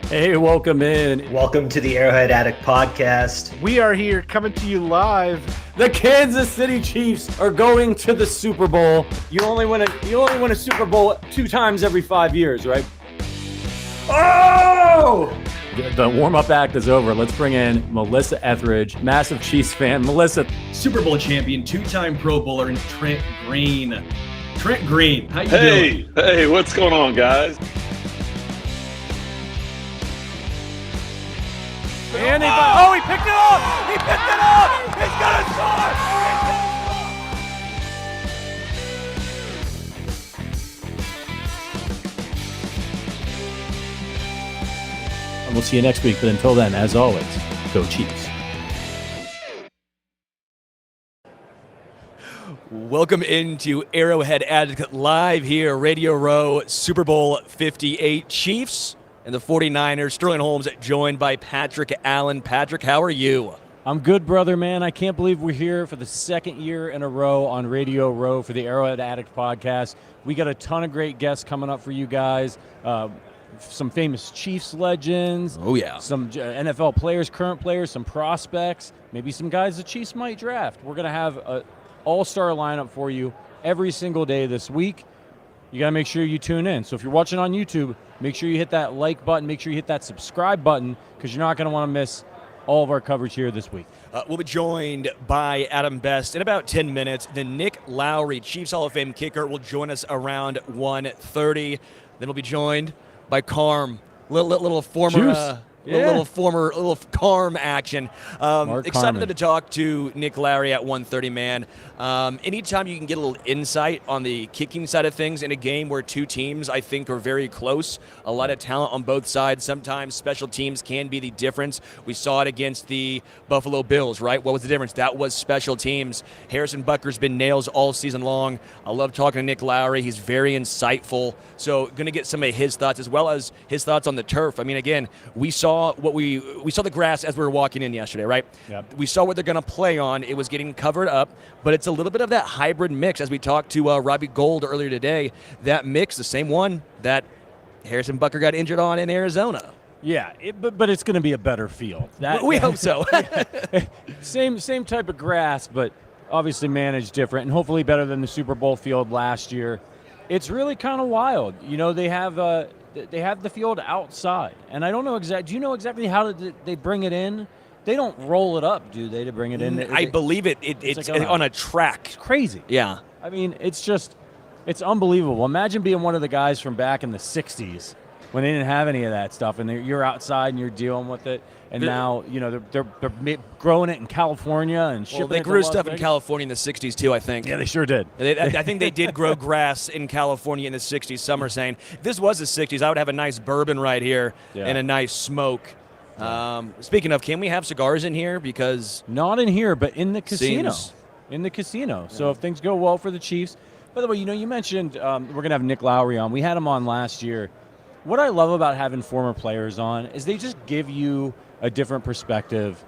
Hey, welcome in. Welcome to the Arrowhead Addict Podcast. We are here coming to you live. The Kansas City Chiefs are going to the Super Bowl. You only win a Super Bowl 2 times every 5 years, right? Oh! The warm-up act is over. Let's bring in Melissa Etheridge, massive Chiefs fan. Melissa. Super Bowl champion, 2-time Pro Bowler, and Trent Green. Trent Green, how you doing? Hey, what's going on, guys? And he picked it up! He picked it up! He's gonna score! And we'll see you next week, but until then, as always, go Chiefs. Welcome into Arrowhead Addict Live here, Radio Row, Super Bowl 58. Chiefs and the 49ers. Sterling Holmes joined by Patrick Allen. Patrick, how are you? I'm good, brother, man. I can't believe we're here for the second year in a row on Radio Row for the Arrowhead Addict podcast. We got a ton of great guests coming up for you guys. Some famous Chiefs legends. Oh, yeah. Some NFL players, current players, some prospects, maybe some guys the Chiefs might draft. We're going to have an all-star lineup for you every single day this week. You got to make sure you tune in. So if you're watching on YouTube, make sure you hit that like button. Make sure you hit that subscribe button because you're not going to want to miss all of our coverage here this week. We'll be joined by Adam Best in about 10 minutes. Then Nick Lowery, Chiefs Hall of Fame kicker, will join us around 1:30. Then we'll be joined by Carm, little former... little Carm action. Excited Carman. to talk to Nick Lowery at 1:30, man. Anytime you can get a little insight on the kicking side of things in a game where two teams, I think, are very close, a lot of talent on both sides. Sometimes special teams can be the difference. We saw it against the Buffalo Bills, right? What was the difference? That was special teams. Harrison Butker's been nails all season long. I love talking to Nick Lowery. He's very insightful. So going to get some of his thoughts as well as his thoughts on the turf. I mean, again, we saw the grass as we were walking in yesterday, right? Yep. We saw what they're going to play on. It was getting covered up, but it's a little bit of that hybrid mix. As we talked to Robbie Gould earlier today, that mix, the same one that Harrison Butker got injured on in Arizona. Yeah, but it's going to be a better field. We hope so. Same type of grass, but obviously managed different, and hopefully better than the Super Bowl field last year. It's really kind of wild. You know, they have the field outside, and I don't know exactly. Do you know exactly how they bring it in? They don't roll it up, do they, to bring it in? I believe it's like on a track. It's crazy. Yeah. I mean, it's unbelievable. Imagine being one of the guys from back in the 60s when they didn't have any of that stuff, and you're outside and you're dealing with it. And now, you know, they're growing it in California and shipping it to Well, they grew Las stuff Vegas. in California in the 60s, too, I think. Yeah, they sure did. I think they did grow grass in California in the 60s. Some are saying, if this was the 60s, I would have a nice bourbon right here and a nice smoke. Speaking of, can we have cigars in here? Because Not in here, but in the casino. Seems- In the casino. So if things go well for the Chiefs. By the way, you know, you mentioned we're going to have Nick Lowery on. We had him on last year. What I love about having former players on is they just give you a different perspective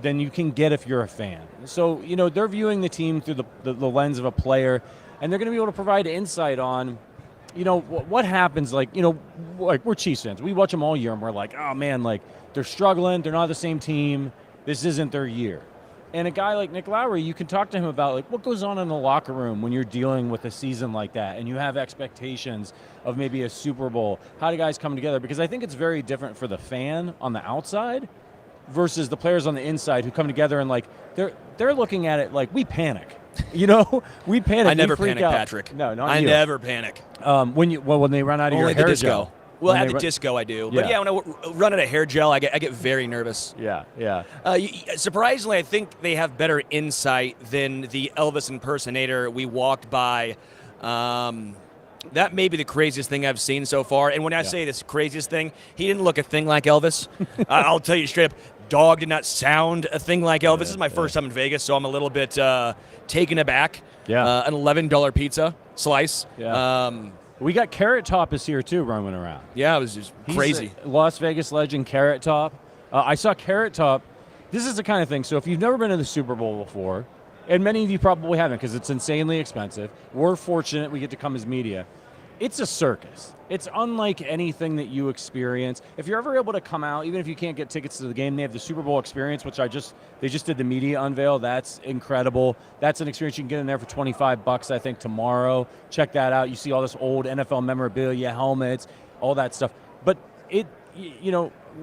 than you can get if you're a fan. So, you know, they're viewing the team through the lens of a player, and they're going to be able to provide insight on, you know, what happens. Like, you know, like we're Chiefs fans. We watch them all year, and we're like, oh, man, like they're struggling. They're not the same team. This isn't their year. And a guy like Nick Lowery, you can talk to him about like what goes on in the locker room when you're dealing with a season like that and you have expectations of maybe a Super Bowl. How do guys come together? Because I think it's very different for the fan on the outside versus the players on the inside who come together and like they're looking at it like we panic. You know, we panic. I never freak panic, out. Patrick. No, not I you. never panic. When they run out of Only your the hair disco. gel. Well, When at they the disco I do. But yeah, when I run out of hair gel, I get very nervous. Yeah. Surprisingly, I think they have better insight than the Elvis impersonator we walked by. That may be the craziest thing I've seen so far. And when I say this craziest thing, he didn't look a thing like Elvis. I'll tell you straight up, dog did not sound a thing like Elvis. This is my first time in Vegas, so I'm a little bit taken aback. An $11 pizza slice. We got Carrot Top is here too, roaming around. Yeah, it was just crazy. He's a Las Vegas legend, Carrot Top. I saw Carrot Top. This is the kind of thing. So if you've never been to the Super Bowl before, and many of you probably haven't because it's insanely expensive. We're fortunate we get to come as media. it's a circus. It's unlike anything that you experience. If you're ever able to come out, even if you can't get tickets to the game, they have the Super Bowl experience, which they just did the media unveil. That's incredible. That's an experience you can get in there for $25, I think, tomorrow. Check that out. You see all this old NFL memorabilia, helmets, all that stuff. But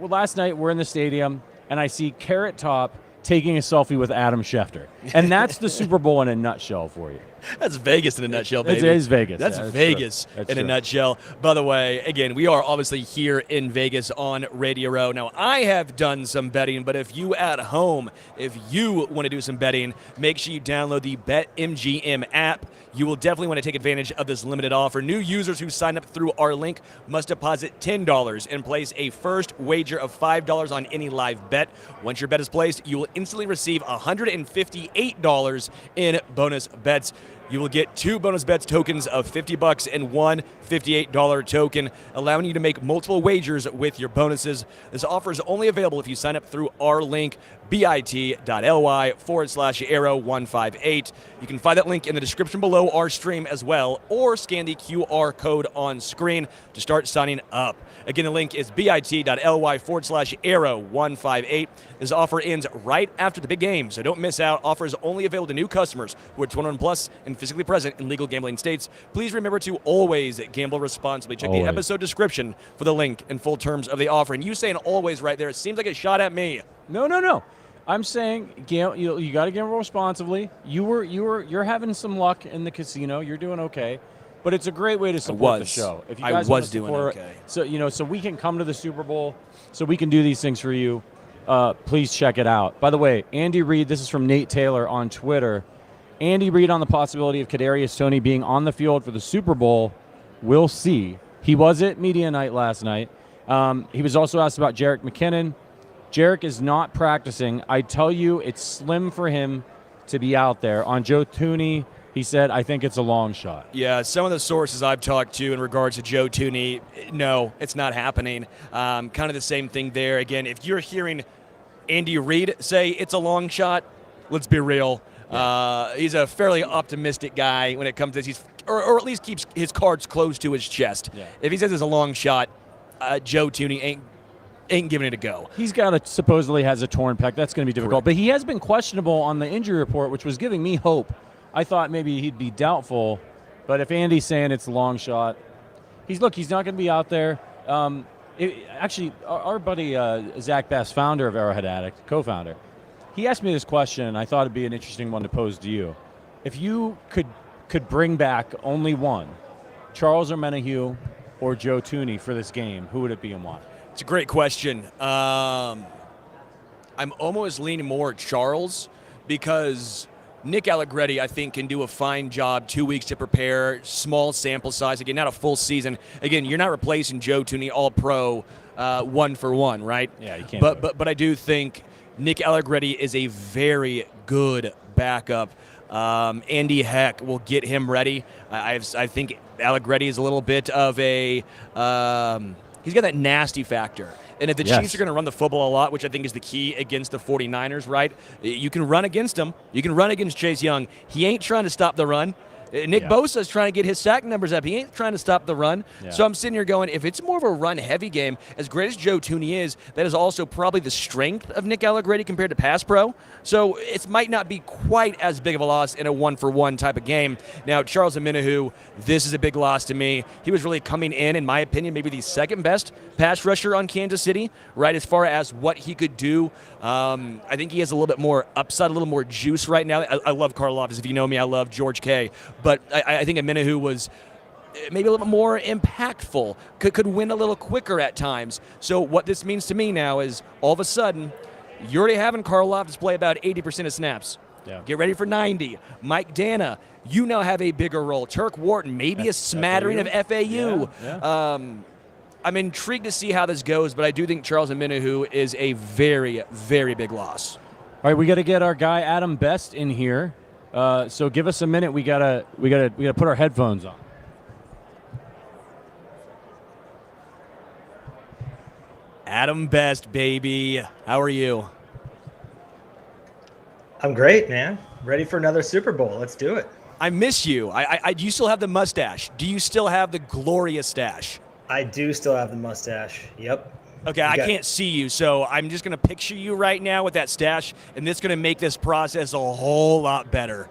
last night we're in the stadium, and I see Carrot Top taking a selfie with Adam Schefter. And that's the Super Bowl in a nutshell for you. That's Vegas in a nutshell, baby. It is Vegas. That's yeah, Vegas true. in a nutshell. By the way, again, we are obviously here in Vegas on Radio Row. Now, I have done some betting, but if you at home, if you want to do some betting, make sure you download the BetMGM app. You will definitely want to take advantage of this limited offer. New users who sign up through our link must deposit $10 and place a first wager of $5 on any live bet. Once your bet is placed, you will instantly receive $158 in bonus bets. You will get 2 bonus bets tokens of $50 and one $58 token, allowing you to make multiple wagers with your bonuses. This offer is only available if you sign up through our link, bit.ly/arrow158. You can find that link in the description below our stream as well, or scan the QR code on screen to start signing up. Again, the link is bit.ly/arrow158. This offer ends right after the big game, so don't miss out. Offer is only available to new customers who are 21 plus and physically present in legal gambling states. Please remember to always gamble responsibly. Check the episode description for the link and full terms of the offer. And you saying always right there, it seems like a shot at me. No. I'm saying you got to gamble responsibly. You're having some luck in the casino. You're doing okay. But it's a great way to support the show. If you guys was doing okay. So we can come to the Super Bowl, so we can do these things for you. Please check it out. By the way, Andy Reid, this is from Nate Taylor on Twitter. Andy Reid on the possibility of Kadarius Toney being on the field for the Super Bowl. We'll see. He was at media night last night. He was also asked about Jerick McKinnon. Jerick is not practicing. I tell you, it's slim for him to be out there. On Joe Thuney, he said, I think it's a long shot. Yeah, some of the sources I've talked to in regards to Joe Thuney, no, it's not happening. Kind of the same thing there. Again, if you're hearing Andy Reid say it's a long shot, let's be real. He's a fairly optimistic guy when it comes to this. Or at least keeps his cards close to his chest. Yeah. If he says it's a long shot, Joe Thuney ain't giving it a go. He's supposedly has a torn pec. That's going to be difficult. Correct. But he has been questionable on the injury report, which was giving me hope. I thought maybe he'd be doubtful. But if Andy's saying it's a long shot, he's not going to be out there. Actually, our buddy Zach Bass, founder of Arrowhead Addict, co-founder, he asked me this question, and I thought it'd be an interesting one to pose to you. If you could bring back only one, Charles Omenihu or Joe Thuney for this game, who would it be and why? It's a great question. I'm almost leaning more Charles because Nick Allegretti, I think, can do a fine job. 2 weeks to prepare, small sample size. Again, not a full season. Again, you're not replacing Joe Thuney, all-pro, 1-for-1, right? Yeah, you can't. But I do think Nick Allegretti is a very good backup. Andy Heck will get him ready. I think Allegretti is a little bit of a he's got that nasty factor. And if the Chiefs are going to run the football a lot, which I think is the key against the 49ers, right? You can run against them. You can run against Chase Young. He ain't trying to stop the run. Nick Bosa is trying to get his sack numbers up. He ain't trying to stop the run. Yeah. So I'm sitting here going, if it's more of a run-heavy game, as great as Joe Thuney is, that is also probably the strength of Nick Allegretti compared to pass pro. So it might not be quite as big of a loss in a 1-for-1 type of game. Now, Charles Omenihu, this is a big loss to me. He was really coming in my opinion, maybe the second best pass rusher on Kansas City, right, as far as what he could do. I think he has a little bit more upside, a little more juice right now. I love Karlaftis. If you know me, I love George K. But I think Omenihu was maybe a little bit more impactful, could win a little quicker at times. So what this means to me now is all of a sudden, you're already having Karlaftis play about 80% of snaps. Yeah. Get ready for 90. Mike Dana, you now have a bigger role. Turk Wharton, maybe a smattering of FAU. Yeah. I'm intrigued to see how this goes, but I do think Charles Omenihu is a very, very big loss. All right, we got to get our guy Adam Best in here. So give us a minute. We gotta put our headphones on. Adam Best, baby. How are you? I'm great, man. Ready for another Super Bowl. Let's do it. I miss you. Do you still have the mustache? Do you still have the glorious stash? I do still have the mustache. Yep. Okay, I can't see you, so I'm just going to picture you right now with that stash, and it's going to make this process a whole lot better.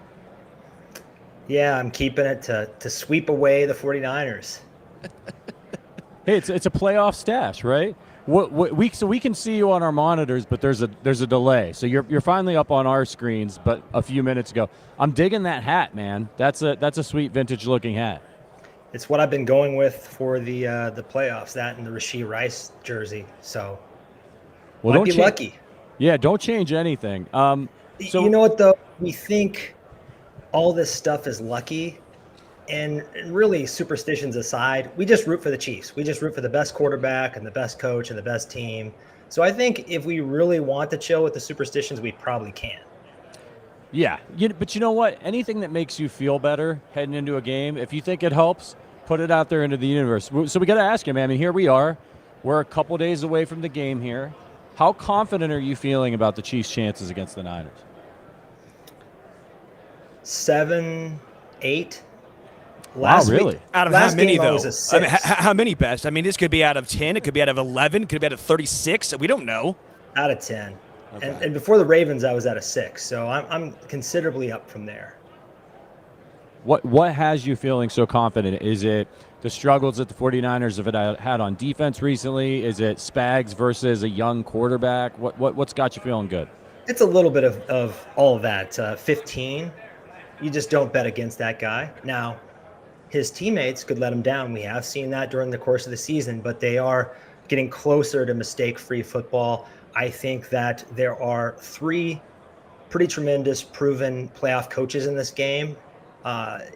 Yeah, I'm keeping it to sweep away the 49ers. Hey, it's a playoff stash, right? So we can see you on our monitors, but there's a delay. So you're finally up on our screens, but a few minutes ago. I'm digging that hat, man. That's a sweet vintage looking hat. It's what I've been going with for the playoffs. That and the Rashee Rice jersey. So Well, might be lucky. Yeah, don't change anything. So you know what though? We think all this stuff is lucky. And really, superstitions aside, we just root for the Chiefs. We just root for the best quarterback and the best coach and the best team. So I think if we really want to chill with the superstitions, we probably can. Yeah, but you know what? Anything that makes you feel better heading into a game, if you think it helps, put it out there into the universe. So we got to ask you, man. I mean, here we are. We're a couple days away from the game here. How confident are you feeling about the Chiefs' chances against the Niners? 7, 8. Wow, really? Out of how many, though? Was a 6. I mean, how many, Best? I mean, this could be out of 10. It could be out of 11. It could be out of 36. We don't know. Out of 10. Okay. And before the Ravens, I was at a 6. So I'm considerably up from there. What has you feeling so confident? Is it the struggles that the 49ers have had on defense recently? Is it Spags versus a young quarterback? What's got you feeling good? It's a little bit of all of that. 15, you just don't bet against that guy. Now, his teammates could let him down. We have seen that during the course of the season, but they are getting closer to mistake-free football. I think that there are 3 pretty tremendous proven playoff coaches in this game,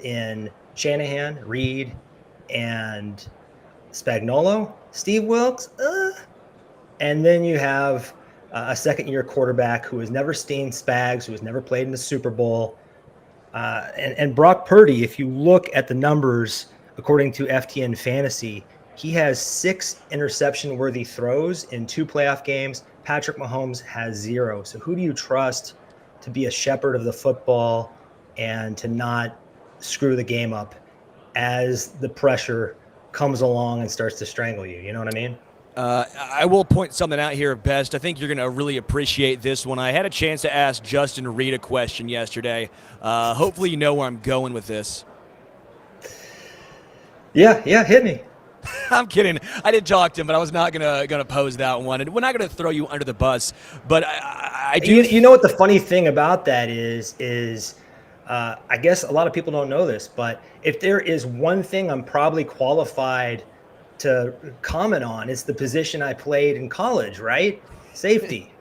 in Shanahan, Reed, and Spagnuolo, Steve Wilkes. And then you have a second-year quarterback who has never seen Spags, who has never played in the Super Bowl. And Brock Purdy, if you look at the numbers, according to FTN Fantasy, he has 6 interception-worthy throws in 2 playoff games. Patrick Mahomes has 0. So who do you trust to be a shepherd of the football and to not screw the game up as the pressure comes along and starts to strangle you? You know what I mean? I will point something out here, Best. I think you're going to really appreciate this one. I had a chance to ask Justin Reed a question yesterday. Hopefully you know where I'm going with this. Yeah, hit me. I'm kidding. I did talk to him, but I was not gonna pose that one. And we're not gonna throw you under the bus. But I do. You know what the funny thing about that is I guess a lot of people don't know this, but if there is one thing I'm probably qualified to comment on, it's the position I played in college, right? Safety.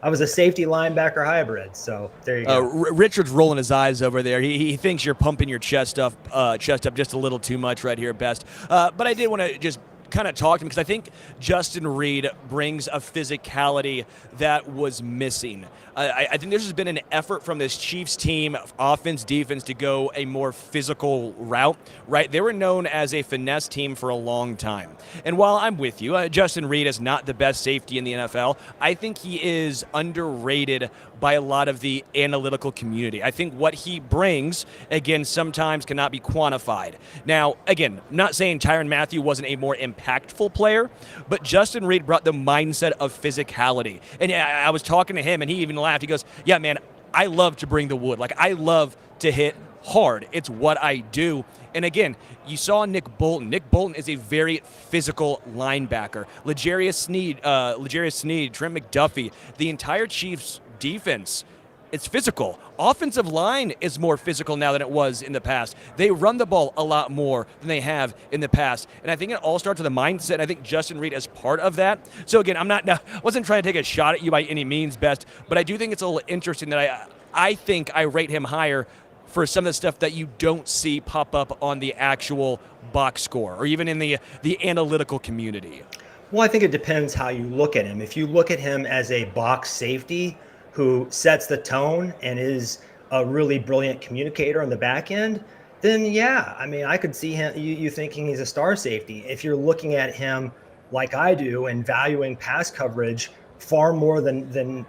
I was a safety linebacker hybrid, so there you go. Richard's rolling his eyes over there. He thinks you're pumping your chest up just a little too much right here, Best. But I did want to just kind of talk to him because I think Justin Reed brings a physicality that was missing. I think there's been an effort from this Chiefs team, offense, defense, to go a more physical route, right? They were known as a finesse team for a long time. And while I'm with you, Justin Reed is not the best safety in the NFL. I think he is underrated by a lot of the analytical community. I think what he brings, again, sometimes cannot be quantified. Now, again, I'm not saying Tyrann Mathieu wasn't a more impactful player, but Justin Reed brought the mindset of physicality. And I was talking to him, and he even laughed. He goes, yeah, man, I love to bring the wood. Like, I love to hit hard. It's what I do. And again, you saw Nick Bolton. Nick Bolton is a very physical linebacker. L'Jarius Sneed, Trent McDuffie, the entire Chiefs defense, it's physical. Offensive line is more physical now than it was in the past. They run the ball a lot more than they have in the past. And I think it all starts with the mindset. And I think Justin Reed is part of that. So again, I wasn't trying to take a shot at you by any means, Best, but I do think it's a little interesting that I think I rate him higher for some of the stuff that you don't see pop up on the actual box score or even in the analytical community. Well, I think it depends how you look at him. If you look at him as a box safety who sets the tone and is a really brilliant communicator on the back end, then yeah, I mean, I could see him, you thinking he's a star safety. If you're looking at him like I do and valuing pass coverage far more than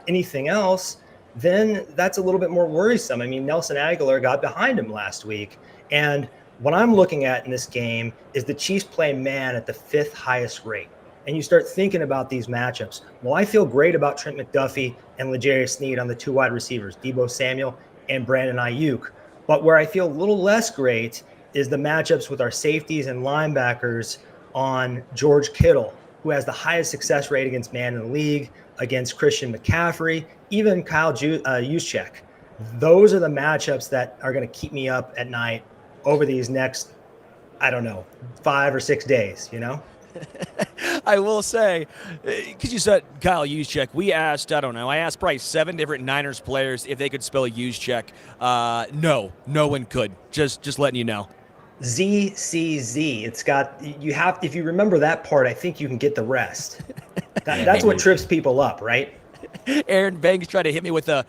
anything else, then that's a little bit more worrisome. I mean, Nelson Aguilar got behind him last week. And what I'm looking at in this game is the Chiefs play man at the 5th highest rate. And you start thinking about these matchups. Well, I feel great about Trent McDuffie and L'Jarius Sneed on the 2 wide receivers, Deebo Samuel and Brandon Ayuk. But where I feel a little less great is the matchups with our safeties and linebackers on George Kittle, who has the highest success rate against man in the league, against Christian McCaffrey, even Kyle Juszczyk. Those are the matchups that are going to keep me up at night over these next, 5 or 6 days, I will say, because you said Kyle Juszczyk, I asked probably 7 different Niners players if they could spell Juszczyk. No one could. Just letting you know. ZCZ. It's got, if you remember that part, I think you can get the rest. That's what trips people up, right? Aaron Banks tried to hit me with I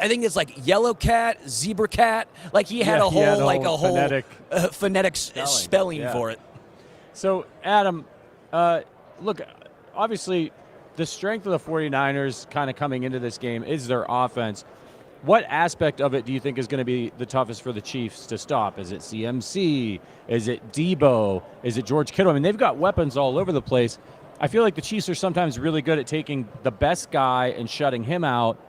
think it's like yellow cat, zebra cat. Like he had a whole phonetic spelling for it. So, Adam, look, obviously the strength of the 49ers kind of coming into this game is their offense. What aspect of it do you think is going to be the toughest for the Chiefs to stop? Is it CMC? Is it Deebo? Is it George Kittle? I mean, they've got weapons all over the place. I feel like the Chiefs are sometimes really good at taking the best guy and shutting him out.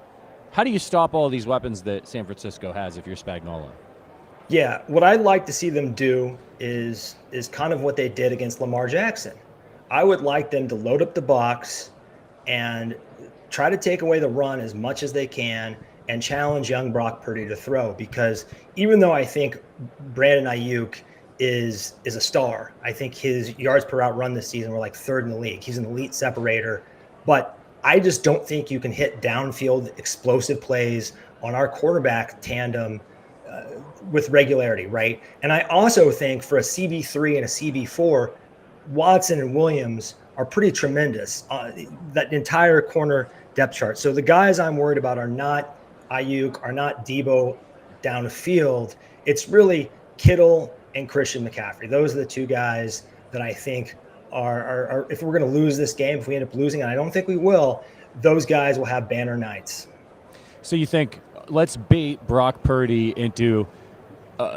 How do you stop all these weapons that San Francisco has if you're Spagnuolo? Yeah, what I'd like to see them do is kind of what they did against Lamar Jackson. I would like them to load up the box and try to take away the run as much as they can and challenge young Brock Purdy to throw, because even though I think Brandon Ayuk is a star, I think his yards per route run this season were like 3rd in the league. He's an elite separator, but I just don't think you can hit downfield explosive plays on our quarterback tandem with regularity, right? And I also think for a CB3 and a CB4, Watson and Williams are pretty tremendous. That entire corner depth chart. So the guys I'm worried about are not Ayuk, are not Deebo downfield. It's really Kittle and Christian McCaffrey. Those are the 2 guys that I think are if we're going to lose this game, if we end up losing, and I don't think we will, those guys will have banner nights. So you think, let's bait Brock Purdy into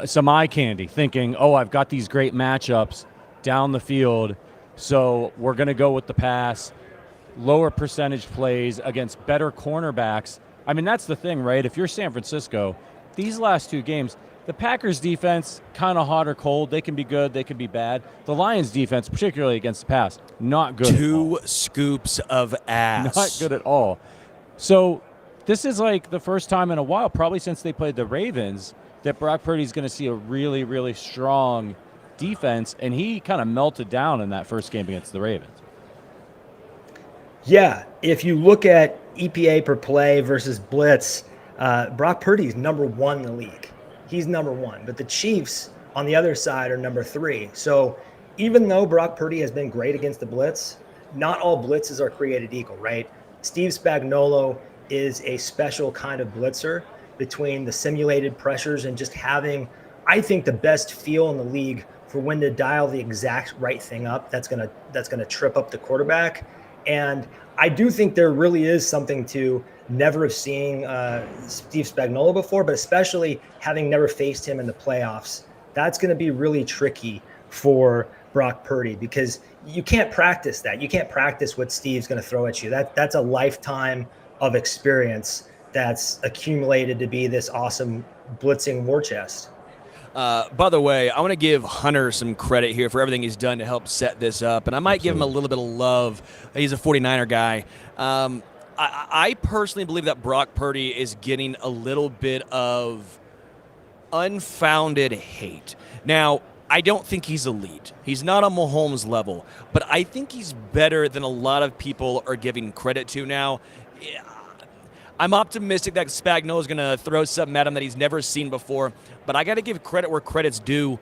some eye candy, thinking, I've got these great matchups down the field, so we're going to go with the pass, lower percentage plays against better cornerbacks. I mean, that's the thing, right? If you're San Francisco, these last 2 games, the Packers defense, kind of hot or cold. They can be good, they can be bad. The Lions defense, particularly against the pass, not good 2 scoops of ass. Not good at all. So this is like the first time in a while, probably since they played the Ravens, that Brock Purdy's going to see a really, really strong defense, and he kind of melted down in that first game against the Ravens. Yeah, if you look at EPA per play versus blitz, Brock Purdy's number 1 in the league. He's number 1, but the Chiefs on the other side are number 3. So even though Brock Purdy has been great against the blitz, not all blitzes are created equal, right? Steve Spagnuolo is a special kind of blitzer between the simulated pressures and just having, I think, the best feel in the league for when to dial the exact right thing up that's gonna trip up the quarterback. And I do think there really is something to never have seen Steve Spagnuolo before, but especially having never faced him in the playoffs. That's going to be really tricky for Brock Purdy, because you can't practice that. You can't practice what Steve's going to throw at you. That's a lifetime of experience that's accumulated to be this awesome blitzing war chest. By the way, I want to give Hunter some credit here for everything he's done to help set this up, and I might give him a little bit of love. He's a 49er guy. I personally believe that Brock Purdy is getting a little bit of unfounded hate. Now, I don't think he's elite. He's not on Mahomes level, but I think he's better than a lot of people are giving credit to now. I'm optimistic that Spagnuolo is going to throw something at him that he's never seen before, but I got to give credit where credit's due.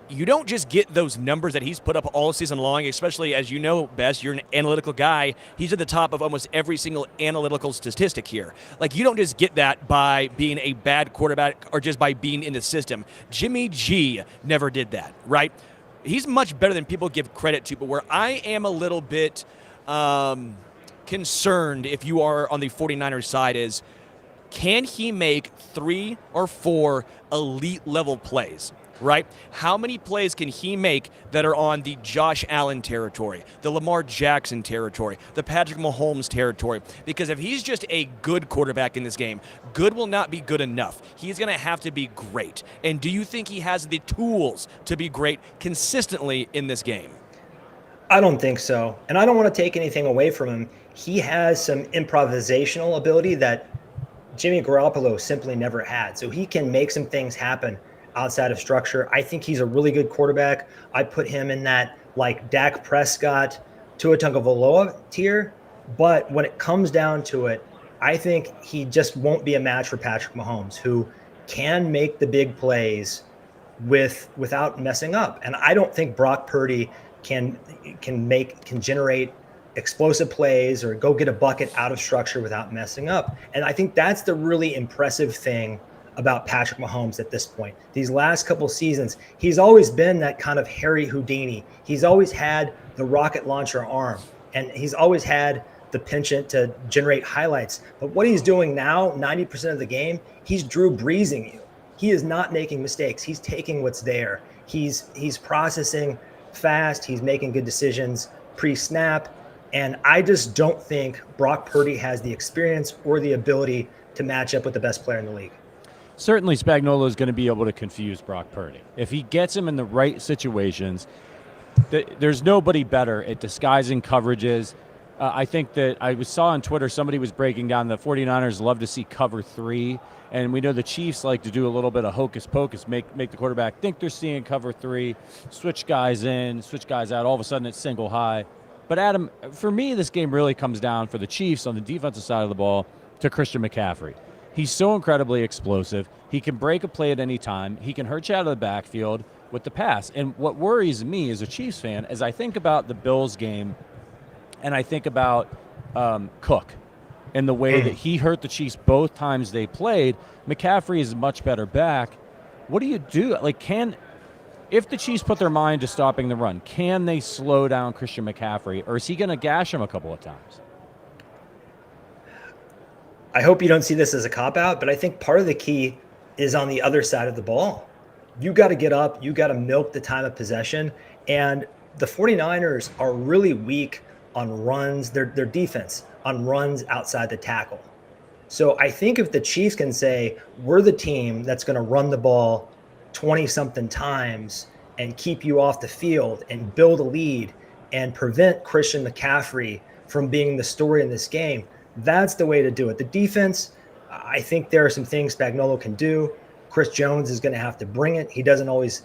You don't just get those numbers that he's put up all season long, especially, as you know, Bess, you're an analytical guy. He's at the top of almost every single analytical statistic here. Like, you don't just get that by being a bad quarterback or just by being in the system. Jimmy G never did that, right? He's much better than people give credit to, but where I am a little bit concerned, if you are on the 49ers side, is Can he make 3 or 4 elite level plays? Right? How many plays can he make that are on the Josh Allen territory, the Lamar Jackson territory, the Patrick Mahomes territory? Because if he's just a good quarterback in this game, good will not be good enough. He's going to have to be great. And do you think he has the tools to be great consistently in this game? I don't think so. And I don't want to take anything away from him. He has some improvisational ability that Jimmy Garoppolo simply never had. So he can make some things happen outside of structure. I think he's a really good quarterback. I put him in that like Dak Prescott, Tua Tagovailoa tier. But when it comes down to it, I think he just won't be a match for Patrick Mahomes, who can make the big plays without messing up. And I don't think Brock Purdy can generate explosive plays or go get a bucket out of structure without messing up. And I think that's the really impressive thing about Patrick Mahomes at this point. These last couple seasons, he's always been that kind of Harry Houdini. He's always had the rocket launcher arm, and he's always had the penchant to generate highlights. But what he's doing now, 90% of the game, he's Drew Breesing you. He is not making mistakes. He's taking what's there. He's processing fast. He's making good decisions pre-snap. And I just don't think Brock Purdy has the experience or the ability to match up with the best player in the league. Certainly Spagnuolo is going to be able to confuse Brock Purdy. If he gets him in the right situations, there's nobody better at disguising coverages. I think that I saw on Twitter somebody was breaking down the 49ers love to see cover 3, and we know the Chiefs like to do a little bit of hocus pocus, make the quarterback think they're seeing cover 3, switch guys in, switch guys out. All of a sudden it's single high. But Adam, for me, this game really comes down for the Chiefs on the defensive side of the ball to Christian McCaffrey. He's so incredibly explosive. He can break a play at any time. He can hurt you out of the backfield with the pass. And what worries me as a Chiefs fan is I think about the Bills game and I think about Cook and the way that he hurt the Chiefs both times they played. McCaffrey is a much better back. What do you do? If the Chiefs put their mind to stopping the run, can they slow down Christian McCaffrey, or is he going to gash him a couple of times? I hope you don't see this as a cop-out, but I think part of the key is on the other side of the ball. You got to get up. You got to milk the time of possession. And the 49ers are really weak on runs, their defense, on runs outside the tackle. So I think if the Chiefs can say, we're the team that's going to run the ball 20-something times and keep you off the field and build a lead and prevent Christian McCaffrey from being the story in this game, that's the way to do it. The defense, I think there are some things Spagnuolo can do. Chris Jones is going to have to bring it. He doesn't always,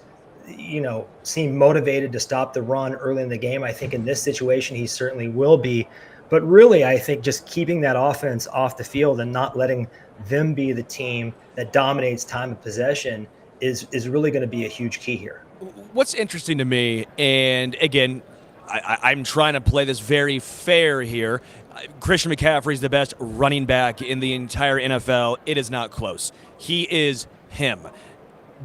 seem motivated to stop the run early in the game. I think in this situation, he certainly will be. But really, I think just keeping that offense off the field and not letting them be the team that dominates time of possession is really going to be a huge key here. What's interesting to me, and again, I'm trying to play this very fair here. Christian McCaffrey is the best running back in the entire NFL. It is not close. He is him.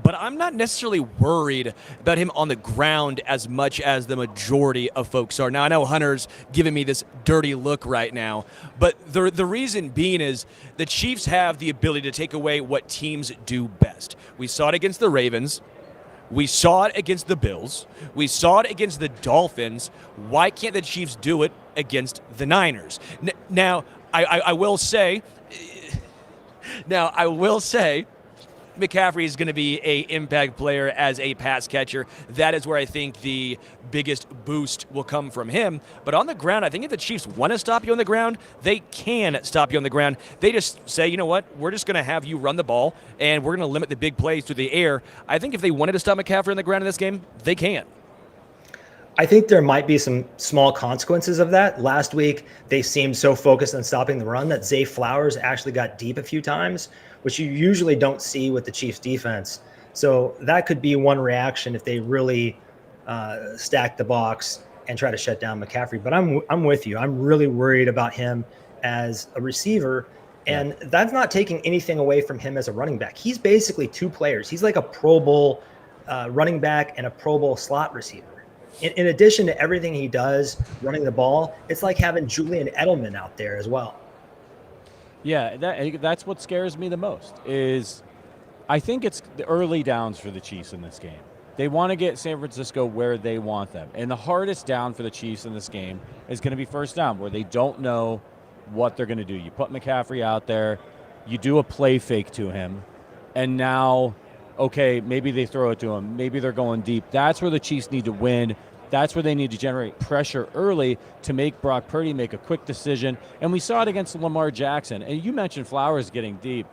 But I'm not necessarily worried about him on the ground as much as the majority of folks are. Now, I know Hunter's giving me this dirty look right now, but the reason being is the Chiefs have the ability to take away what teams do best. We saw it against the Ravens. We saw it against the Bills. We saw it against the Dolphins. Why can't the Chiefs do it against the Niners? Now, I will say McCaffrey is going to be an impact player as a pass catcher. That is where I think the biggest boost will come from him. But on the ground, I think if the Chiefs want to stop you on the ground, they can stop you on the ground. They just say, you know what, we're just going to have you run the ball, and we're going to limit the big plays through the air. I think if they wanted to stop McCaffrey on the ground in this game, they can. I think there might be some small consequences of that. Last week, they seemed so focused on stopping the run that Zay Flowers actually got deep a few times, which you usually don't see with the Chiefs defense. So that could be one reaction if they really stack the box and try to shut down McCaffrey. But I'm with you. I'm really worried about him as a receiver. And that's not taking anything away from him as a running back. He's basically two players. He's like a Pro Bowl running back and a Pro Bowl slot receiver. In addition to everything he does running the ball, it's like having Julian Edelman out there as well. Yeah, that's what scares me the most is I think it's the early downs for the Chiefs in this game. They want to get San Francisco where they want them. And the hardest down for the Chiefs in this game is going to be first down, where they don't know what they're going to do. You put McCaffrey out there, you do a play fake to him, and now, okay, maybe they throw it to him. Maybe they're going deep. That's where the Chiefs need to win. That's where they need to generate pressure early to make Brock Purdy make a quick decision. And we saw it against Lamar Jackson. And you mentioned Flowers getting deep.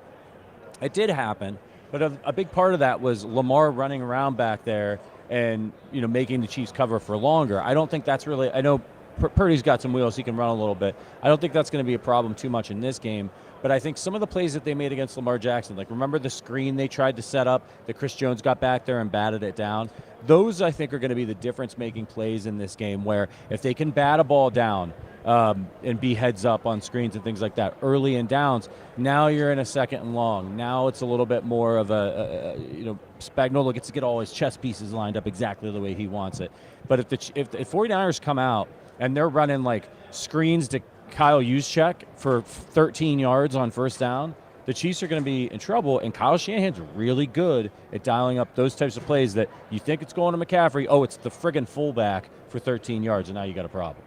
It did happen. But a big part of that was Lamar running around back there and, making the Chiefs cover for longer. I don't think that's really – I know Purdy's got some wheels. He can run a little bit. I don't think that's going to be a problem too much in this game. But I think some of the plays that they made against Lamar Jackson, like remember the screen they tried to set up that Chris Jones got back there and batted it down? Those, I think, are going to be the difference-making plays in this game where if they can bat a ball down and be heads up on screens and things like that early in downs, now you're in a second and long. Now it's a little bit more of Spagnuolo gets to get all his chess pieces lined up exactly the way he wants it. But if the 49ers come out and they're running like screens to Kyle Juszczyk for 13 yards on first down, the Chiefs are going to be in trouble, and Kyle Shanahan's really good at dialing up those types of plays that you think it's going to McCaffrey. Oh, it's the friggin' fullback for 13 yards, and now you got a problem.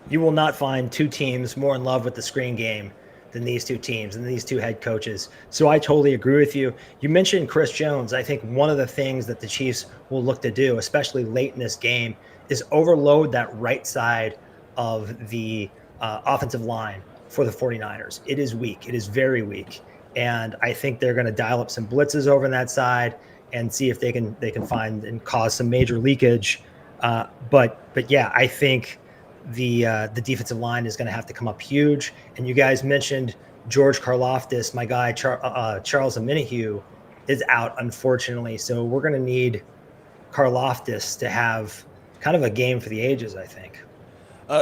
You will not find two teams more in love with the screen game than these two teams and these two head coaches. So I totally agree with you. You mentioned Chris Jones. I think one of the things that the Chiefs will look to do, especially late in this game, is overload that right side of the offensive line for the 49ers. It is weak. It is very weak. And I think they're going to dial up some blitzes over on that side and see if they can find and cause some major leakage. But yeah, I think the defensive line is going to have to come up huge. And you guys mentioned George Karlaftis, my guy Charles Omenihu is out, unfortunately. So we're going to need Karlaftis to have kind of a game for the ages, I think.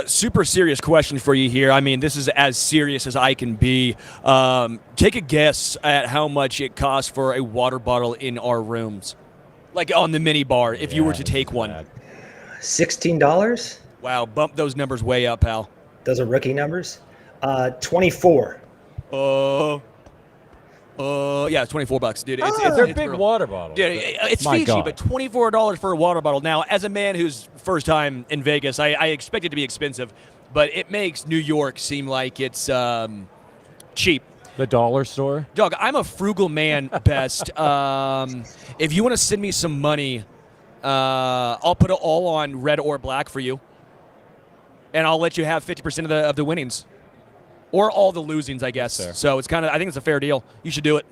Super serious question for you here. I mean, this is as serious as I can be. Take a guess at how much it costs for a water bottle in our rooms, like on the mini bar, if you were to take one. $16? Wow, bump those numbers way up, pal. Those are rookie numbers. 24. Yeah, it's $24, dude. They're it's big real. water bottles. Dude, it's My Fiji, God. but $24 for a water bottle. Now, as a man who's first time in Vegas, I expect it to be expensive, but it makes New York seem like it's cheap. The dollar store? Doug, I'm a frugal man, best. If you want to send me some money, I'll put it all on red or black for you, and I'll let you have 50% of the winnings. Or all the losings, I guess. Fair. So it's I think it's a fair deal. You should do it.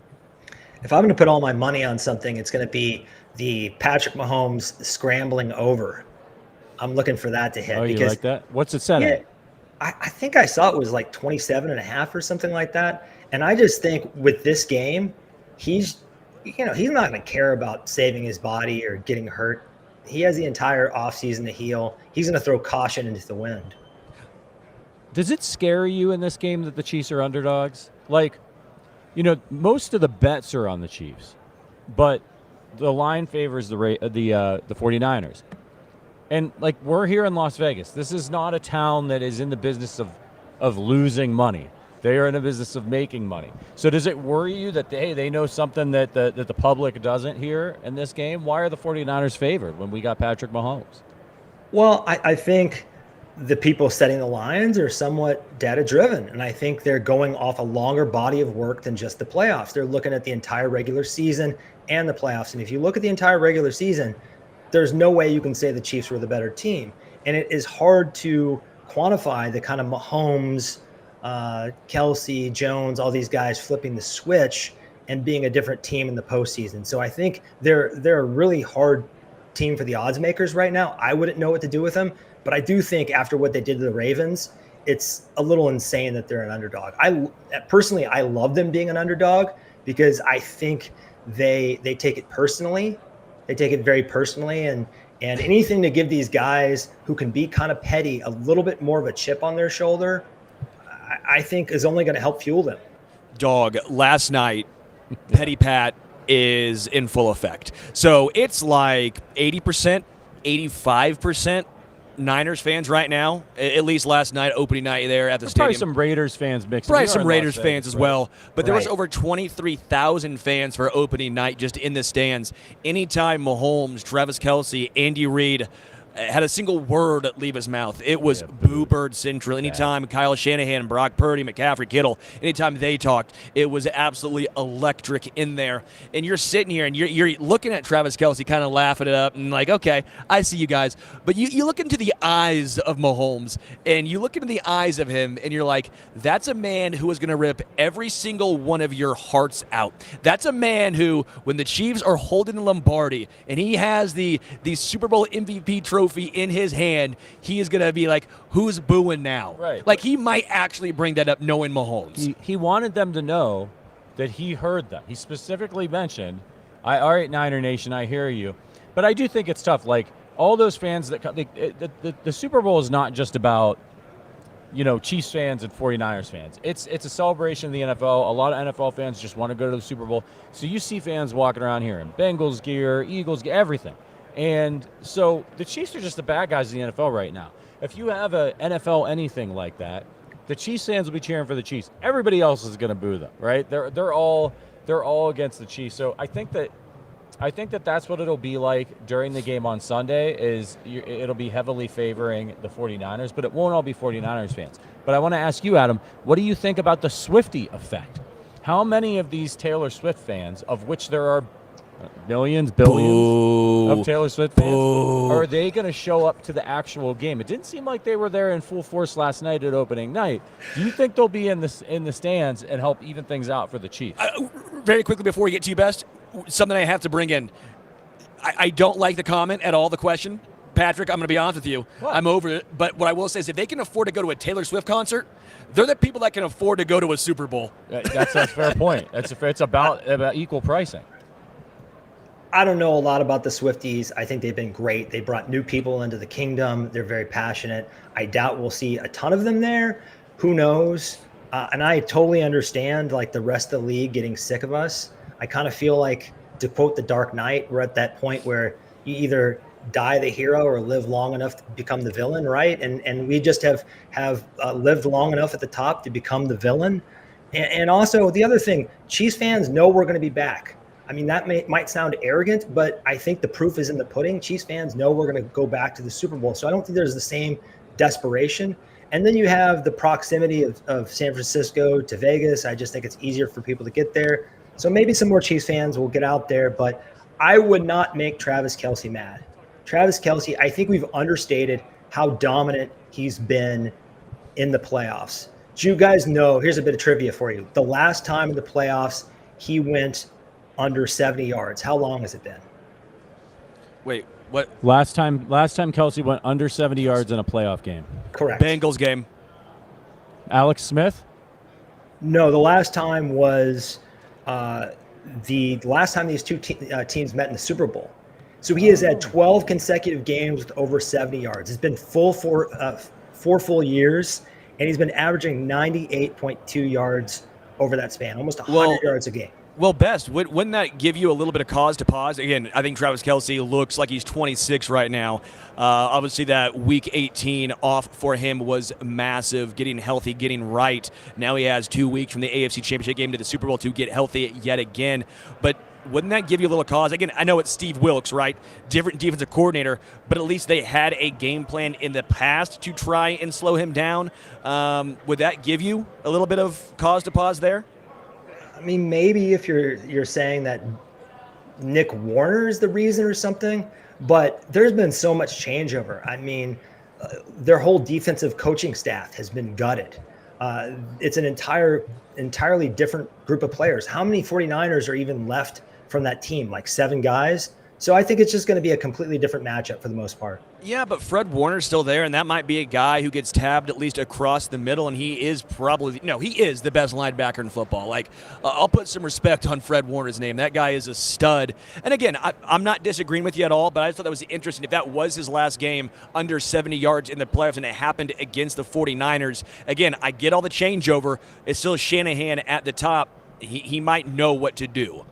If I'm going to put all my money on something, it's going to be the Patrick Mahomes scrambling over. I'm looking for that to hit. Oh, you because, like that? What's it set yeah, at? I think I saw it was like 27.5 or something like that. And I just think with this game, he's not going to care about saving his body or getting hurt. He has the entire offseason to heal. He's going to throw caution into the wind. Does it scare you in this game that the Chiefs are underdogs? Like, most of the bets are on the Chiefs, but the line favors the 49ers. And, like, we're here in Las Vegas. This is not a town that is in the business of losing money. They are in the business of making money. So does it worry you that they know something that the public doesn't here in this game? Why are the 49ers favored when we got Patrick Mahomes? Well, I think the people setting the lines are somewhat data-driven, and I think they're going off a longer body of work than just the playoffs. They're looking at the entire regular season and the playoffs. And if you look at the entire regular season, there's no way you can say the Chiefs were the better team. And it is hard to quantify the kind of Mahomes, Kelsey, Jones, all these guys flipping the switch and being a different team in the postseason. So I think they're a really hard team for the odds makers right now. I wouldn't know what to do with them. But I do think after what they did to the Ravens, it's a little insane that they're an underdog. Personally, I love them being an underdog because I think they take it personally. They take it very personally, and anything to give these guys who can be kind of petty a little bit more of a chip on their shoulder, I think is only going to help fuel them. Dog, last night, Petty Pat is in full effect. So it's like 80%, 85%. Niners fans right now, at least last night, opening night there at the There's stadium. probably some Raiders fans mixed in. Probably We are some in Raiders Las fans Vegas, as right? well. But there was Right. over 23,000 fans for opening night just in the stands. Anytime Mahomes, Travis Kelce, Andy Reid had a single word leave his mouth, it was boo bird central. Anytime Kyle Shanahan, Brock Purdy, McCaffrey, Kittle, anytime they talked, it was absolutely electric in there. And you're sitting here and you're looking at Travis Kelce kind of laughing it up and like, okay, I see you guys. But you look into the eyes of Mahomes and you look into the eyes of him and you're like, that's a man who is going to rip every single one of your hearts out. That's a man who, when the Chiefs are holding the Lombardi and he has the Super Bowl MVP trophy in his hand, he is going to be like, who's booing now? Right. Like, he might actually bring that up knowing Mahomes. He wanted them to know that he heard them. He specifically mentioned, all right, Niner Nation, I hear you. But I do think it's tough. Like, all those fans that the Super Bowl is not just about, Chiefs fans and 49ers fans. It's a celebration of the NFL. A lot of NFL fans just want to go to the Super Bowl. So you see fans walking around here in Bengals gear, Eagles gear, everything. And so the Chiefs are just the bad guys in the NFL right now. If you have a NFL anything like that, the Chiefs fans will be cheering for the Chiefs. Everybody else is going to boo them, right? They're all against the Chiefs. So I think that that's what it'll be like during the game on Sunday. It'll be heavily favoring the 49ers, but it won't all be 49ers fans. But I want to ask you, Adam, what do you think about the Swiftie effect? How many of these Taylor Swift fans, of which there are billions of Taylor Swift fans, are they going to show up to the actual game? It didn't seem like they were there in full force last night at opening night. Do you think they'll be in the stands and help even things out for the Chiefs? Very quickly before we get to you, Best, something I have to bring in. I don't like the comment at all, the question. Patrick, I'm going to be honest with you. What? I'm over it. But what I will say is if they can afford to go to a Taylor Swift concert, they're the people that can afford to go to a Super Bowl. That's a fair point. It's about equal pricing. I don't know a lot about the Swifties. I think they've been great. They brought new people into the kingdom. They're very passionate. I doubt we'll see a ton of them there. Who knows? And I totally understand, like, the rest of the league getting sick of us. I kind of feel like, to quote The Dark Knight, we're at that point where you either die the hero or live long enough to become the villain, right? And we just have lived long enough at the top to become the villain. And also, the other thing, Chiefs fans know we're going to be back. I mean, that might sound arrogant, but I think the proof is in the pudding. Chiefs fans know we're going to go back to the Super Bowl. So I don't think there's the same desperation. And then you have the proximity of San Francisco to Vegas. I just think it's easier for people to get there. So maybe some more Chiefs fans will get out there, but I would not make Travis Kelce mad. Travis Kelce, I think we've understated how dominant he's been in the playoffs. Do you guys know, here's a bit of trivia for you. The last time in the playoffs, he went under 70 yards. How long has it been? Wait, what? Last time Kelce went under 70 yards in a playoff game. Correct. Bengals game. Alex Smith? No, the last time was the last time these two teams met in the Super Bowl. So he has had 12 consecutive games with over 70 yards. It's been four full years, and he's been averaging 98.2 yards over that span, almost 100 yards a game. Well, Best, wouldn't that give you a little bit of cause to pause? Again, I think Travis Kelce looks like he's 26 right now. Obviously, that Week 18 off for him was massive, getting healthy, getting right. Now he has 2 weeks from the AFC Championship game to the Super Bowl to get healthy yet again. But wouldn't that give you a little cause? Again, I know it's Steve Wilks, right? Different defensive coordinator, but at least they had a game plan in the past to try and slow him down. Would that give you a little bit of cause to pause there? I mean, maybe if you're saying that Nick Warner is the reason or something, but there's been so much changeover. I mean, their whole defensive coaching staff has been gutted. It's an entirely different group of players. How many 49ers are even left from that team? Like 7 guys? So I think it's just going to be a completely different matchup for the most part. Yeah, but Fred Warner's still there, and that might be a guy who gets tabbed at least across the middle, and he is the best linebacker in football. Like, I'll put some respect on Fred Warner's name. That guy is a stud. And again, I'm not disagreeing with you at all, but I just thought that was interesting. If that was his last game under 70 yards in the playoffs and it happened against the 49ers, again, I get all the changeover. It's still Shanahan at the top. He might know what to do.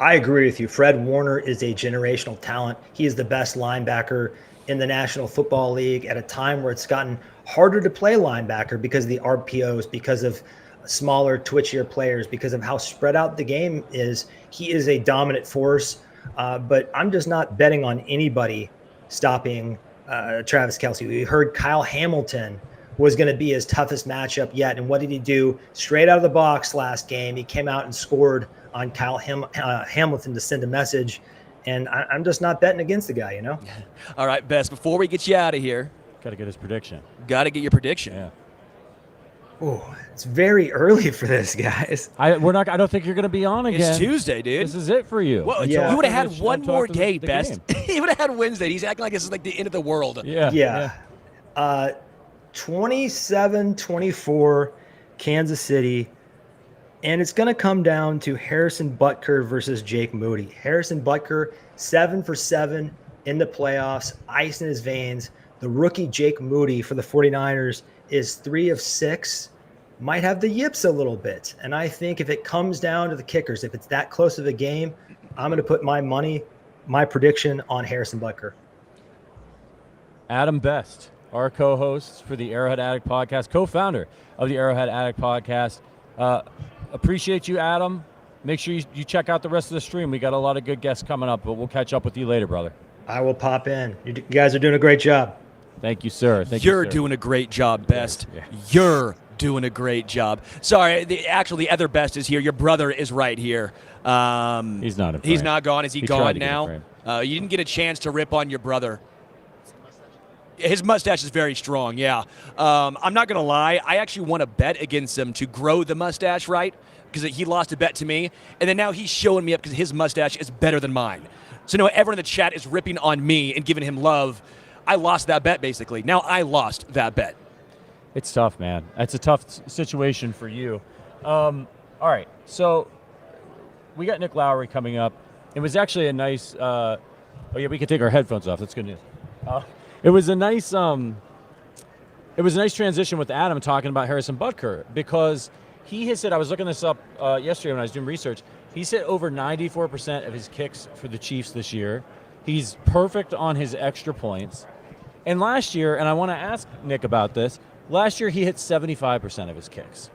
I agree with you. Fred Warner is a generational talent. He is the best linebacker in the National Football League at a time where it's gotten harder to play linebacker because of the RPOs, because of smaller, twitchier players, because of how spread out the game is. He is a dominant force, but I'm just not betting on anybody stopping Travis Kelce. We heard Kyle Hamilton was going to be his toughest matchup yet. And what did he do? Straight out of the box last game, he came out and scored on Kyle Hamilton to send a message. And I'm just not betting against the guy, All right, Bess, before we get you out of here, Got to get his prediction. got to get your prediction. Yeah. Oh, it's very early for this, guys. I don't think you're going to be on again. It's Tuesday, dude. This is it for you. Well, Yeah. you would have had Finish one and more talk to day, the Best. game. He would have had Wednesday. He's acting like this is like the end of the world. Yeah. 27-24 Kansas City. And it's going to come down to Harrison Butker versus Jake Moody. Harrison Butker, 7 for 7 in the playoffs, ice in his veins. The rookie Jake Moody for the 49ers is 3 of 6. Might have the yips a little bit. And I think if it comes down to the kickers, if it's that close of a game, I'm going to put my money, my prediction on Harrison Butker. Adam Best, our co-host for the Arrowhead Addict podcast, co-founder of the Arrowhead Addict podcast. Appreciate you, Adam. Make sure you check out the rest of the stream. We got a lot of good guests coming up, but we'll catch up with you later, brother. I will pop in. You guys are doing a great job. Thank you, sir. You're sir. doing a great job, Best. Yeah. You're doing a great job. Sorry, the other Best is here. Your brother is right here. He's not in frame. He's not gone. Is he tried gone to get in now? frame. You didn't get a chance to rip on your brother. His mustache is very strong, yeah. I'm not going to lie. I actually want to bet against him to grow the mustache right because he lost a bet to me. And then now he's showing me up because his mustache is better than mine. So now everyone in the chat is ripping on me and giving him love. I lost that bet, basically. Now I lost that bet. It's tough, man. It's a tough situation for you. All right, so we got Nick Lowery coming up. It was actually a nice we can take our headphones off. That's good news. It was a nice transition with Adam talking about Harrison Butker because he has said, I was looking this up yesterday when I was doing research, he's hit over 94% of his kicks for the Chiefs this year. He's perfect on his extra points. And last year, and I want to ask Nick about this, last year he hit 75% of his kicks.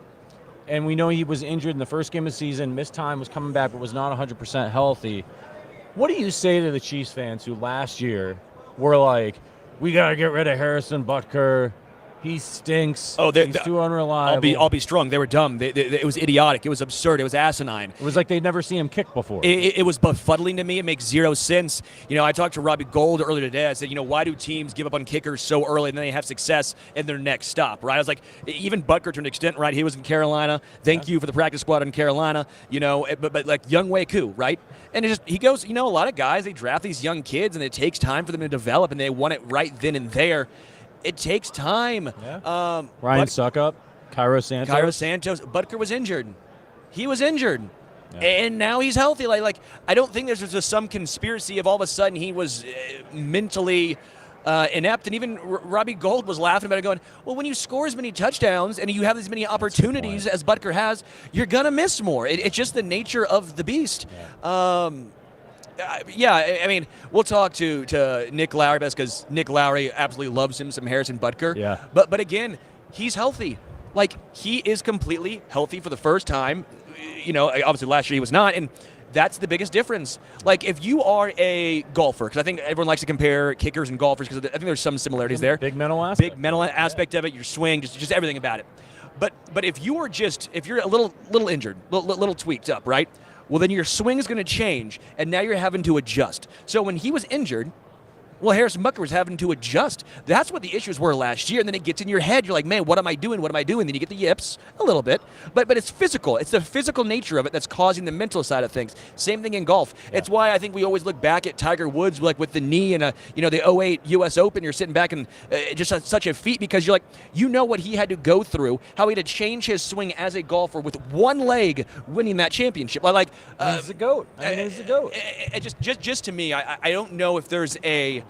And we know he was injured in the first game of the season, missed time, was coming back, but was not 100% healthy. What do you say to the Chiefs fans who last year were like, we got to get rid of Harrison Butker. He stinks. Oh, he's too unreliable. I'll be strong. They were dumb. It was idiotic. It was absurd. It was asinine. It was like they'd never seen him kick before. It was befuddling to me. It makes zero sense. I talked to Robbie Gould earlier today. I said, why do teams give up on kickers so early and then they have success in their next stop, right? I was like, even Butker to an extent, right? He was in Carolina. Thank you for the practice squad in Carolina, but like Young Wei Koo, right? And he goes, a lot of guys, they draft these young kids and it takes time for them to develop and they want it right then and there. It takes time. Yeah. Ryan Suckup, Cairo Santos. Butker was injured. He was injured. Yeah. And now he's healthy. Like I don't think there's just some conspiracy of all of a sudden he was mentally inept. And even Robbie Gould was laughing about it going, well, when you score as many touchdowns and you have as many opportunities as Butker has, you're going to miss more. It's just the nature of the beast. Yeah. I mean, we'll talk to Nick Lowery because Nick Lowery absolutely loves him some Harrison Butker. Yeah. But again, he's healthy. Like, he is completely healthy for the first time. Obviously last year he was not, and that's the biggest difference. Like, if you are a golfer, because I think everyone likes to compare kickers and golfers because I think there's some similarities there. Big mental aspect. Of it, your swing, just everything about it. But if you're a little injured, little tweaked up, right? Well, then your swing is going to change, and now you're having to adjust. So when he was injured, well, Harrison Butker was having to adjust. That's what the issues were last year, and then it gets in your head. You're like, man, what am I doing? Then you get the yips a little bit. But it's physical. It's the physical nature of it that's causing the mental side of things. Same thing in golf. Yeah. It's why I think we always look back at Tiger Woods like with the knee and the 08 U.S. Open. You're sitting back and just such a feat because you're like, what he had to go through, how he had to change his swing as a golfer with one leg winning that championship. He's the GOAT. He's the GOAT. Just to me, I don't know if there's a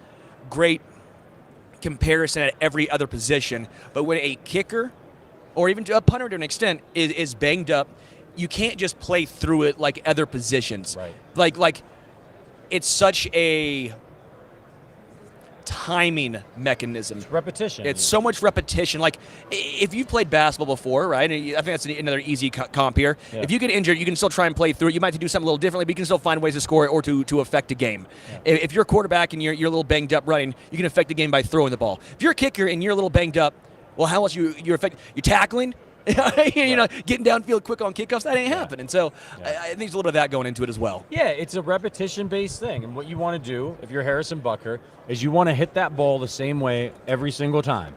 great comparison at every other position, but when a kicker or even a punter to an extent is banged up, you can't just play through it like other positions. Right. Like it's such a timing mechanism. It's repetition. It's so much repetition. Like, if you've played basketball before, right? I think that's another easy comp here. Yeah. If you get injured, you can still try and play through it. You might have to do something a little differently, but you can still find ways to score it or to affect a game. Yeah. If you're a quarterback and you're a little banged up running, you can affect the game by throwing the ball. If you're a kicker and you're a little banged up, well, how much you're tackling? Getting downfield quick on kickoffs, that ain't happening. So I think there's a little bit of that going into it as well. Yeah, it's a repetition-based thing. And what you want to do, if you're Harrison Butker, is you want to hit that ball the same way every single time.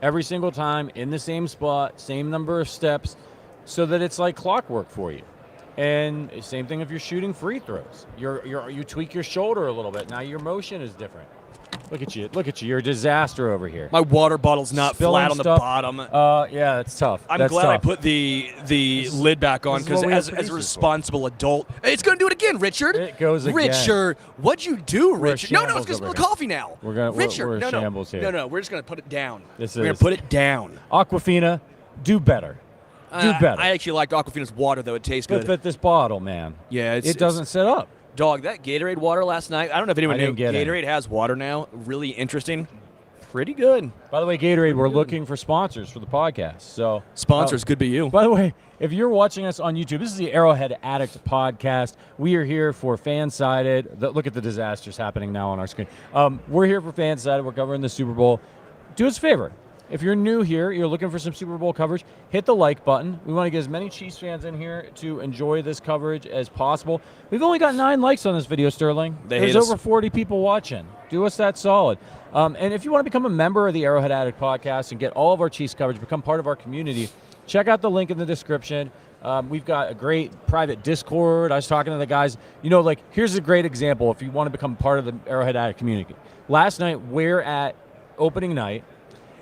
Every single time, in the same spot, same number of steps, so that it's like clockwork for you. And same thing if you're shooting free throws. You tweak your shoulder a little bit. Now your motion is different. Look at you. You're a disaster over here. My water bottle's not Spilling flat on the stuff. bottom. Yeah, that's tough. I'm That's glad tough. I put the lid back on, this is because what we have as a producers for. responsible adult, it's going to do it again, Richard. It goes again. Richard, what'd you do, We're Richard? No, it's shambles going to spill over the here. coffee now. We're Richard, in shambles here. No, we're just going to put it down. We're going to put it down. Aquafina, do better. Do better. I actually liked Aquafina's water, though. It tastes good. But this bottle, man. Yeah, it doesn't set up. Dog, that Gatorade water last night, I don't know if anyone I knew, didn't get any. Gatorade has water now. Really interesting. Pretty good. By the way, Gatorade, we're looking for sponsors for the podcast. So Sponsors could be you. By the way, if you're watching us on YouTube, this is the Arrowhead Addict podcast. We are here for Fansided. Look at the disasters happening now on our screen. We're here for Fansided. We're covering the Super Bowl. Do us a favor. If you're new here, you're looking for some Super Bowl coverage, hit the like button. We want to get as many Chiefs fans in here to enjoy this coverage as possible. We've only got 9 likes on this video, Sterling. There's over 40 people watching. Do us that solid. And if you want to become a member of the Arrowhead Addict podcast and get all of our Chiefs coverage, become part of our community, check out the link in the description. We've got a great private Discord. I was talking to the guys. Here's a great example if you want to become part of the Arrowhead Addict community. Last night, we're at opening night,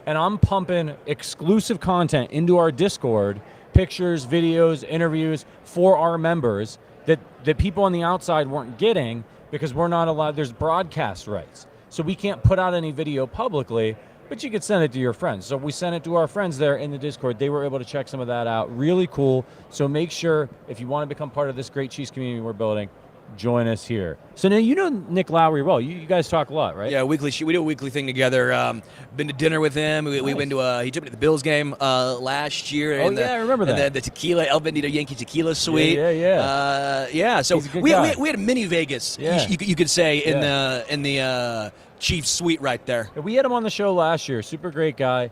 and I'm pumping exclusive content into our Discord, pictures, videos, interviews for our members that people on the outside weren't getting because we're not allowed. There's broadcast rights. So we can't put out any video publicly, but you could send it to your friends. So we sent it to our friends there in the Discord. They were able to check some of that out. Really cool. So make sure, if you want to become part of this great Chiefs community we're building, join us here. So now you know Nick Lowery well. You guys talk a lot, right? Yeah, we do a weekly thing together. Been to dinner with him. We went to he took me to the Bills game last year. Oh, I remember that. And the tequila, El Bendito Yankee Tequila Suite. Yeah. So He's a good we guy. had a mini Vegas, Yeah. you could say, in the Chiefs suite right there. We had him on the show last year. Super great guy.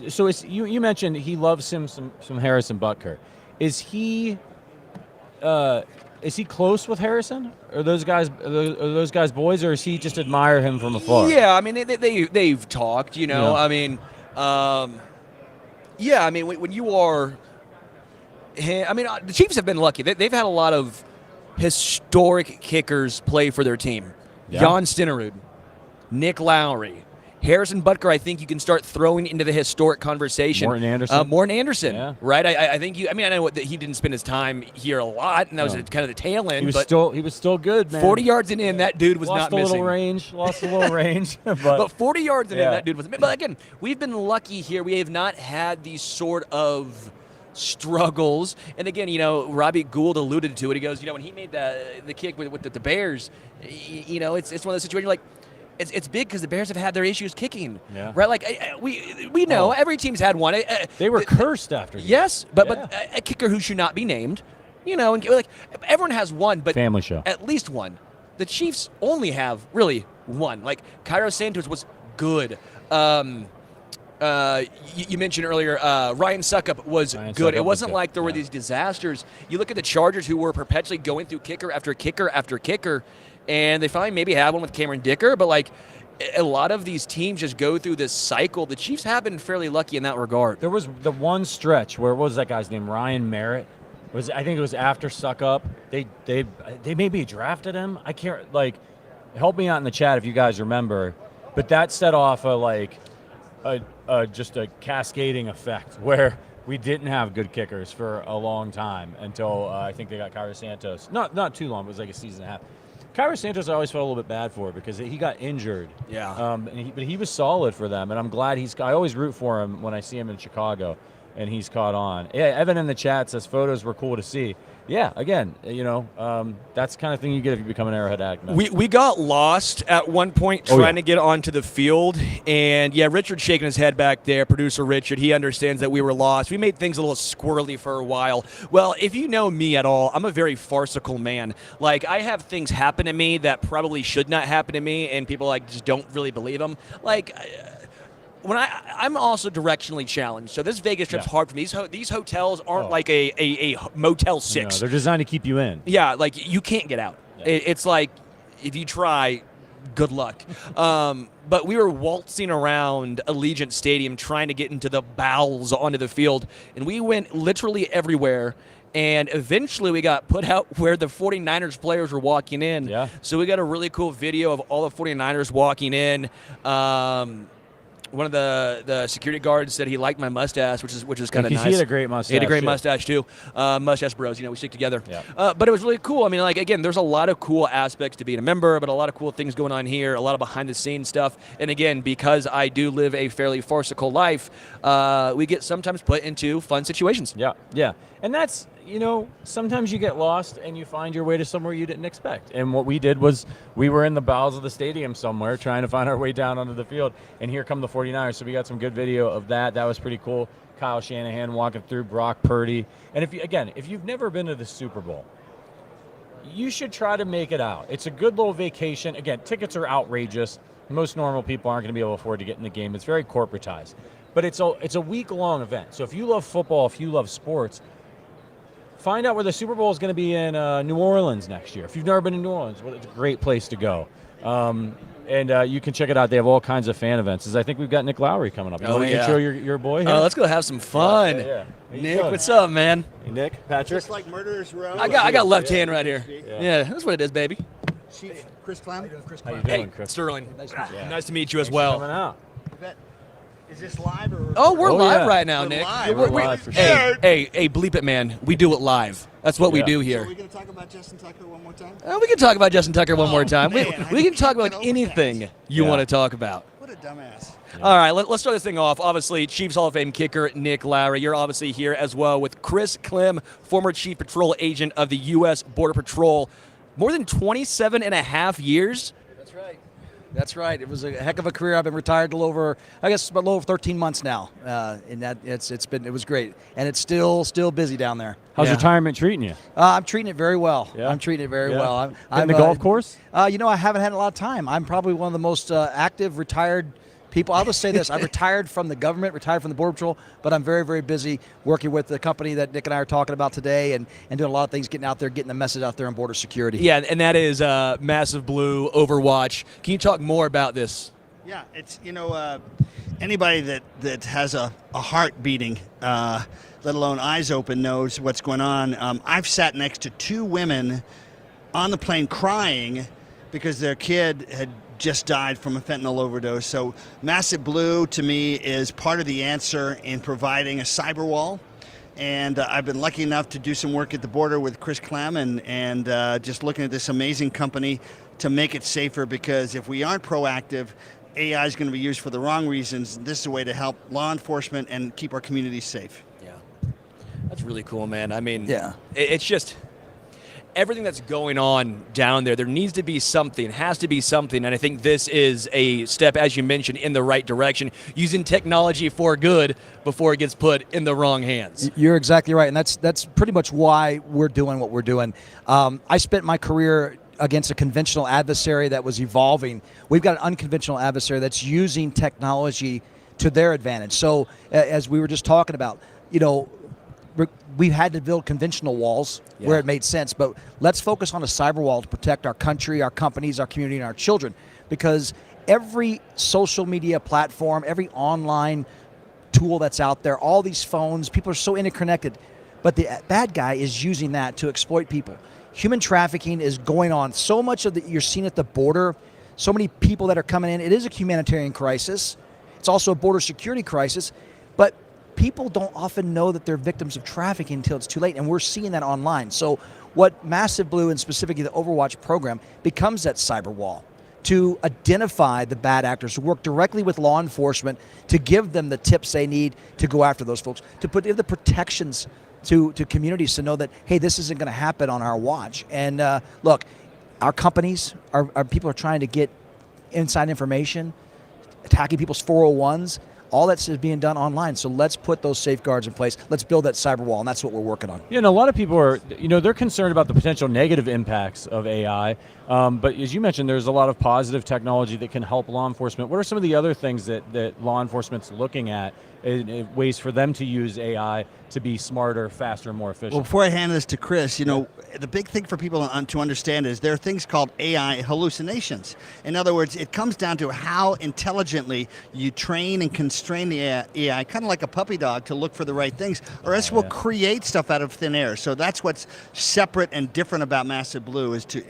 So you mentioned he loves some Harrison Butker. Is he close with Harrison? Are those guys boys, or is he just admire him from afar? Yeah, I mean they've talked. Yeah. I mean, I mean when you are, the Chiefs have been lucky. They've had a lot of historic kickers play for their team. Yeah. Jan Stenerud, Nick Lowery, Harrison Butker, I think you can start throwing into the historic conversation. Morton Anderson. Yeah. Right? I think I know that he didn't spend his time here a lot, and that was kind of the tail end. He was still good, man. 40 yards in, that dude was Lost not missing. Lost a little range. But 40 yards in, that dude was. But again, we've been lucky here. We have not had these sort of struggles. And again, Robbie Gould alluded to it. He goes, when he made the kick with the Bears, it's one of those situations like, it's big because the Bears have had their issues kicking, right? Like we know every team's had one. They were cursed after. Yes, but a kicker who should not be named, and like everyone has one, but family show, at least one. The Chiefs only have really one. Like Cairo Santos was good. You mentioned earlier Ryan Suckup was good. It wasn't like there were these disasters. You look at the Chargers, who were perpetually going through kicker after kicker after kicker. And they finally maybe have one with Cameron Dicker, but like a lot of these teams just go through this cycle. The Chiefs have been fairly lucky in that regard. There was the one stretch where, what was that guy's name? Ryan Merritt. I think it was after Suckup. They maybe drafted him. I can't, help me out in the chat if you guys remember. But that set off just a cascading effect where we didn't have good kickers for a long time until I think they got Cairo Santos. Not too long. It was like a season and a half. Cairo Santos, I always felt a little bit bad for because he got injured. Yeah. But he was solid for them, and I'm glad I always root for him when I see him in Chicago. and he's caught on. Yeah, Evan in the chat says photos were cool to see. Yeah, again, that's the kind of thing you get if you become an Arrowhead addict. We got lost at one point trying to get onto the field, and Richard's shaking his head back there, producer Richard. He understands that we were lost. We made things a little squirrely for a while. Well, if you know me at all, I'm a very farcical man. Like, I have things happen to me that probably should not happen to me, and people just don't really believe them. Like, when I'm also directionally challenged, so this Vegas trip's hard for me. These hotels aren't like a Motel 6. No, they're designed to keep you in. Yeah, like you can't get out. Yeah. It's like if you try, good luck. But we were waltzing around Allegiant Stadium trying to get into the bowels onto the field, and we went literally everywhere. And eventually we got put out where the 49ers players were walking in. Yeah. So we got a really cool video of all the 49ers walking in. One of the security guards said he liked my mustache, which is kind of nice. He had a great mustache. He had a great mustache too. Mustache bros, we stick together. Yeah. But it was really cool. I mean, again, there's a lot of cool aspects to being a member, but a lot of cool things going on here, a lot of behind the scenes stuff. And again, because I do live a fairly farcical life, we get sometimes put into fun situations. Yeah. And that's, sometimes you get lost and you find your way to somewhere you didn't expect. And what we did was we were in the bowels of the stadium somewhere trying to find our way down onto the field. And here come the 49ers. So we got some good video of that. That was pretty cool. Kyle Shanahan walking through, Brock Purdy. And if you've never been to the Super Bowl, you should try to make it out. It's a good little vacation. Again, tickets are outrageous. Most normal people aren't going to be able to afford to get in the game. It's very corporatized. But it's a week-long event. So if you love football, if you love sports, find out where the Super Bowl is going to be in New Orleans next year. If you've never been to New Orleans, well, it's a great place to go. And you can check it out. They have all kinds of fan events. I think we've got Nick Lowery coming up. You want to intro your boy here? Let's go have some fun. Yeah. Nick, what's up, man? Hey, Nick, Patrick. Just like Murderers Row. I got left hand right here. Yeah, that's what it is, baby. Chief Chris Clem. How you doing, Chris? Sterling. Yeah. Nice to meet you as Thanks well. for coming out. Is this live or? Oh, we're live yeah. right now, We're Nick. live. We're live for sure. Hey, bleep it, man. We do it live. That's what we do So here. are we going to talk about Justin Tucker one more time? We can talk about Justin Tucker one more time. Man, we can talk about I anything you Yeah. want to talk about. What a dumbass. All right, let's start this thing off. Obviously, Chiefs Hall of Fame kicker Nick Lowery. You're obviously here as well with Chris Clem, former Chief Patrol Agent of the U.S. Border Patrol. More than 27 and a half years. That's right. It was a heck of a career. I've been retired a little over 13 months now, and that it was great, and it's still busy down there. How's retirement treating you? I'm treating it very well. Yeah. I'm treating it very well. I'm the golf course? I haven't had a lot of time. I'm probably one of the most active retired people. I'll just say this: I'm retired from the government, retired from the Border Patrol, but I'm very, very busy working with the company that Nick and I are talking about today, and doing a lot of things, getting out there, getting the message out there on border security. Yeah, and that is Massive Blue Overwatch. Can you talk more about this? Yeah, it's anybody that has a heart beating, let alone eyes open, knows what's going on. I've sat next to two women on the plane crying because their kid had just died from a fentanyl overdose. So Massive Blue, to me, is part of the answer in providing a cyber wall. And I've been lucky enough to do some work at the border with Chris Clem and just looking at this amazing company to make it safer, because if we aren't proactive, AI is going to be used for the wrong reasons. This is a way to help law enforcement and keep our communities safe. Yeah, that's really cool, man. I mean, Yeah. It's just everything that's going on down there. There needs to be something, has to be something, and I think this is a step, as you mentioned, in the right direction, using technology for good before it gets put in the wrong hands. You're exactly right, and that's pretty much why we're doing what we're doing. I spent my career against a conventional adversary that was evolving. We've got an unconventional adversary that's using technology to their advantage. So as we were just talking about, we've had to build conventional walls where it made sense, but let's focus on a cyber wall to protect our country, our companies, our community, and our children, because every social media platform, every online tool that's out there, all these phones, people are so interconnected, but the bad guy is using that to exploit people. Human trafficking is going on. So much of you're seeing at the border, so many people that are coming in. It is a humanitarian crisis. It's also a border security crisis, but people don't often know that they're victims of trafficking until it's too late, and we're seeing that online. So what Massive Blue, and specifically the Overwatch program, becomes that cyber wall to identify the bad actors, to work directly with law enforcement, to give them the tips they need to go after those folks, to put in the protections to communities to know that, hey, this isn't going to happen on our watch. And look, our companies, our people are trying to get inside information, attacking people's 401s. All that's being done online. So let's put those safeguards in place. Let's build that cyber wall, and that's what we're working on. Yeah, and a lot of people are, they're concerned about the potential negative impacts of AI. But as you mentioned, there's a lot of positive technology that can help law enforcement. What are some of the other things that law enforcement's looking at, ways for them to use AI to be smarter, faster, more efficient? Well, before I hand this to Chris, the big thing for people to understand is there are things called AI hallucinations. In other words, it comes down to how intelligently you train and constrain the AI, kind of like a puppy dog, to look for the right things, or else we'll create stuff out of thin air. So that's what's separate and different about Massive Blue, is to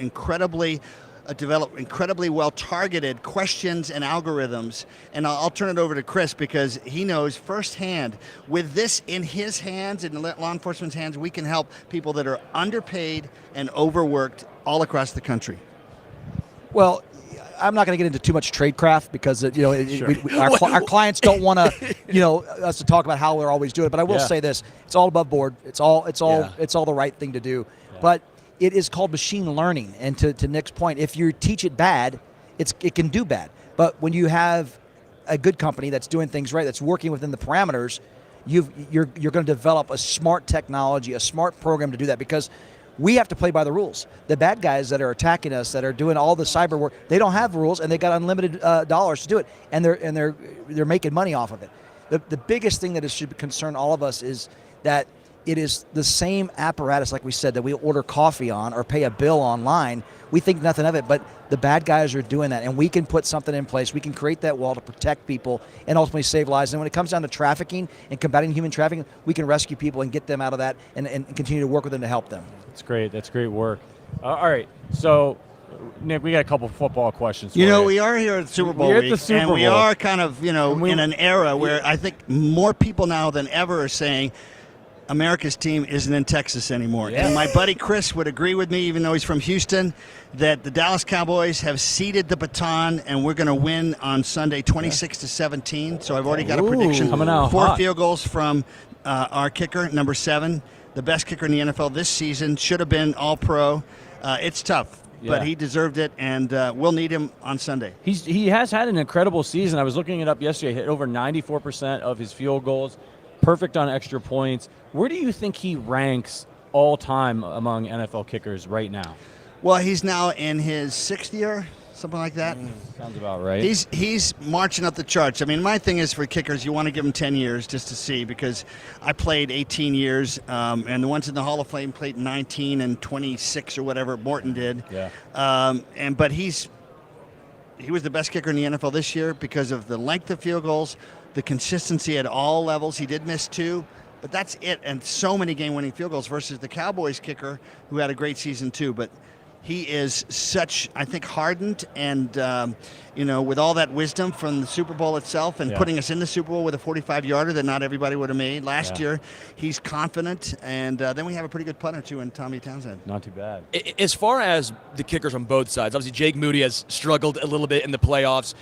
develop incredibly well-targeted questions and algorithms. And I'll turn it over to Chris, because he knows firsthand, with this in his hands and law enforcement's hands, we can help people that are underpaid and overworked all across the country. Well, I'm not going to get into too much tradecraft, because our clients don't want to, us to talk about how we're always doing it. But I will say this: it's all above board. It's all the right thing to do. Yeah. But it is called machine learning. And to Nick's point, if you teach it bad, it can do bad. But when you have a good company that's doing things right, that's working within the parameters, you're going to develop a smart technology, a smart program to do that, because we have to play by the rules. The bad guys that are attacking us, that are doing all the cyber work, they don't have rules, and they got unlimited dollars to do it, and they're making money off of it. The biggest thing that should concern all of us is that it is the same apparatus, like we said, that we order coffee on or pay a bill online. We think nothing of it, but the bad guys are doing that, and we can put something in place. We can create that wall to protect people and ultimately save lives. And when it comes down to trafficking and combating human trafficking, we can rescue people and get them out of that, and continue to work with them to help them. That's great. That's great work. All right. So, Nick, we got a couple football questions. We are here at Super Bowl week, and we are kind of, in an era where I think more people now than ever are saying, America's team isn't in Texas anymore. Yeah. And my buddy Chris would agree with me, even though he's from Houston, that the Dallas Cowboys have ceded the baton, and we're going to win on Sunday 26-17. So I've already got a prediction. Coming out 4 hot. field goals from our kicker, number 7, the best kicker in the NFL this season, should have been All-Pro. It's tough. Yeah. But he deserved it, and we'll need him on Sunday. He has had an incredible season. I was looking it up yesterday. Hit over 94% of his field goals. Perfect on extra points. Where do you think he ranks all time among NFL kickers right now? Well, he's now in his 6th year, something like that. Sounds about right. He's marching up the charts. I mean, my thing is, for kickers, you want to give them 10 years just to see, because I played 18 years, and the ones in the Hall of Fame played 19 and 26 or whatever Morton did. Yeah. But he was the best kicker in the NFL this year because of the length of field goals, the consistency at all levels. He did miss 2, but that's it. And so many game-winning field goals versus the Cowboys kicker, who had a great season too. But he is such, I think, hardened, and with all that wisdom from the Super Bowl itself, and putting us in the Super Bowl with a 45-yarder that not everybody would have made last year. He's confident, and then we have a pretty good punter too in Tommy Townsend. Not too bad. As far as the kickers on both sides, obviously Jake Moody has struggled a little bit in the playoffs.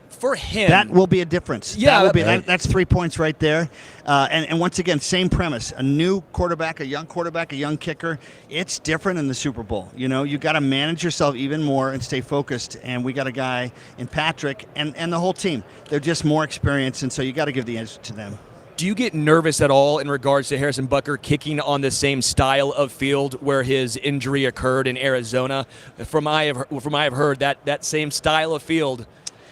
For him, that will be a difference. Yeah, that's 3 points right there. And once again, same premise: a new quarterback, a young kicker. It's different in the Super Bowl. You got to manage yourself even more and stay focused. And we got a guy in Patrick and the whole team. They're just more experienced, and so you got to give the edge to them. Do you get nervous at all in regards to Harrison Butker kicking on the same style of field where his injury occurred in Arizona? From I have heard that same style of field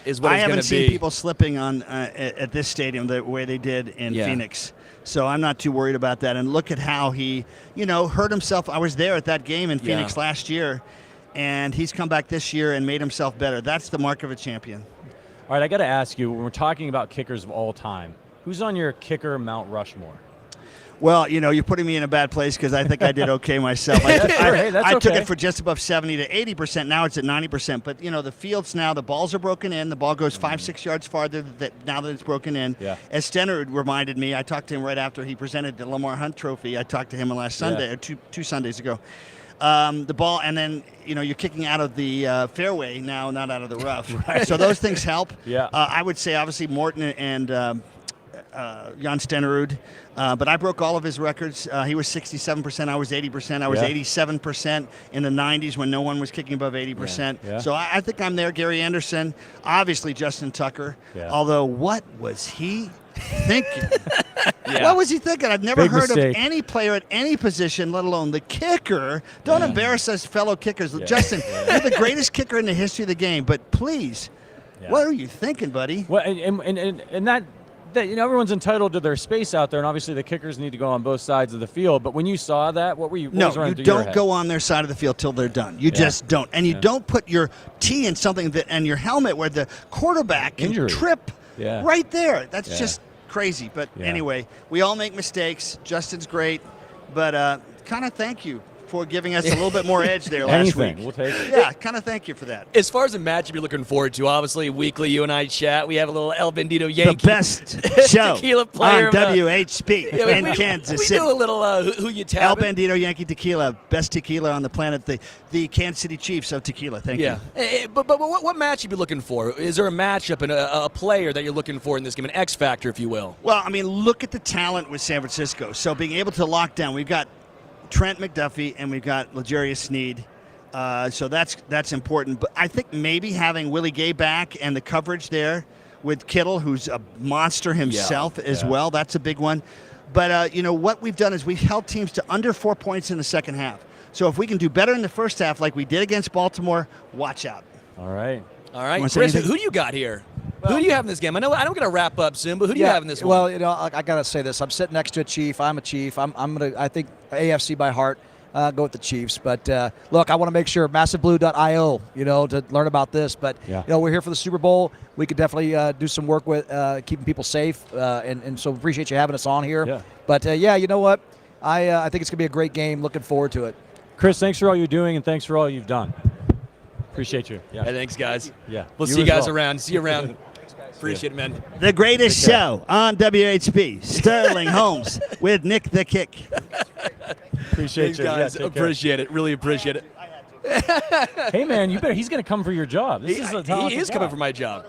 is what it's going to be. I haven't seen people slipping on at this stadium the way they did in Phoenix. So I'm not too worried about that. And look at how he, hurt himself. I was there at that game in Phoenix last year, and he's come back this year and made himself better. That's the mark of a champion. All right, I got to ask you, when we're talking about kickers of all time, who's on your kicker Mount Rushmore? Well, you're putting me in a bad place, because I think I did okay myself. I took it for just above 70 to 80%. Now it's at 90%. But, the fields now, the balls are broken in. The ball goes 5-6 yards farther now that it's broken in. Yeah. As Stenner reminded me, I talked to him right after he presented the Lamar Hunt Trophy. I talked to him last Sunday, or two Sundays ago. the ball, and then you're kicking out of the fairway now, not out of the rough. So those things help. Yeah. I would say obviously Morton and Jan Stenerud, but I broke all of his records. He was 67%. I was 80%. I was 87% in the 90s when no one was kicking above 80%. Yeah. So I think I'm there. Gary Anderson, obviously Justin Tucker. Yeah. Although, what was he thinking? What was he thinking? I've never Big heard mistake. of any player at any position, let alone the kicker. Don't embarrass us fellow kickers. Justin, you're the greatest kicker in the history of the game, but please, what are you thinking, buddy? Well, and that everyone's entitled to their space out there, and obviously the kickers need to go on both sides of the field. But when you saw that, what was No, running you through your don't head? go on their side of the field till they're done. You just don't. And you don't put your tee in something and your helmet where the quarterback can Injury. trip right there. That's just crazy. But anyway, we all make mistakes. Justin's great. But kind of thank you for giving us a little bit more edge there last week. We'll take it. Yeah, kind of thank you for that. As far as a matchup you're looking forward to, obviously weekly you and I chat. We have a little El Bendito Yankee. The best show Tequila player on of the- WHP in Kansas we City. do a little who you tap. El Bandito Yankee Tequila, best tequila on the planet, the Kansas City Chiefs of tequila. Thank you. But what match you be looking for? Is there a matchup and a player that you're looking for in this game, an X factor, if you will? Well, I mean, look at the talent with San Francisco. So being able to lock down, we've got Trent McDuffie and we've got L'Jarius Sneed. So that's important. But I think maybe having Willie Gay back and the coverage there with Kittle, who's a monster himself as well, that's a big one. But, what we've done is we've held teams to under 4 points in the second half. So if we can do better in the first half like we did against Baltimore, watch out. All right. Chris, who do you got here? Who do you have in this game? I know I don't get to wrap up soon, but who do you have in this one? Well, I got to say this. I'm sitting next to a Chief. I'm a Chief. I think AFC by heart. Go with the Chiefs. But, look, I want to make sure, massiveblue.io, to learn about this. But, we're here for the Super Bowl. We could definitely do some work with keeping people safe. And so appreciate you having us on here. Yeah. But, you know what? I think it's going to be a great game. Looking forward to it. Chris, thanks for all you're doing, and thanks for all you've done. Appreciate you. Yeah. Hey, thanks, guys. Yeah. We'll see you guys around. See you around. Appreciate it, man. The greatest show on WHP, Sterling Holmes with Nick the Kick. Appreciate Thanks, you. guys. Yeah, take care. Appreciate it. Really appreciate it. Hey, man, you better. He's going to come for your job. This is a talented He is guy. coming for my job.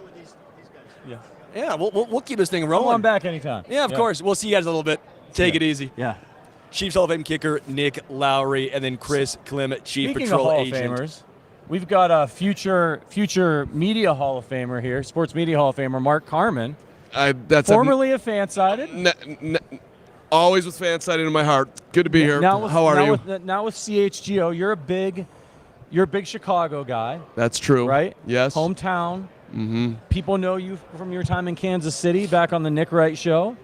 Yeah. Yeah, we'll keep this thing Come rolling. on back anytime. Yeah, of course. We'll see you guys a little bit. Take it easy. Yeah. Chiefs Hall of Fame kicker Nick Lowery, and then Chris Klim, Chief Speaking Patrol of Hall Agent. of Famers, we've got a future media Hall of Famer here, sports media Hall of Famer Mark Carman, formerly of Fansided. Always with Fansided in my heart. Good to be here. How are you? Now with CHGO, you're a big Chicago guy. That's true. Right? Yes. Hometown. Mm-hmm. People know you from your time in Kansas City, back on the Nick Wright Show.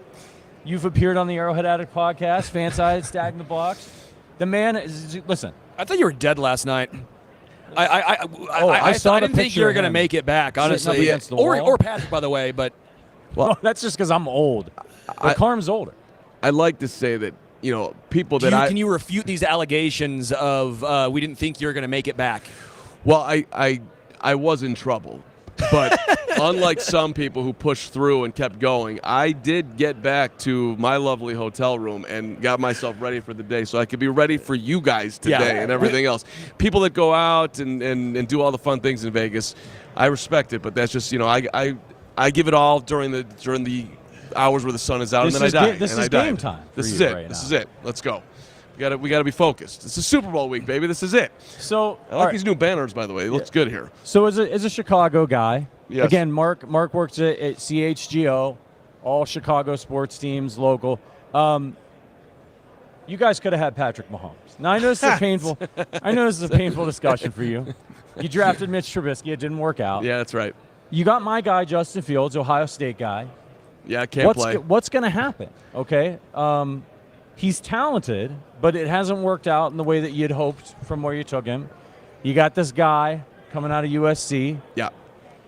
You've appeared on the Arrowhead Addict podcast, Fansided, Stag in the Box. The man is, listen. I thought you were dead last night. I didn't think you were going to make it back, honestly. Or Patrick, by the way, but well, that's just because I'm old. But Carm's older. I'd like to say that people can you refute these allegations of we didn't think you were going to make it back? Well, I was in trouble, but unlike some people who pushed through and kept going, I did get back to my lovely hotel room and got myself ready for the day so I could be ready for you guys today and everything else. People that go out and do all the fun things in Vegas, I respect it, but that's just I give it all during the hours where the sun is out, and then I die. This is game time. This is it. This is it. Let's go. We got to be focused. It's a Super Bowl week, baby. This is it. So I like these new banners, by the way. It looks good here. So as a Chicago guy, yes. Again, Mark works at CHGO, all Chicago sports teams, local. You guys could have had Patrick Mahomes. Now I know this is a painful discussion for you. You drafted Mitch Trubisky. It didn't work out. Yeah, that's right. You got my guy Justin Fields, Ohio State guy. Yeah, can't play. What's going to happen? Okay, he's talented, but it hasn't worked out in the way that you'd hoped from where you took him. You got this guy coming out of USC. Yeah.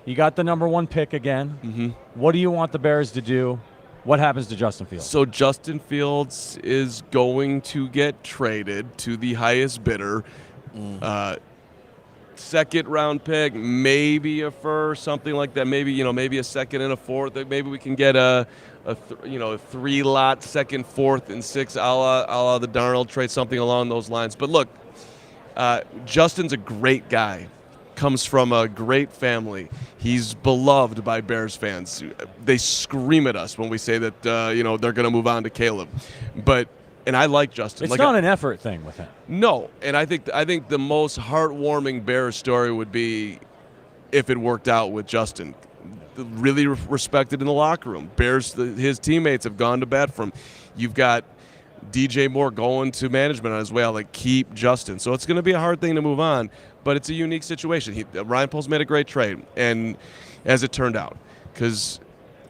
You got the number 1 pick again. Mm-hmm. What do you want the Bears to do? What happens to Justin Fields? So Justin Fields is going to get traded to the highest bidder. Second round pick, maybe a first, something like that. Maybe a second and a fourth. Maybe we can get a 3-lot second, fourth, and sixth, a la the Darnold trade, something along those lines. But look, Justin's a great guy. Comes from a great family. He's beloved by Bears fans. They scream at us when we say that they're going to move on to Caleb. And I like Justin. It's not an effort thing with him. No, and I think the most heartwarming Bears story would be if it worked out with Justin. Really respected in the locker room. Bears, his teammates have gone to bat for him. You've got DJ Moore going to management on his way out. Like, keep Justin. So it's going to be a hard thing to move on. But it's a unique situation. Ryan Poles made a great trade, and as it turned out, because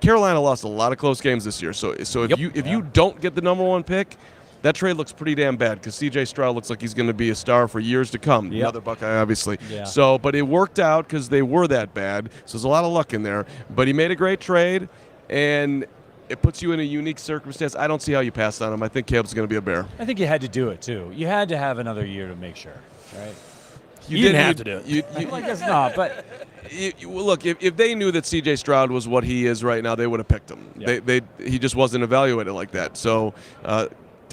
Carolina lost a lot of close games this year. So if you don't get the number 1 pick, that trade looks pretty damn bad because C.J. Stroud looks like he's going to be a star for years to come. Yep. Another Buckeye, obviously. Yeah. So, but it worked out because they were that bad. So there's a lot of luck in there. But he made a great trade, and it puts you in a unique circumstance. I don't see how you pass on him. I think Caleb's going to be a Bear. I think you had to do it, too. You had to have another year to make sure, right? You didn't have to do it. I guess not, but look, if they knew that C.J. Stroud was what he is right now, they would have picked him. Yeah. He just wasn't evaluated like that. So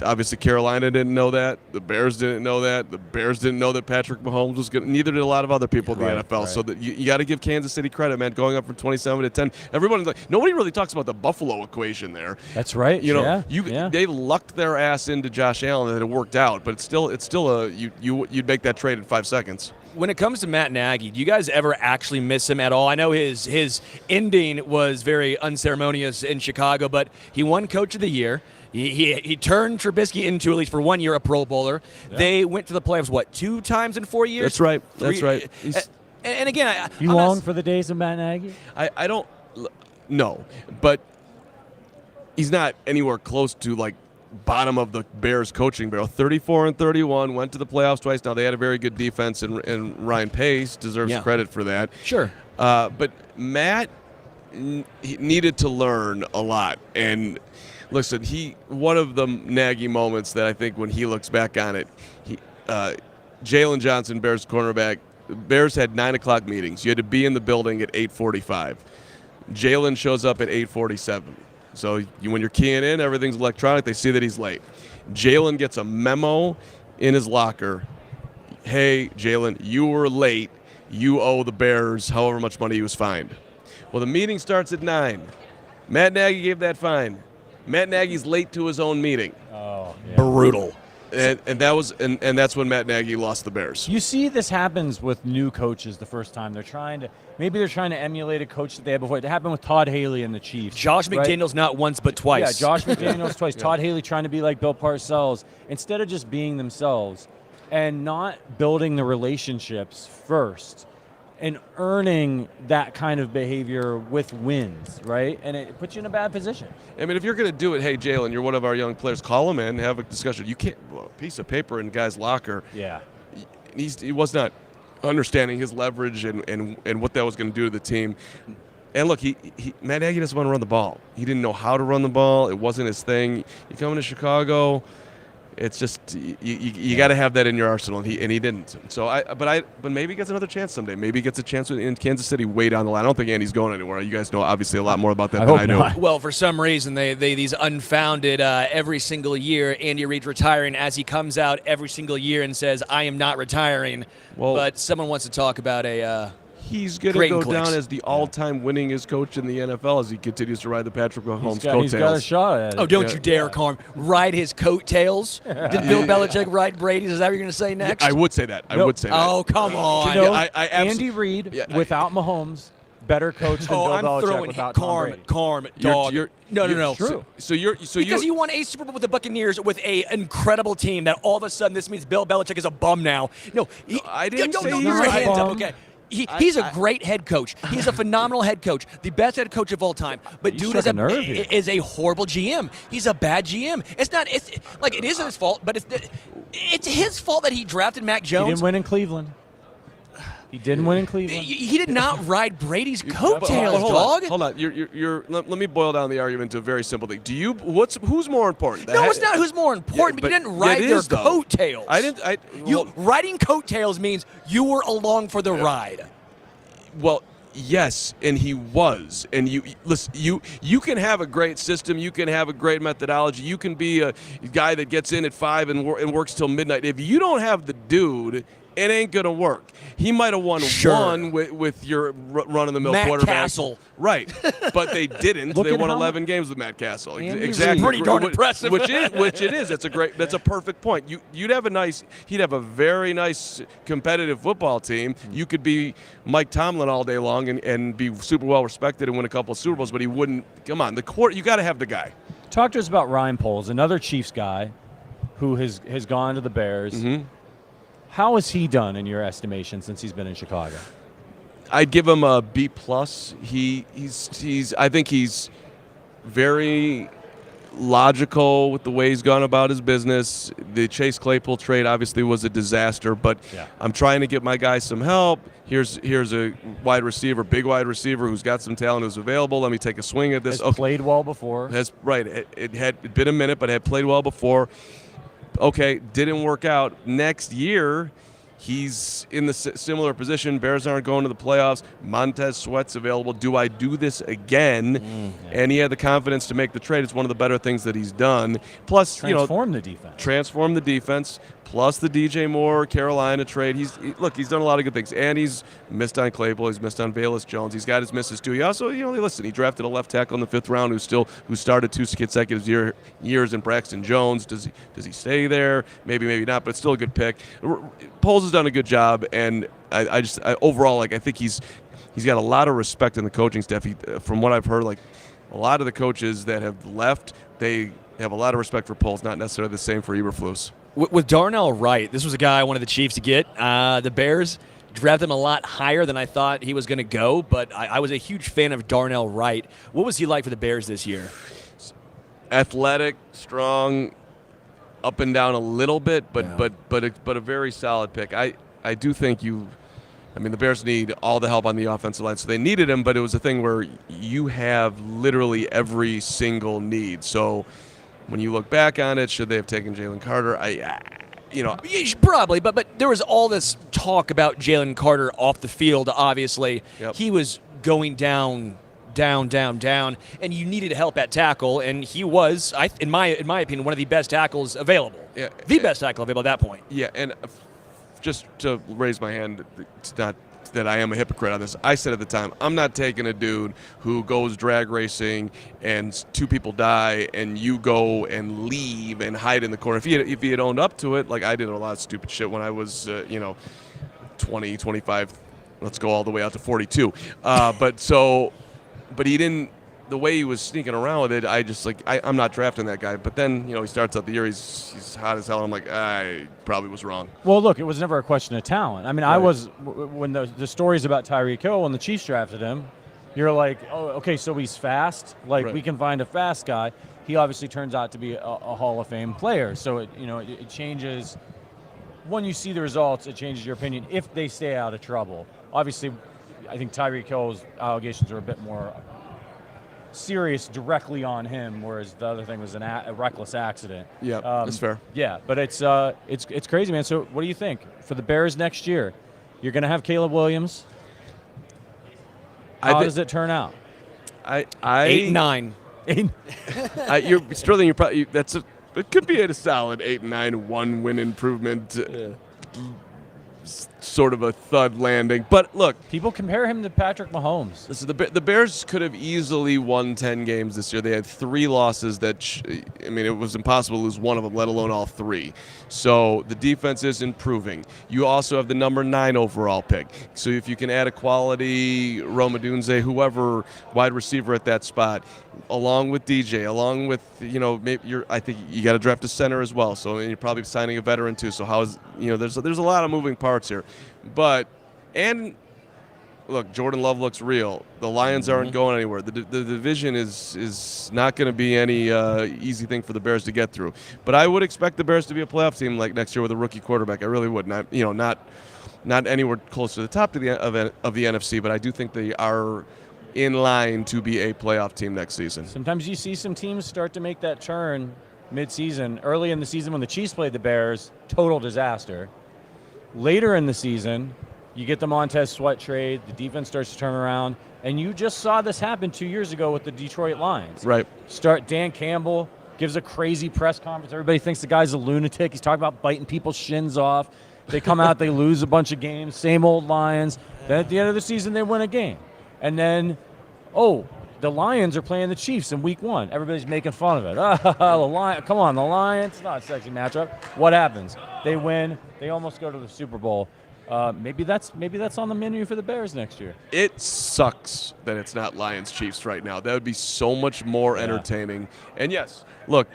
obviously Carolina didn't know that. The Bears didn't know that. The Bears didn't know that Patrick Mahomes was good. Neither did a lot of other people in the NFL. Right. So that you got to give Kansas City credit, man. Going up from 27 to 10. Everyone's like, nobody really talks about the Buffalo equation there. That's right. They lucked their ass into Josh Allen and it worked out. But it's still you'd make that trade in 5 seconds. When it comes to Matt Nagy, do you guys ever actually miss him at all? I know his ending was very unceremonious in Chicago, but he won Coach of the Year. He turned Trubisky into, at least for 1 year, a Pro Bowler. Yeah. They went to the playoffs, 2 times in 4 years? That's right. That's right. And again, you long for the days of Matt Nagy? I don't know, but he's not anywhere close to bottom of the Bears coaching barrel. 34-31, went to the playoffs twice. Now they had a very good defense, and Ryan Pace deserves credit for that. Sure. But Matt he needed to learn a lot. And listen, one of the Nagy moments that I think when he looks back on it, Jalen Johnson, Bears cornerback, Bears had 9 o'clock meetings. You had to be in the building at 8:45. Jalen shows up at 8:47. So when you're keying in, everything's electronic. They see that he's late. Jalen gets a memo in his locker. Hey, Jalen, you were late. You owe the Bears however much money he was fined. Well, the meeting starts at 9. Matt Nagy gave that fine. Matt Nagy's late to his own meeting. Oh, yeah. Brutal. And that's when Matt Nagy lost the Bears. You see this happens with new coaches the first time. They're trying to emulate a coach that they had before. It happened with Todd Haley and the Chiefs. Josh McDaniels not once but twice. Yeah, Josh McDaniels twice. Yeah. Todd Haley trying to be like Bill Parcells instead of just being themselves and not building the relationships first and earning that kind of behavior with wins, right? And it puts you in a bad position. I mean, if you're going to do it, hey, Jalen, you're one of our young players, call him in, have a discussion. You can't, a piece of paper in a guy's locker. Yeah. He was not understanding his leverage and what that was going to do to the team. And look, Matt Nagy doesn't want to run the ball. He didn't know how to run the ball. It wasn't his thing. You come into Chicago, it's just you got to have that in your arsenal, and he didn't. So but maybe he gets another chance someday. Maybe he gets a chance in Kansas City way down the line. I don't think Andy's going anywhere. You guys know obviously a lot more about that than I do. Not. Well, for some reason they these unfounded every single year Andy Reid's retiring as he comes out every single year and says I am not retiring. Well, but someone wants to talk about he's going to go down as the all-time winningest coach in the NFL as he continues to ride the Patrick Mahomes coattails. He's got a shot at it. Oh, don't you dare, Carm. Ride his coattails? Did Bill Belichick ride Brady's? Is that what you're going to say next? I would say that. I would say that. Oh, come on. You know, Andy Reid, without Mahomes, better coach than Bill Belichick without Tom Brady. Carm, dog. No. It's true. Because you won a Super Bowl with the Buccaneers with an incredible team that all of a sudden this means Bill Belichick is a bum now. No, I didn't say don't he's use your a hands bum. up, okay? He's a great head coach. He's a phenomenal head coach, the best head coach of all time. But dude is a horrible GM. He's a bad GM. It isn't his fault, but it's his fault that he drafted Mac Jones. He didn't win in Cleveland. He did not ride Brady's coattails, dog. Hold on. Let me boil down the argument to a very simple thing. Who's more important? No, it's not who's more important, but you didn't ride their coattails. Riding coattails means you were along for the ride. Well, yes, and he was. And you can have a great system, you can have a great methodology, you can be a guy that gets in at 5 and works till midnight. If you don't have the dude it ain't going to work. He might have won one with your run-of-the-mill Matt quarterback. Castle. Right, but they didn't. Look They at won how 11 games with Matt Castle. Andy Exactly. Pretty darn impressive. Which it is. That's a perfect point. He'd have a very nice competitive football team. You could be Mike Tomlin all day long and be super well respected and win a couple of Super Bowls, but he wouldn't. Come on, you got to have the guy. Talk to us about Ryan Poles, another Chiefs guy who has gone to the Bears. Mm-hmm. How has he done in your estimation since he's been in Chicago? I'd give him a B+. I think he's very logical with the way he's gone about his business. The Chase Claypool trade obviously was a disaster, but I'm trying to get my guys some help. Here's a wide receiver, big wide receiver who's got some talent, who's available. Let me take a swing at this. Has played well before. It had been a minute, but had played well before. Okay, didn't work out. Next year, he's in the similar position. Bears aren't going to the playoffs. Montez Sweat's available. Do I do this again? And he had the confidence to make the trade. It's one of the better things that he's done. Plus, transform the defense. Transform the defense. Plus the DJ Moore Carolina trade. He's done a lot of good things. And he's missed on Claypool. He's missed on Velus Jones. He's got his misses too. He also, listen, he drafted a left tackle in the 5th round who started 2 consecutive years in Braxton Jones. Does he stay there? Maybe not, but it's still a good pick. Poles has done a good job, and I overall, I think he's got a lot of respect in the coaching staff. From what I've heard, a lot of the coaches that have left, they have a lot of respect for Poles, not necessarily the same for Eberflus. With Darnell Wright, this was a guy I wanted the Chiefs to get. The Bears drafted him a lot higher than I thought he was going to go, but I was a huge fan of Darnell Wright. What was he like for the Bears this year? Athletic, strong, up and down a little bit, but a very solid pick. I do think the Bears need all the help on the offensive line, so they needed him, but it was a thing where you have literally every single need. So when you look back on it, should they have taken Jalen Carter? Probably, but there was all this talk about Jalen Carter off the field, obviously. Yep. He was going down, and you needed help at tackle, and he was, in my opinion, one of the best tackles available. Yeah, the best tackle available at that point. Yeah, and just to raise my hand, it's not that I am a hypocrite on this. I said at the time, I'm not taking a dude who goes drag racing and 2 people die and you go and leave and hide in the corner. If he had owned up to it, like I did a lot of stupid shit when I was, 20, 25, let's go all the way out to 42. But he didn't, the way he was sneaking around with it, I'm not drafting that guy. But then, he starts out the year, he's hot as hell. I'm like, I probably was wrong. Well, look, it was never a question of talent. I mean, Right. I was, when the stories about Tyreek Hill, when the Chiefs drafted him, you're like, oh, okay, so he's fast. Right. We can find a fast guy. He obviously turns out to be a Hall of Fame player. So, it changes. When you see the results, it changes your opinion if they stay out of trouble. Obviously, I think Tyreek Hill's allegations are a bit more serious directly on him, whereas the other thing was a reckless accident. Yeah, that's fair. Yeah, but it's crazy, man. So what do you think for the Bears next year? You're going to have Caleb Williams. How does it turn out? 8-9. Sterling, it could be a solid 8-9, 1-win improvement. Sort of a thud landing. But look, people compare him to Patrick Mahomes. Listen, the Bears could have easily won 10 games this year. They had 3 losses that, it was impossible to lose one of them, let alone all 3. So the defense is improving. You also have the number 9 overall pick. So if you can add a quality Rome Odunze, whoever wide receiver at that spot, along with DJ, along with, I think you got to draft a center as well. So you're probably signing a veteran too. So there's a lot of moving parts here. But, and look, Jordan Love looks real. The Lions aren't going anywhere. The division is not going to be any easy thing for the Bears to get through. But I would expect the Bears to be a playoff team like next year with a rookie quarterback. I really would. Not anywhere close to the top of the NFC, but I do think they are in line to be a playoff team next season. Sometimes you see some teams start to make that turn mid-season. Early in the season when the Chiefs played the Bears, total disaster. Later in the season, you get the Montez Sweat trade, the defense starts to turn around, and you just saw this happen 2 years ago with the Detroit Lions. Right. Dan Campbell gives a crazy press conference. Everybody thinks the guy's a lunatic. He's talking about biting people's shins off. They come out, they lose a bunch of games, same old Lions. Then at the end of the season, they win a game. And then, the Lions are playing the Chiefs in week 1. Everybody's making fun of it. Come on, the Lions. It's not a sexy matchup. What happens? They win. They almost go to the Super Bowl. Maybe that's on the menu for the Bears next year. It sucks that it's not Lions-Chiefs right now. That would be so much more entertaining. And yes, look,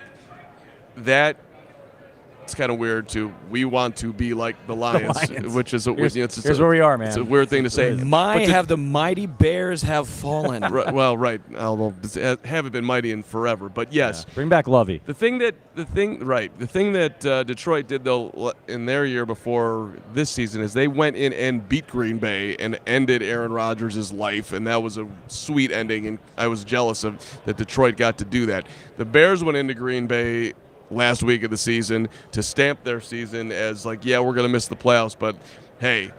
it's kind of weird too. We want to be like the Lions, which is here's where we are, man. It's a weird thing to say. Have the mighty Bears have fallen? Right. Although haven't been mighty in forever, but yes. Yeah. Bring back Lovey. The thing that Detroit did though in their year before this season is they went in and beat Green Bay and ended Aaron Rodgers' life, and that was a sweet ending. And I was jealous of that Detroit got to do that. The Bears went into Green Bay last week of the season to stamp their season as like, yeah, we're going to miss the playoffs, but hey,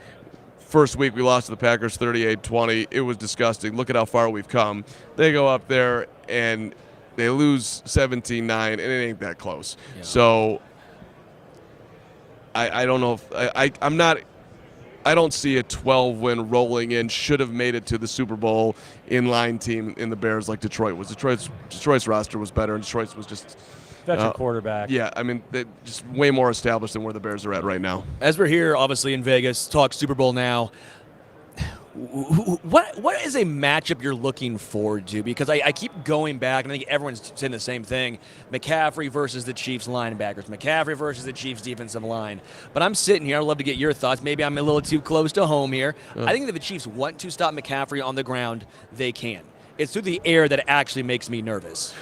first week we lost to the Packers 38-20. It was disgusting. Look at how far we've come. They go up there and they lose 17-9, and it ain't that close. Yeah. So I don't know if I don't see a 12-win rolling in, should have made it to the Super Bowl in-line team in the Bears like Detroit was. Detroit's roster was better, and Detroit's was just veteran quarterback. Yeah, I mean, they're just way more established than where the Bears are at right now. As we're here, obviously, in Vegas, talk Super Bowl now, what is a matchup you're looking forward to? Because I keep going back, and I think everyone's saying the same thing. McCaffrey versus the Chiefs linebackers. McCaffrey versus the Chiefs defensive line. But I'm sitting here. I'd love to get your thoughts. Maybe I'm a little too close to home here. I think that if the Chiefs want to stop McCaffrey on the ground, they can. It's through the air that actually makes me nervous.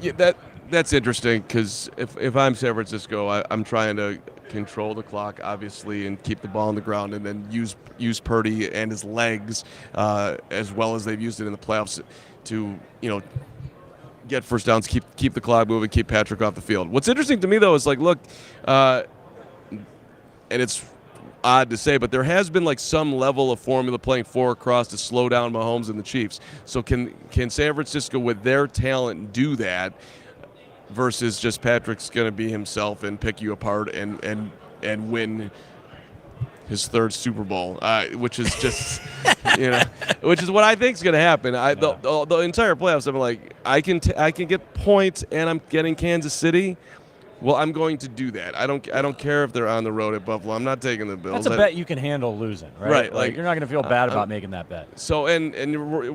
Yeah, that's interesting because if I'm San Francisco, I'm trying to control the clock, obviously, and keep the ball on the ground, and then use Purdy and his legs as well as they've used it in the playoffs to get first downs, keep the clock moving, keep Patrick off the field. What's interesting to me though is like, look, and it's odd to say, but there has been like some level of formula playing 4 across to slow down Mahomes and the Chiefs. So can San Francisco with their talent do that? Versus just Patrick's going to be himself and pick you apart and win his 3rd Super Bowl, which is just which is what I think is going to happen. The entire playoffs, I'm like, I can get points, and I'm getting Kansas City. Well, I'm going to do that. I don't care if they're on the road at Buffalo. I'm not taking the Bills. That's a bet you can handle losing, right? Right. Like you're not going to feel bad about making that bet. So, and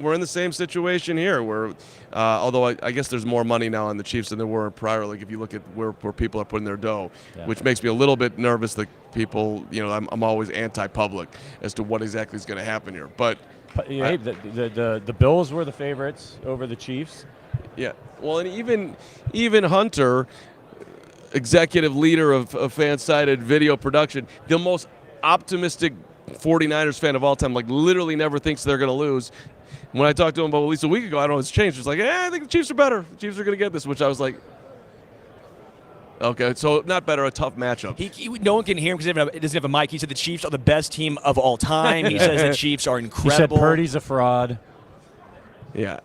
we're in the same situation here where, although I guess there's more money now on the Chiefs than there were prior. Like if you look at where people are putting their dough, which makes me a little bit nervous that people, I'm always anti-public as to what exactly is going to happen here. But hey, the Bills were the favorites over the Chiefs. Yeah. Well, and even Hunter, executive leader of fan-sided video production, the most optimistic 49ers fan of all time, like literally never thinks they're going to lose. When I talked to him about at least a week ago, I don't know, it's changed. It's like, I think the Chiefs are better. The Chiefs are going to get this, which I was like, okay, so not better, a tough matchup. No one can hear him because he doesn't have a mic. He said the Chiefs are the best team of all time. He says the Chiefs are incredible. He said Purdy's a fraud. Yeah,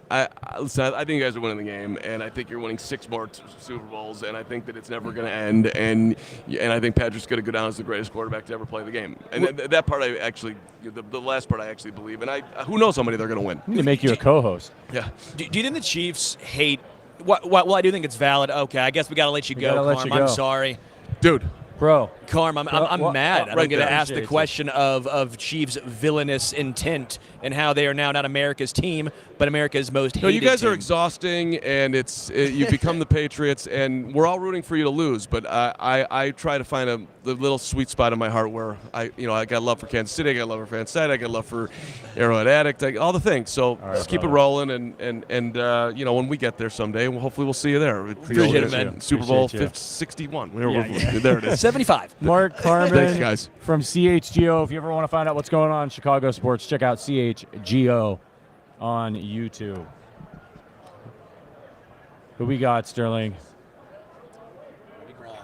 listen, I think you guys are winning the game, and I think you're winning 6 more Super Bowls, and I think that it's never going to end, and I think Patrick's going to go down as the greatest quarterback to ever play the game. And that part I actually, the last part I actually believe, and who knows how many they're going to win. I need to make you a co-host. Yeah. Do you think the Chiefs hate? Well, I do think it's valid. Okay, I guess we got to let you go, Carm. I'm sorry, dude. Bro, Carm, I'm mad. I'm going to ask the question you. of Chiefs' villainous intent and how they are now not America's team, but America's most hated No, you guys team. are exhausting, and you become the Patriots, and we're all rooting for you to lose. But I try to find the little sweet spot in my heart where I got love for Kansas City, I got love for FanSide, I got love for Arrowhead Addict, all the things. So just keep it rolling, and when we get there someday, hopefully we'll see you there. Appreciate it, man. Super Bowl 61. There it is. 75. Mark Carman Thanks, guys. from CHGO. If you ever want to find out what's going on in Chicago sports, check out CHGO on YouTube. Who we got, Sterling?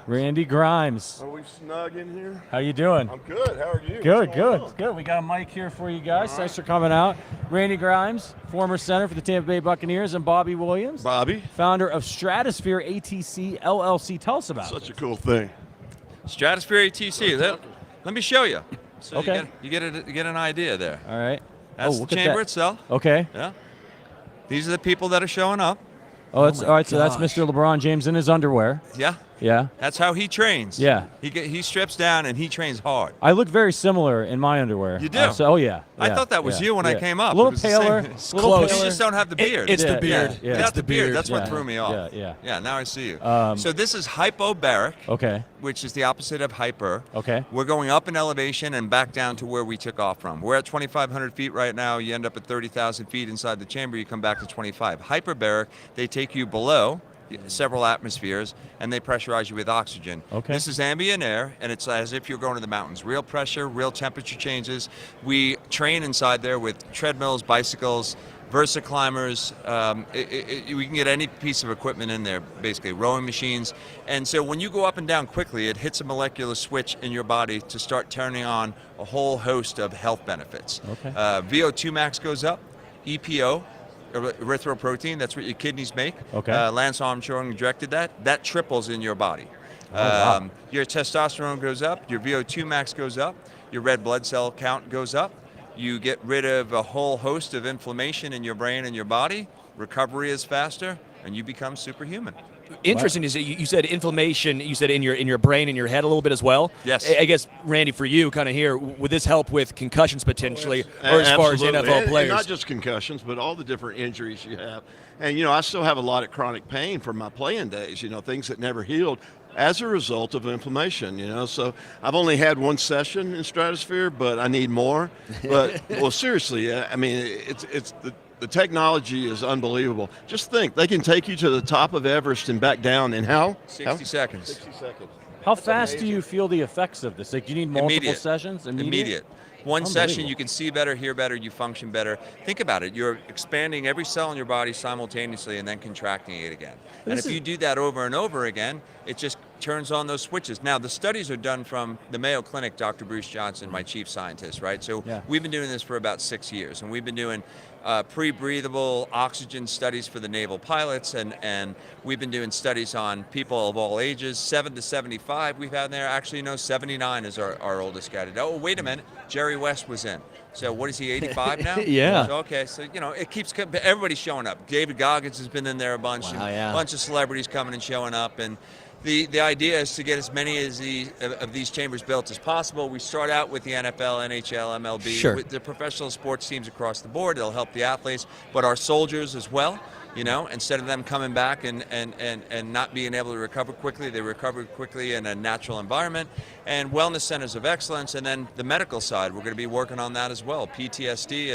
Randy Grimes. Are we snug in here? How you doing? I'm good. How are you? Good. We got a mic here for you guys. All right. Thanks for coming out. Randy Grimes, former center for the Tampa Bay Buccaneers, and Bobby Williams, founder of Stratosphere ATC LLC. Tell us about it. Such a cool thing. Stratosphere ATC, Let me show you. So Okay. you get an idea there. All right. That's look the at chamber that. itself. Okay. Yeah. These are the people that are showing up. Oh, that's my all right. So that's gosh. Mr. LeBron James in his underwear. Yeah. Yeah. That's how he trains. Yeah. He strips down and he trains hard. I look very similar in my underwear. You do? Oh yeah. I Yeah, thought that was yeah, you when I yeah. came up. A little It was the same. paler. It's little close. You paler. just don't have the beard. It's the Yeah, beard. yeah, yeah. It's Without the beard. That's what Yeah, threw me off. yeah, yeah. Yeah, now I see you. Um, So this is hypobaric, Okay. which is the opposite of hyper. Okay. We're going up in elevation and back down to where we took off from. We're at 2,500 feet right now. You end up at 30,000 feet inside the chamber. You come back to 25. Hyperbaric, they take you below several atmospheres and they pressurize you with oxygen. Okay. This is ambient air and it's as if you're going to the mountains. Real pressure, real temperature changes. We train inside there with treadmills, bicycles, Versa climbers. We can get any piece of equipment in there, basically, rowing machines. And so when you go up and down quickly, it hits a molecular switch in your body to start turning on a whole host of health benefits. Okay. VO2 max goes up, EPO, erythroprotein, that's what your kidneys make. Okay. Lance Armstrong directed that triples in your body. wow. Your testosterone goes up, your VO2 max goes up, your red blood cell count goes up. You get rid of a whole host of inflammation in your brain and your body. Recovery is faster, and you become superhuman. Interesting is that you said inflammation. You said in your brain and your head a little bit as well. Yes. I guess Randy, for you, kind of here, would this help with concussions potentially, or as far as Absolutely. NFL And players? not just concussions, but all the different injuries you have. And, I still have a lot of chronic pain from my playing days, things that never healed as a result of inflammation, So I've only had one session in Stratosphere, but I need more. But, well, seriously, I mean, it's the technology is unbelievable. Just think, they can take you to the top of Everest and back down in how? 60 seconds. 60 seconds. How fast do you feel the effects of this? Like, do you need multiple Immediate. sessions? Immediate. One session, you can see better, hear better, you function better. Think about it. You're expanding every cell in your body simultaneously and then contracting it again. And if you do that over and over again, it just turns on those switches. Now, the studies are done from the Mayo Clinic, Dr. Bruce Johnson, my chief scientist, right? So we've been doing this for about 6 years, and we've been doing pre-breathable oxygen studies for the naval pilots, and we've been doing studies on people of all ages, 7 to 75 we've had there. Actually, no, 79 is our oldest guy today. Oh, wait a minute, Jerry West was in. So what is he, 85 now? Yeah. So, okay, so, it keeps, everybody's showing up. David Goggins has been in there a bunch. Wow, and yeah. a bunch of celebrities coming and showing up, and the idea is to get as many of these chambers built as possible. We start out with the NFL, NHL, MLB, Sure. with the professional sports teams across the board. They'll help the athletes, but our soldiers as well. Instead of them coming back and not being able to recover quickly, they recover quickly in a natural environment. And wellness centers of excellence, and then the medical side, we're going to be working on that as well. PTSD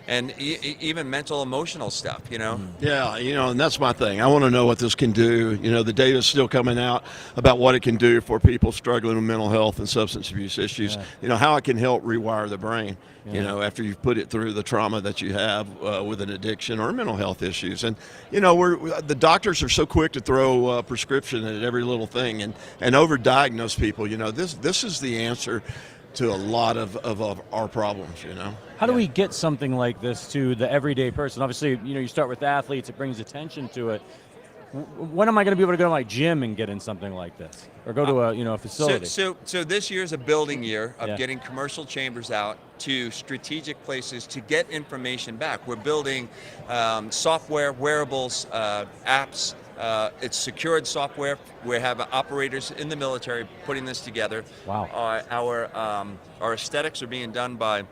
and even mental emotional stuff. Yeah, and that's my thing. I want to know what this can do. The data is still coming out about what it can do for people struggling with mental health and substance abuse issues. How it can help rewire the brain. After you've put it through the trauma that you have with an addiction or mental health issues. And, the doctors are so quick to throw a prescription at every little thing and overdiagnose people. This is the answer to a lot of our problems, How do we get something like this to the everyday person? Obviously, you start with athletes, it brings attention to it. When am I going to be able to go to my gym and get in something like this, or go to a facility? So this year is a building year of getting commercial chambers out to strategic places to get information back. We're building software, wearables, apps. It's secured software. We have operators in the military putting this together. Wow. Our aesthetics are being done by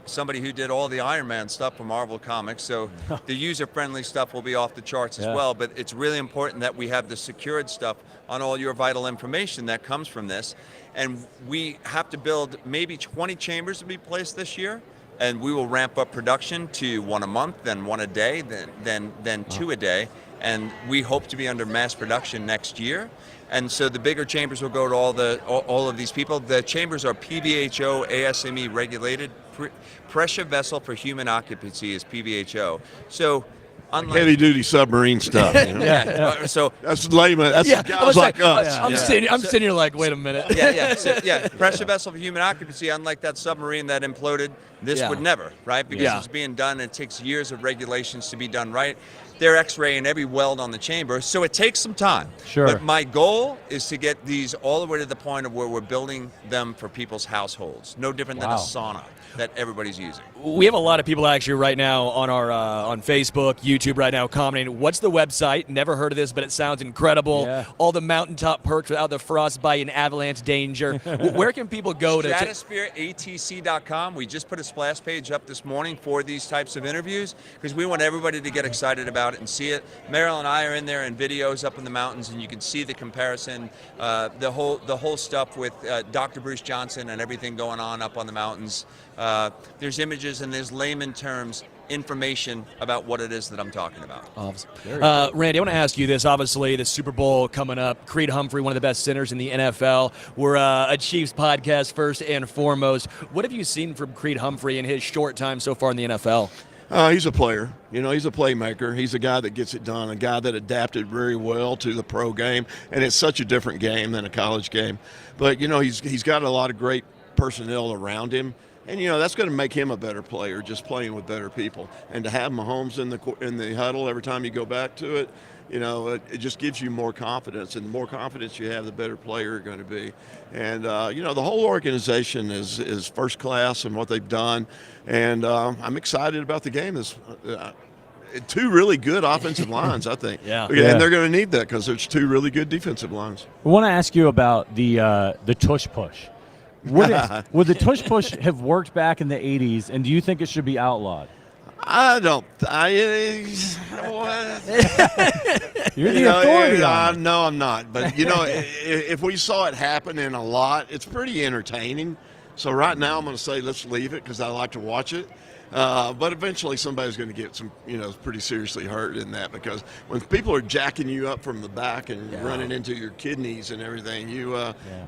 somebody who did all the Iron Man stuff for Marvel Comics, so the user-friendly stuff will be off the charts as well, but it's really important that we have the secured stuff on all your vital information that comes from this, and we have to build maybe 20 chambers to be placed this year, and we will ramp up production to one a month, then one a day, then two a day, and we hope to be under mass production next year. And so the bigger chambers will go to all of these people. The chambers are PVHO, ASME regulated. Pressure vessel for human occupancy is PVHO. So, unlike heavy duty submarine stuff. So that's layman. That's guys like us. I'm sitting here like, wait a minute. Pressure vessel for human occupancy. Unlike that submarine that imploded This would never, right? Because it's being done, and it takes years of regulations to be done right. They're X-raying every weld on the chamber, so it takes some time. Sure. But my goal is to get these all the way to the point of where we're building them for people's households. No different than a sauna that everybody's using. We have a lot of people actually right now on our on Facebook, YouTube right now commenting, what's the website? Never heard of this, but it sounds incredible. Yeah. All the mountaintop perks without the frostbite and avalanche danger. Where can people go to? StratosphereATC.com. We just put a splash page up this morning for these types of interviews because we want everybody to get excited about it and see it. Meryl and I are in there in videos up in the mountains, and you can see the comparison, the whole stuff with Dr. Bruce Johnson and everything going on up on the mountains. There's images and there's layman terms, information about what it is that I'm talking about. Randy, I want to ask you this. Obviously, the Super Bowl coming up. Creed Humphrey, one of the best centers in the NFL. We're a Chiefs podcast first and foremost. What have you seen from Creed Humphrey in his short time so far in the NFL? He's a player. He's a playmaker. He's a guy that gets it done, a guy that adapted very well to the pro game, and it's such a different game than a college game. But, he's got a lot of great personnel around him. And, that's going to make him a better player, just playing with better people. And to have Mahomes in the huddle every time you go back to it, it just gives you more confidence. And the more confidence you have, the better player you're going to be. And, the whole organization is first class in what they've done. And I'm excited about the game. Two really good offensive lines, I think. And they're going to need that because there's two really good defensive lines. I want to ask you about the tush push. Would the tush push have worked back in the 80s, and do you think it should be outlawed? I don't. You're the authority on it. No, I'm not. But, if we saw it happening a lot, it's pretty entertaining. So right now I'm going to say let's leave it because I like to watch it. But eventually somebody's going to get some, pretty seriously hurt in that because when people are jacking you up from the back and running into your kidneys and everything,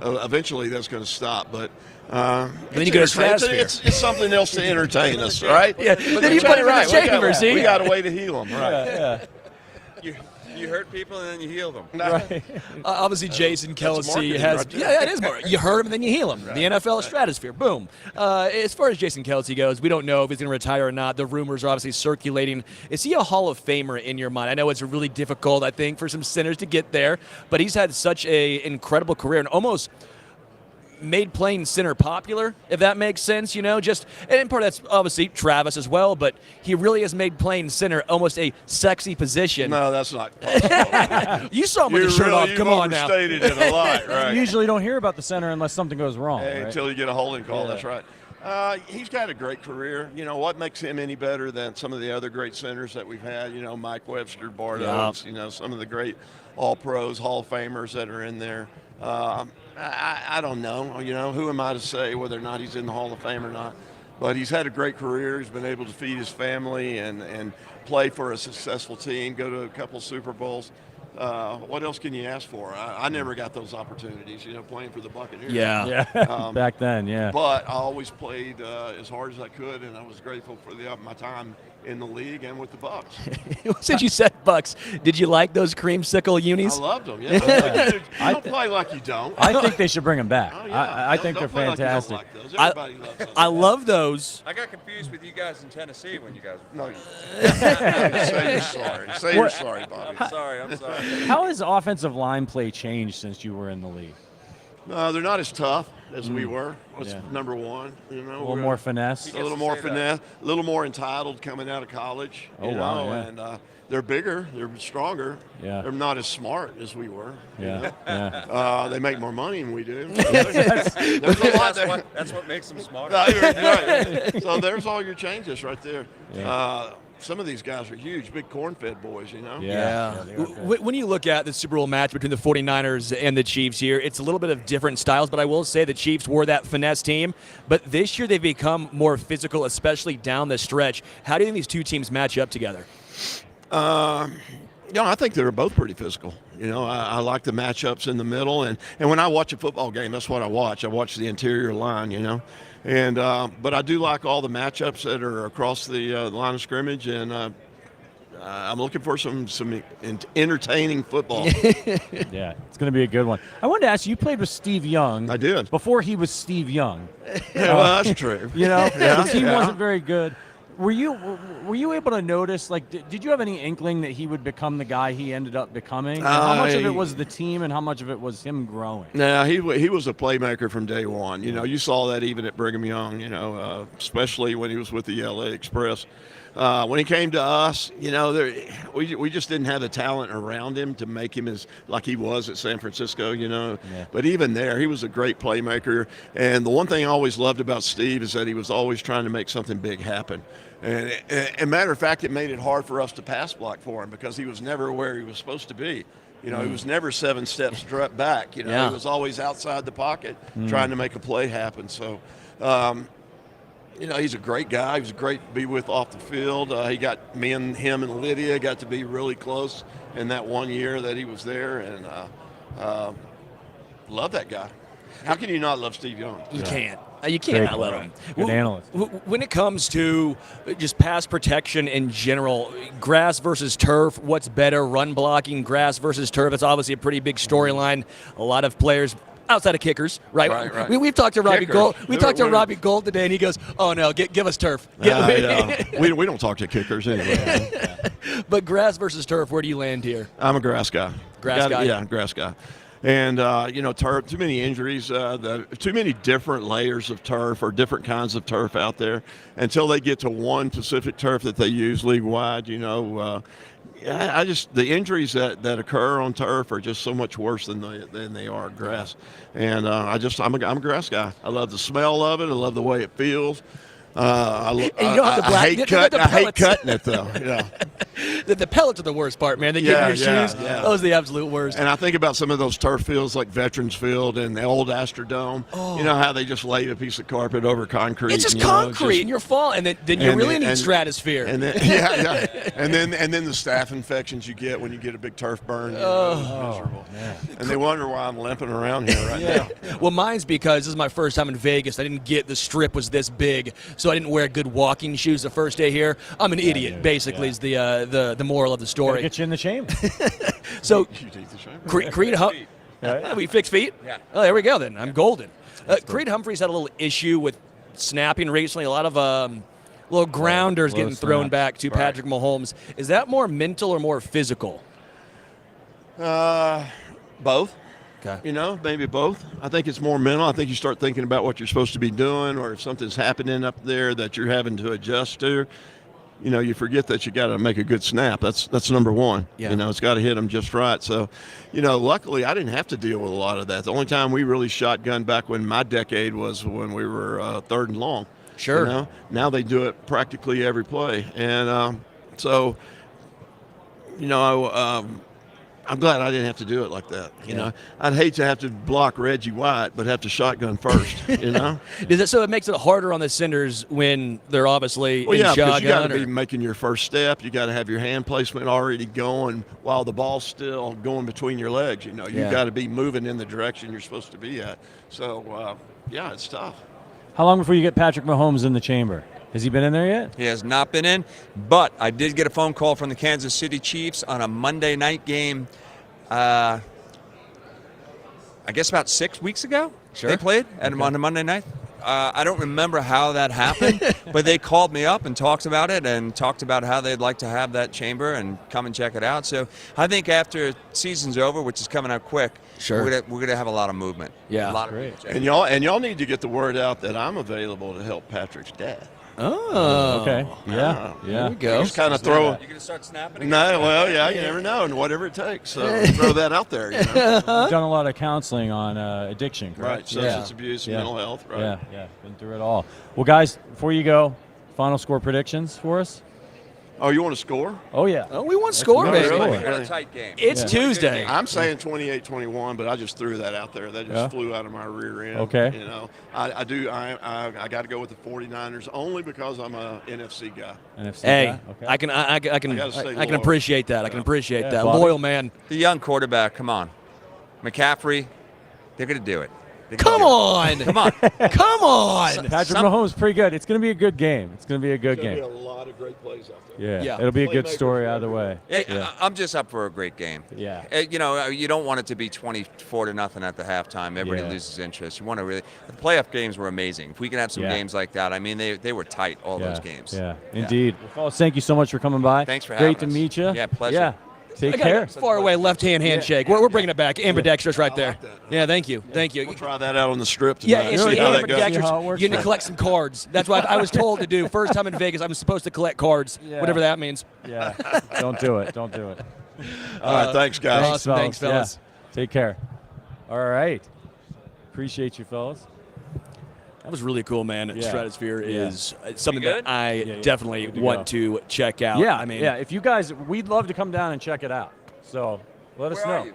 eventually that's going to stop. But then you go to it's something else to entertain us, right? But then you put it right. We got a way to heal them, right? You hurt people and then you heal them. Right. Obviously, Jason Kelce has. Right, it is more. You hurt him and then you heal him. Right. The NFL stratosphere. Boom. As far as Jason Kelce goes, we don't know if he's going to retire or not. The rumors are obviously circulating. Is he a Hall of Famer in your mind? I know it's really difficult, I think, for some sinners to get there, but he's had such an incredible career and almost made playing center popular, if that makes sense, and part of that's obviously Travis as well, but he really has made playing center almost a sexy position. No, that's not possible. You saw him with the shirt off. Come on now. You've overstated it a lot, right? You usually don't hear about the center unless something goes wrong. Until you get a holding call, that's right. He's got a great career. What makes him any better than some of the other great centers that we've had? Mike Webster, Bart Oates, some of the great all-pros, Hall of Famers that are in there. I don't know. Who am I to say whether or not he's in the Hall of Fame or not? But he's had a great career. He's been able to feed his family and play for a successful team, go to a couple Super Bowls. What else can you ask for? I never got those opportunities, playing for the Buccaneers. Back then, But I always played as hard as I could, and I was grateful for my time in the league and with the Bucs. Since you said Bucs, did you like those creamsicle unis? I loved them, You don't play like you don't. I think they should bring them back. Oh, yeah. I think they're fantastic. Like those. Everybody loves those. I love those. I got confused with you guys in Tennessee when you guys were playing. Say you're sorry. Say you're sorry, Bobby. I'm sorry. How has offensive line play changed since you were in the league? They're not as tough as we were. Was number one. A little more finesse. A little more finesse. A little more entitled coming out of college. And they're bigger. They're stronger. Yeah. They're not as smart as we were. They make more money than we do. There's a lot there. That's what makes them smarter. Right. So there's all your changes right there. Some of these guys are huge, big corn-fed boys, When you look at the Super Bowl match between the 49ers and the Chiefs here, it's a little bit of different styles, but I will say the Chiefs were that finesse team. But this year they've become more physical, especially down the stretch. How do you think these two teams match up together? I think they're both pretty physical. I like the matchups in the middle. And when I watch a football game, that's what I watch. I watch the interior line, And but I do like all the matchups that are across the line of scrimmage, and I'm looking for some entertaining football. Yeah, it's going to be a good one. I wanted to ask you played with Steve Young. I did. Before he was Steve Young. Yeah, well, that's true. You know, the team wasn't very good. Were you able to notice, like, did you have any inkling that he would become the guy he ended up becoming? And how much of it was the team and how much of it was him growing? Now, he was a playmaker from day one. You know, you saw that even at Brigham Young, you know, especially when he was with the LA Express. When he came to us, you know, we just didn't have the talent around him to make him as like he was at San Francisco, you know. Yeah. But even there, he was a great playmaker. And the one thing I always loved about Steve is that he was always trying to make something big happen. And matter of fact, it made it hard for us to pass block for him because he was never where he was supposed to be. You know, he was never 7 steps back. You know, he was always outside the pocket trying to make a play happen. So, you know, he's a great guy. He was great to be with off the field. He got him and Lydia got to be really close in that 1 year that he was there, and love that guy. How can you not love Steve Young? You can't. You can't not love him. Good analyst. When it comes to just pass protection in general, grass versus turf, what's better? Run blocking, grass versus turf. It's obviously a pretty big storyline. A lot of players outside of kickers, right? Right. We've talked to Robbie Gold. We talked to Robbie Gold today, and he goes, "Oh no, give us turf." We don't talk to kickers anyway. But grass versus turf, where do you land here? I'm a grass guy. Grass guy. Yeah, grass guy. And, you know, turf, too many injuries, too many different layers of turf or different kinds of turf out there until they get to one specific turf that they use league-wide, you know. The injuries that occur on turf are just so much worse than they are grass. And I'm a grass guy. I love the smell of it. I love the way it feels. I hate cutting it, though. Yeah. The pellets are the worst part, man. They get in your shoes. Yeah. Those are the absolute worst. And I think about some of those turf fields like Veterans Field and the old Astrodome. Oh. You know how they just laid a piece of carpet over concrete. It's just concrete, and you're falling, and then you really need stratosphere. And then, and then the staph infections you get when you get a big turf burn. Miserable. Yeah. And they wonder why I'm limping around here right now. Well, mine's because this is my first time in Vegas. I didn't get the strip was this big, so I didn't wear good walking shoes the first day here. I'm an idiot, basically, is the moral of the story. Gotta get you in the chamber. So, Creed Humphreys. We fix feet? Yeah. Oh, there we go then. I'm golden. Creed Humphreys had a little issue with snapping recently. A lot of little grounders getting thrown back to Patrick Mahomes. Is that more mental or more physical? Both. Okay. You know, maybe both. I think it's more mental. I think you start thinking about what you're supposed to be doing, or if something's happening up there that you're having to adjust to. You know, you forget that you got to make a good snap. That's number one. Yeah. You know, it's got to hit them just right. So, you know, luckily I didn't have to deal with a lot of that. The only time we really shotgun back when my decade was when we were third and long. Sure. You know? Now they do it practically every play. And so, you know, I'm glad I didn't have to do it like that. You know, I'd hate to have to block Reggie White, but have to shotgun first. You know, so it makes it harder on the senders when they're obviously in shotgun. Because you got to be making your first step. You got to have your hand placement already going while the ball's still going between your legs. You know, you got to be moving in the direction you're supposed to be at. So it's tough. How long before you get Patrick Mahomes in the chamber? Has he been in there yet? He has not been in, but I did get a phone call from the Kansas City Chiefs on a Monday night game, I guess about 6 weeks ago. Sure. They played on a Monday night. I don't remember how that happened, but they called me up and talked about it and talked about how they'd like to have that chamber and come and check it out. So I think after season's over, which is coming up quick, we're gonna have a lot of movement. Yeah, a lot great. And y'all need to get the word out that I'm available to help Patrick's dad. Oh, okay. Yeah. There we go. Just kind of throw. You gonna start snapping? No, well, you never know, and whatever it takes. So throw that out there. You know? You've done a lot of counseling on addiction, correct? Right, substance abuse, mental health. Right. Yeah, been through it all. Well, guys, before you go, final score predictions for us. Oh, you want to score? Oh, yeah. Oh, we want to score, baby. We got a tight game. It's Tuesday. I'm saying 28-21, but I just threw that out there. That just flew out of my rear end. Okay. You know, I got to go with the 49ers only because I'm a NFC guy. Hey, Okay. I can appreciate that. I can appreciate that. Bobby. Loyal man. The young quarterback, come on. McCaffrey, they're going to do it. Come on. Come on. Come on. Patrick Mahomes, pretty good. It's going to be a good game. It's going to be a good There'll game. be a lot of great plays out there. Yeah, it'll be a good story either way. Hey, Yeah. I'm just up for a great game. Yeah. You know, you don't want it to be 24-0 at the halftime. Everybody loses interest. You want to really. The playoff games were amazing. If we can have some games like that, I mean, they were tight. All those games. Yeah, indeed. Well, fellas, thank you so much for coming by. Thanks for having Great to us. meet you. Yeah, pleasure. Yeah. Take I got care. a far away left-hand handshake. We're bringing it back. Ambidextrous right there. Yeah, thank you. Thank you. We'll try that out on the strip Yeah, tonight. it's See the how that goes. ambidextrous. how it works You need to for collect some cards. That's what I was told to do. First time in Vegas, I'm supposed to collect cards, whatever that means. Yeah. Don't do it. Don't do it. All right, thanks, guys. Awesome. Thanks, fellas. Yeah. Take care. All right. Appreciate you, fellas. That was really cool, man. Yeah. Stratosphere Yeah. is something good? that I definitely Good to want go. to check out. Yeah. I mean, If you guys, we'd love to come down and check it out. So let us Where know. are you?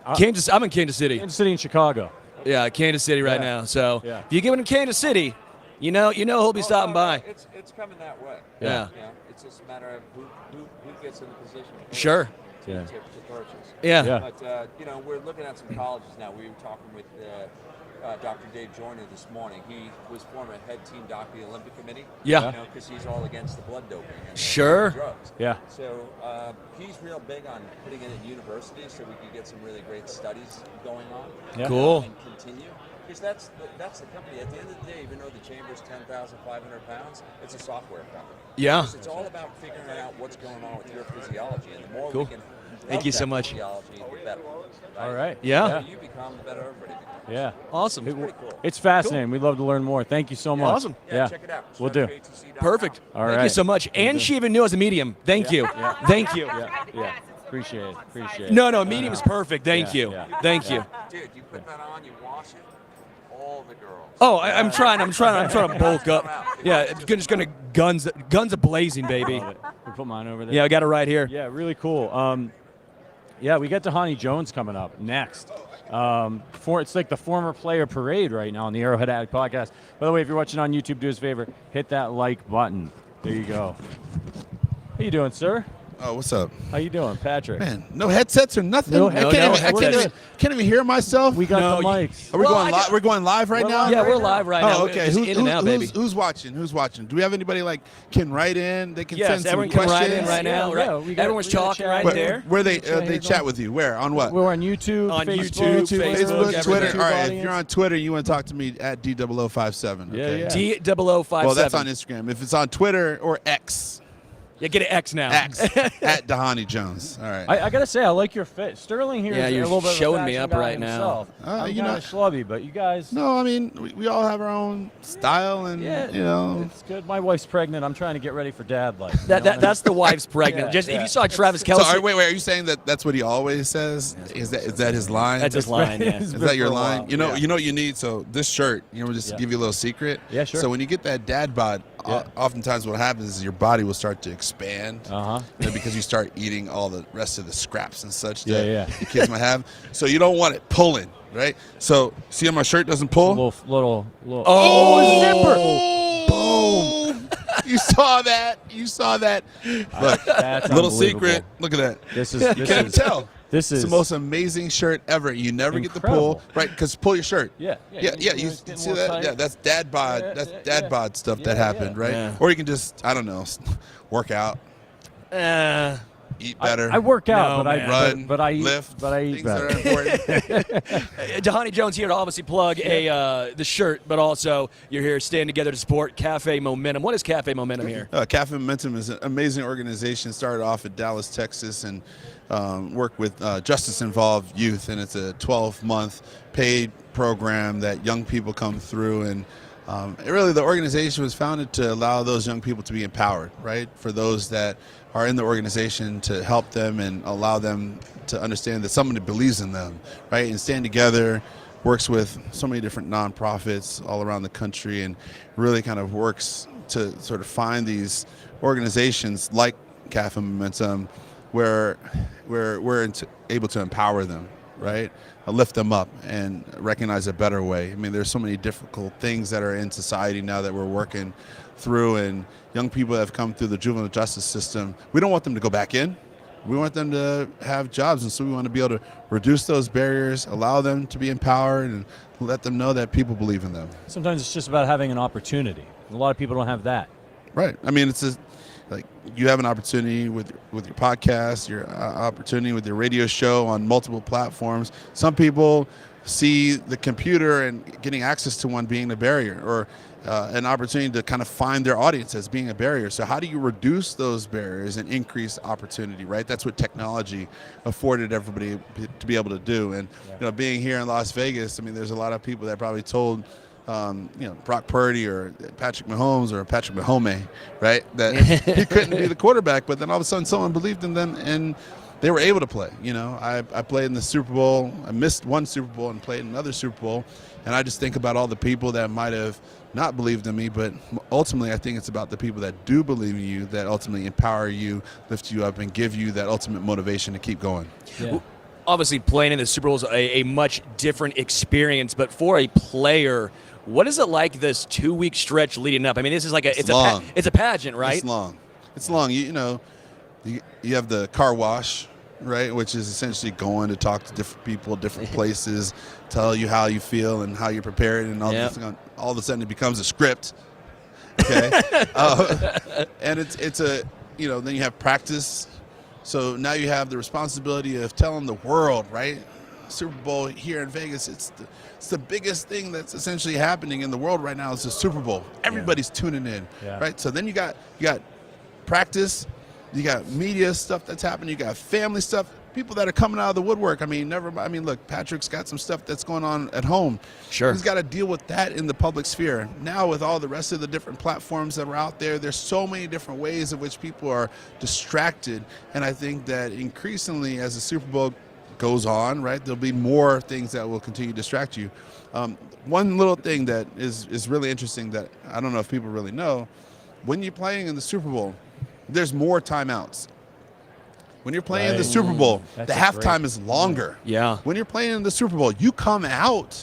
I'm in Kansas City. Kansas City and Chicago. Yeah, Kansas City right Yeah. now. So Yeah. if you get in Kansas City, you know he'll be stopping by. It's coming that way. Yeah. You know, it's just a matter of who gets in the position. Sure. Yeah. To purchase. Yeah. Yeah. But we're looking at some colleges now. We were talking with Dr. Dave Joyner this morning. He was former head team doctor of the Olympic Committee. Yeah. You know, because he's all against the blood doping and Sure. drugs. Yeah. So he's real big on putting it in universities so we can get some really great studies going on. Yeah. Cool. And continue. Because that's the company. At the end of the day, even though the chamber's 10,500 pounds, it's a software company. Yeah. It's all about figuring out what's going on with your physiology, and the more Cool. we can Thank help you so that much. physiology, the better. All right. Yeah. The better you become, the better everybody becomes. Yeah. Awesome. Pretty cool. It's fascinating. We'd love to learn more. Thank you so much. Awesome. Yeah, check it out. We'll do. StratospherATC.com. Perfect. All Thank right. you so much. And she even knew as a medium. Thank you. Yeah. Thank you. Yeah. Yeah. Appreciate it. Appreciate it. No, medium is perfect. Thank Yeah, you. yeah. Thank you. Dude, you put that on, you wash it, all the girls. Oh, I'm trying to bulk up. Yeah, it's just gonna guns a blazing, baby. Love it. We put mine over there. Yeah, I got it right here. Yeah, really cool. Yeah, we got Dhani Jones coming up next. It's like the former player parade right now on the Arrowhead Addict podcast. By the way, if you're watching on YouTube, do us a favor, hit that like button. There you go. How you doing, sir? Oh, what's up? How you doing, Patrick? Man, no headsets or nothing. No I headsets. can't even hear myself. We got No, the mics. Are we Well, going live? We're going live right now. Yeah, we're live right now. Oh, okay. Just in and out, baby. Who's watching? Who's watching? Do we have anybody can write in? They can Yes, send some everyone can questions. write in right now. Yeah, Right. we got- Everyone's we got talking chat. right Where, there. where they Chat here chat going. with you? Where? On what? We're on YouTube, On Facebook, YouTube, Facebook, everything. Twitter. YouTube All right. If audience. you're on Twitter, you want to talk to me at D0057. Yeah, Okay? yeah. D0057. Well, that's on Instagram. If it's on Twitter or X, Yeah, get an X now. X at Dhani Jones. All right. I gotta say, I like your fit. Sterling here Yeah, is you're a little bit showing of a me fashion up guy right now. himself. I'm you kinda know- schlubby, but you guys. No, I mean we all have our own style, and Yeah, you know. it's good. My wife's pregnant. I'm trying to get ready for dad life. You know what I mean? That's the wife's pregnant. Yeah, Just yeah. if you saw Travis So Kelce, wait, are you saying that that's what he always says? Is that his line? that's his line. Yeah. It's Is been that your for a line? while. You know, Yeah. you know what you need. So this shirt, just to Yeah. give you a little secret. Yeah, sure. So when you get that dad bod, Yeah. oftentimes what happens is your body will start to expand. Uh-huh. Because you start eating all the rest of the scraps and such Yeah, that yeah. the kids might have. So you don't want it pulling, right? So see how my shirt doesn't pull? Little. Oh, boom! You saw that? Look, That's little unbelievable. secret. Look at that. This is. You This can't is. tell. This It's is the most amazing shirt ever. You never get Incredible. the pull, right? Because pull your shirt. Yeah. Yeah. You it's getting see more that? tight. Yeah, that's dad bod. Yeah, That's yeah, dad yeah. bod stuff Yeah, that happened, yeah. right? Yeah. Or you can just, I don't know, work out, eat better. I work out, No, but man. run, but I eat, lift, but I eat things better. that are important. Dhani Jones here to obviously plug the shirt, but also you're here staying together to support Cafe Momentum. What is Cafe Momentum here? Cafe Momentum is an amazing organization. Started off in Dallas, Texas, and work with justice involved youth, and it's a 12-month paid program that young people come through. And really, the organization was founded to allow those young people to be empowered, right? For those that are in the organization, to help them and allow them to understand that somebody believes in them, right? And stand together. Works with so many different nonprofits all around the country, and really kind of works to sort of find these organizations like Cafe Momentum where we're able to empower them, right? Lift them up and recognize a better way. I mean, there's so many difficult things that are in society now that we're working through, and young people that have come through the juvenile justice system, we don't want them to go back in, We want them to have jobs, and so we want to be able to reduce those barriers, allow them to be empowered, and let them know that people believe in them. Sometimes it's just about having an opportunity. A lot of people don't have that. Right. I mean, it's like you have an opportunity with your podcast, your opportunity with your radio show on multiple platforms. Some people see the computer and getting access to one being a barrier, or an opportunity to kind of find their audience as being a barrier. So how do you reduce those barriers and increase opportunity, right? That's what technology afforded everybody to be able to do. And being here in Las Vegas, I mean, there's a lot of people that probably told Brock Purdy or Patrick Mahomes or Patrick Mahomes, right, that he couldn't be the quarterback, but then all of a sudden someone believed in them and they were able to play. I played in the Super Bowl. I missed one Super Bowl and played in another Super Bowl. And I just think about all the people that might have not believed in me, but ultimately I think it's about the people that do believe in you, that ultimately empower you, lift you up, and give you that ultimate motivation to keep going. Yeah. Obviously, playing in the Super Bowl is a much different experience, but for a player, what is it like this 2-week stretch leading up? I mean, this is like it's a pageant, right? It's long. It's long. You have the car wash, right, which is essentially going to talk to different people, different places, tell you how you feel and how you're prepared, and all of a sudden it becomes a script. Okay, and it's a then you have practice. So now you have the responsibility of telling the world, right? Super Bowl here in Vegas, it's the biggest thing that's essentially happening in the world right now is the Super Bowl. Everybody's tuning in, right? So then you got practice, you got media stuff that's happening, you got family stuff, people that are coming out of the woodwork. Look, Patrick's got some stuff that's going on at home. Sure. He's got to deal with that in the public sphere. Now with all the rest of the different platforms that are out there, there's so many different ways in which people are distracted. And I think that increasingly as the Super Bowl goes on, right, there'll be more things that will continue to distract you. One little thing that is really interesting that I don't know if people really know, when you're playing in the Super Bowl, there's more timeouts. When you're playing in the Super Bowl, the halftime is longer. Yeah. When you're playing in the Super Bowl, you come out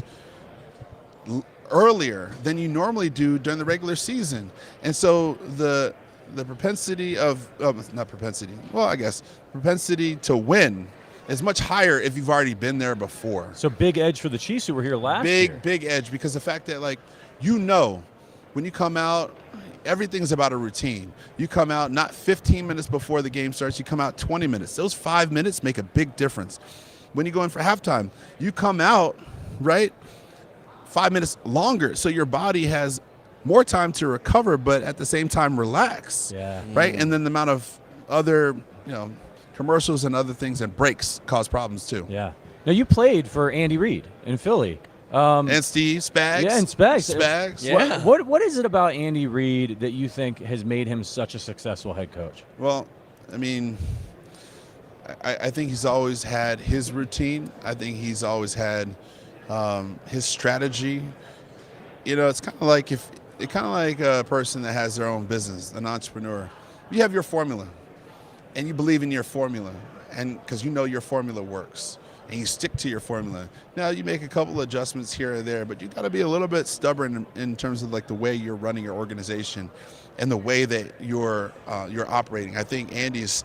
earlier than you normally do during the regular season. And so the propensity propensity to win is much higher if you've already been there before. So big edge for the Chiefs who were here last year. Big edge, because the fact that when you come out, everything's about a routine. You come out not 15 minutes before the game starts, you come out 20 minutes. Those 5 minutes make a big difference. When you go in for halftime, you come out, right, 5 minutes longer. So your body has more time to recover, but at the same time relax. Yeah. Right? And then the amount of other, commercials and other things and breaks cause problems too. Yeah. Now you played for Andy Reid in Philly. And Steve Spags. Yeah, and Spags. Spags. Yeah. What is it about Andy Reid that you think has made him such a successful head coach? Well, I think he's always had his routine. I think he's always had his strategy. It's kind of like a person that has their own business, an entrepreneur. You have your formula, and you believe in your formula, and because your formula works. And you stick to your formula. Now you make a couple adjustments here or there, but you got to be a little bit stubborn in terms of like the way you're running your organization and the way that you're operating. I think Andy's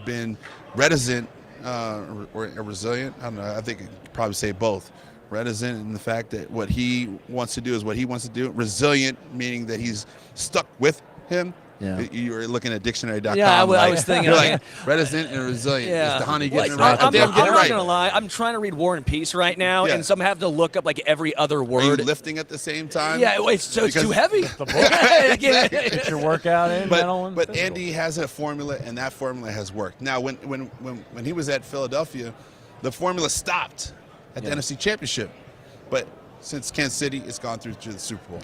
been reticent or resilient. I don't know. I think I'd probably say both. Reticent in the fact that what he wants to do is what he wants to do. Resilient meaning that he's stuck with him. Yeah. You were looking at dictionary.com. Yeah, I was thinking. You're like, reticent and resilient. Yeah. Is Dhani getting it right? I'm not right. gonna lie. I'm trying to read War and Peace right now, Yeah. and so I'm having to look up like every other Are word. you lifting at the same time? Yeah, it's too heavy. Get your workout in. But Andy has a formula, and that formula has worked. Now, when he was at Philadelphia, the formula stopped at the NFC Championship, but since Kansas City, it's gone through to the Super Bowl.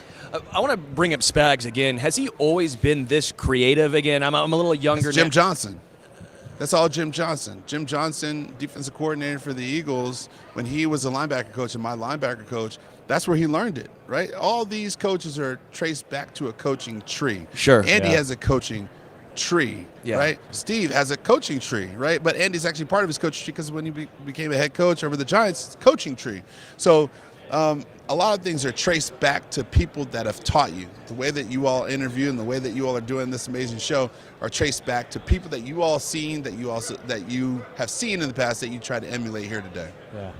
I want to bring up Spags again. Has he always been this creative again? I'm a little younger. That's Jim Johnson. That's all Jim Johnson. Jim Johnson, defensive coordinator for the Eagles, when he was a linebacker coach and my linebacker coach, that's where he learned it, right? All these coaches are traced back to a coaching tree. Sure. Andy has a coaching tree, right? Steve has a coaching tree, right? But Andy's actually part of his coaching tree because when he became a head coach over the Giants, it's a coaching tree. So A lot of things are traced back to people that have taught you. The way that you all interview and the way that you all are doing this amazing show are traced back to people that you all seen, that you have seen in the past that you try to emulate here today. Yeah.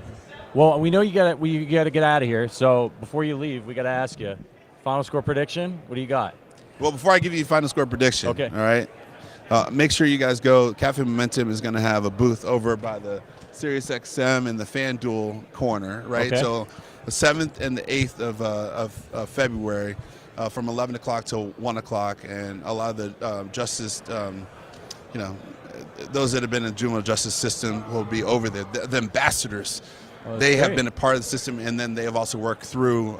Well, we know you got to get out of here. So before you leave, we got to ask you, final score prediction. What do you got? Well, before I give you a final score prediction, okay. All right. Make sure you guys go. Cafe Momentum is going to have a booth over by the SiriusXM and the FanDuel corner, right? Okay. So the 7th and the 8th of February from 11 o'clock till 1 o'clock. And a lot of the justice, those that have been in the juvenile justice system will be over there. The ambassadors, they have been a part of the system, and then they have also worked through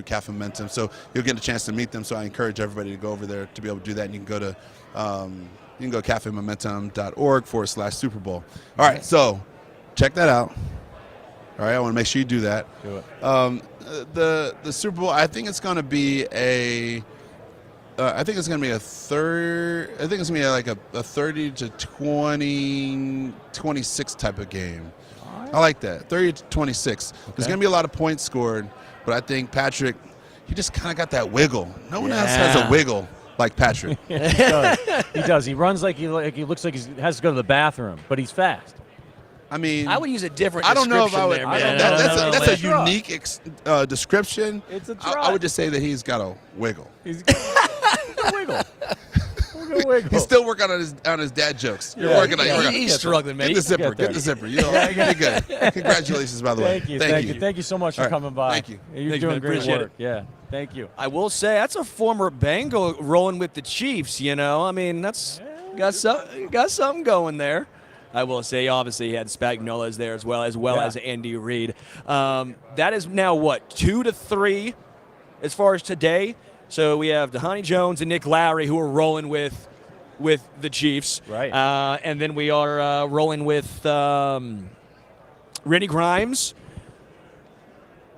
Cafe Momentum. So you'll get a chance to meet them. So I encourage everybody to go over there to be able to do that. And you can go to cafemomentum.org/Super Bowl. All right, so check that out. All right, I want to make sure you do that. Do it. The Super Bowl, I think it's going to be a 30 to 20, 26 type of game. I like that, 30 to 26. Okay. There's going to be a lot of points scored, but I think Patrick, he just kind of got that wiggle. No one else has a wiggle like Patrick. Yeah, he does. He does. He runs like he looks like he has to go to the bathroom, but he's fast. I mean, I would use a different I don't know if I would. description That's a unique description. It's a I would just say that he's got a wiggle. He's got a wiggle. He's still working on his dad jokes. You're working on it. He's struggling, man. Get the zipper. Get the zipper. You know, you're gonna be good. Congratulations, by the way. Thank you. Thank you so much for coming by. Thank you. You're doing great work. Yeah. Thank you. I will say that's a former Bengal rolling with the Chiefs. You know, I mean that's got something going there. I will say, obviously, he had Spagnuolo's there as well as Andy Reid. That is now what 2-3 as far as today. So we have Dhani Jones and Nick Lowery who are rolling with the Chiefs. Right. And then we are rolling with Rennie Grimes,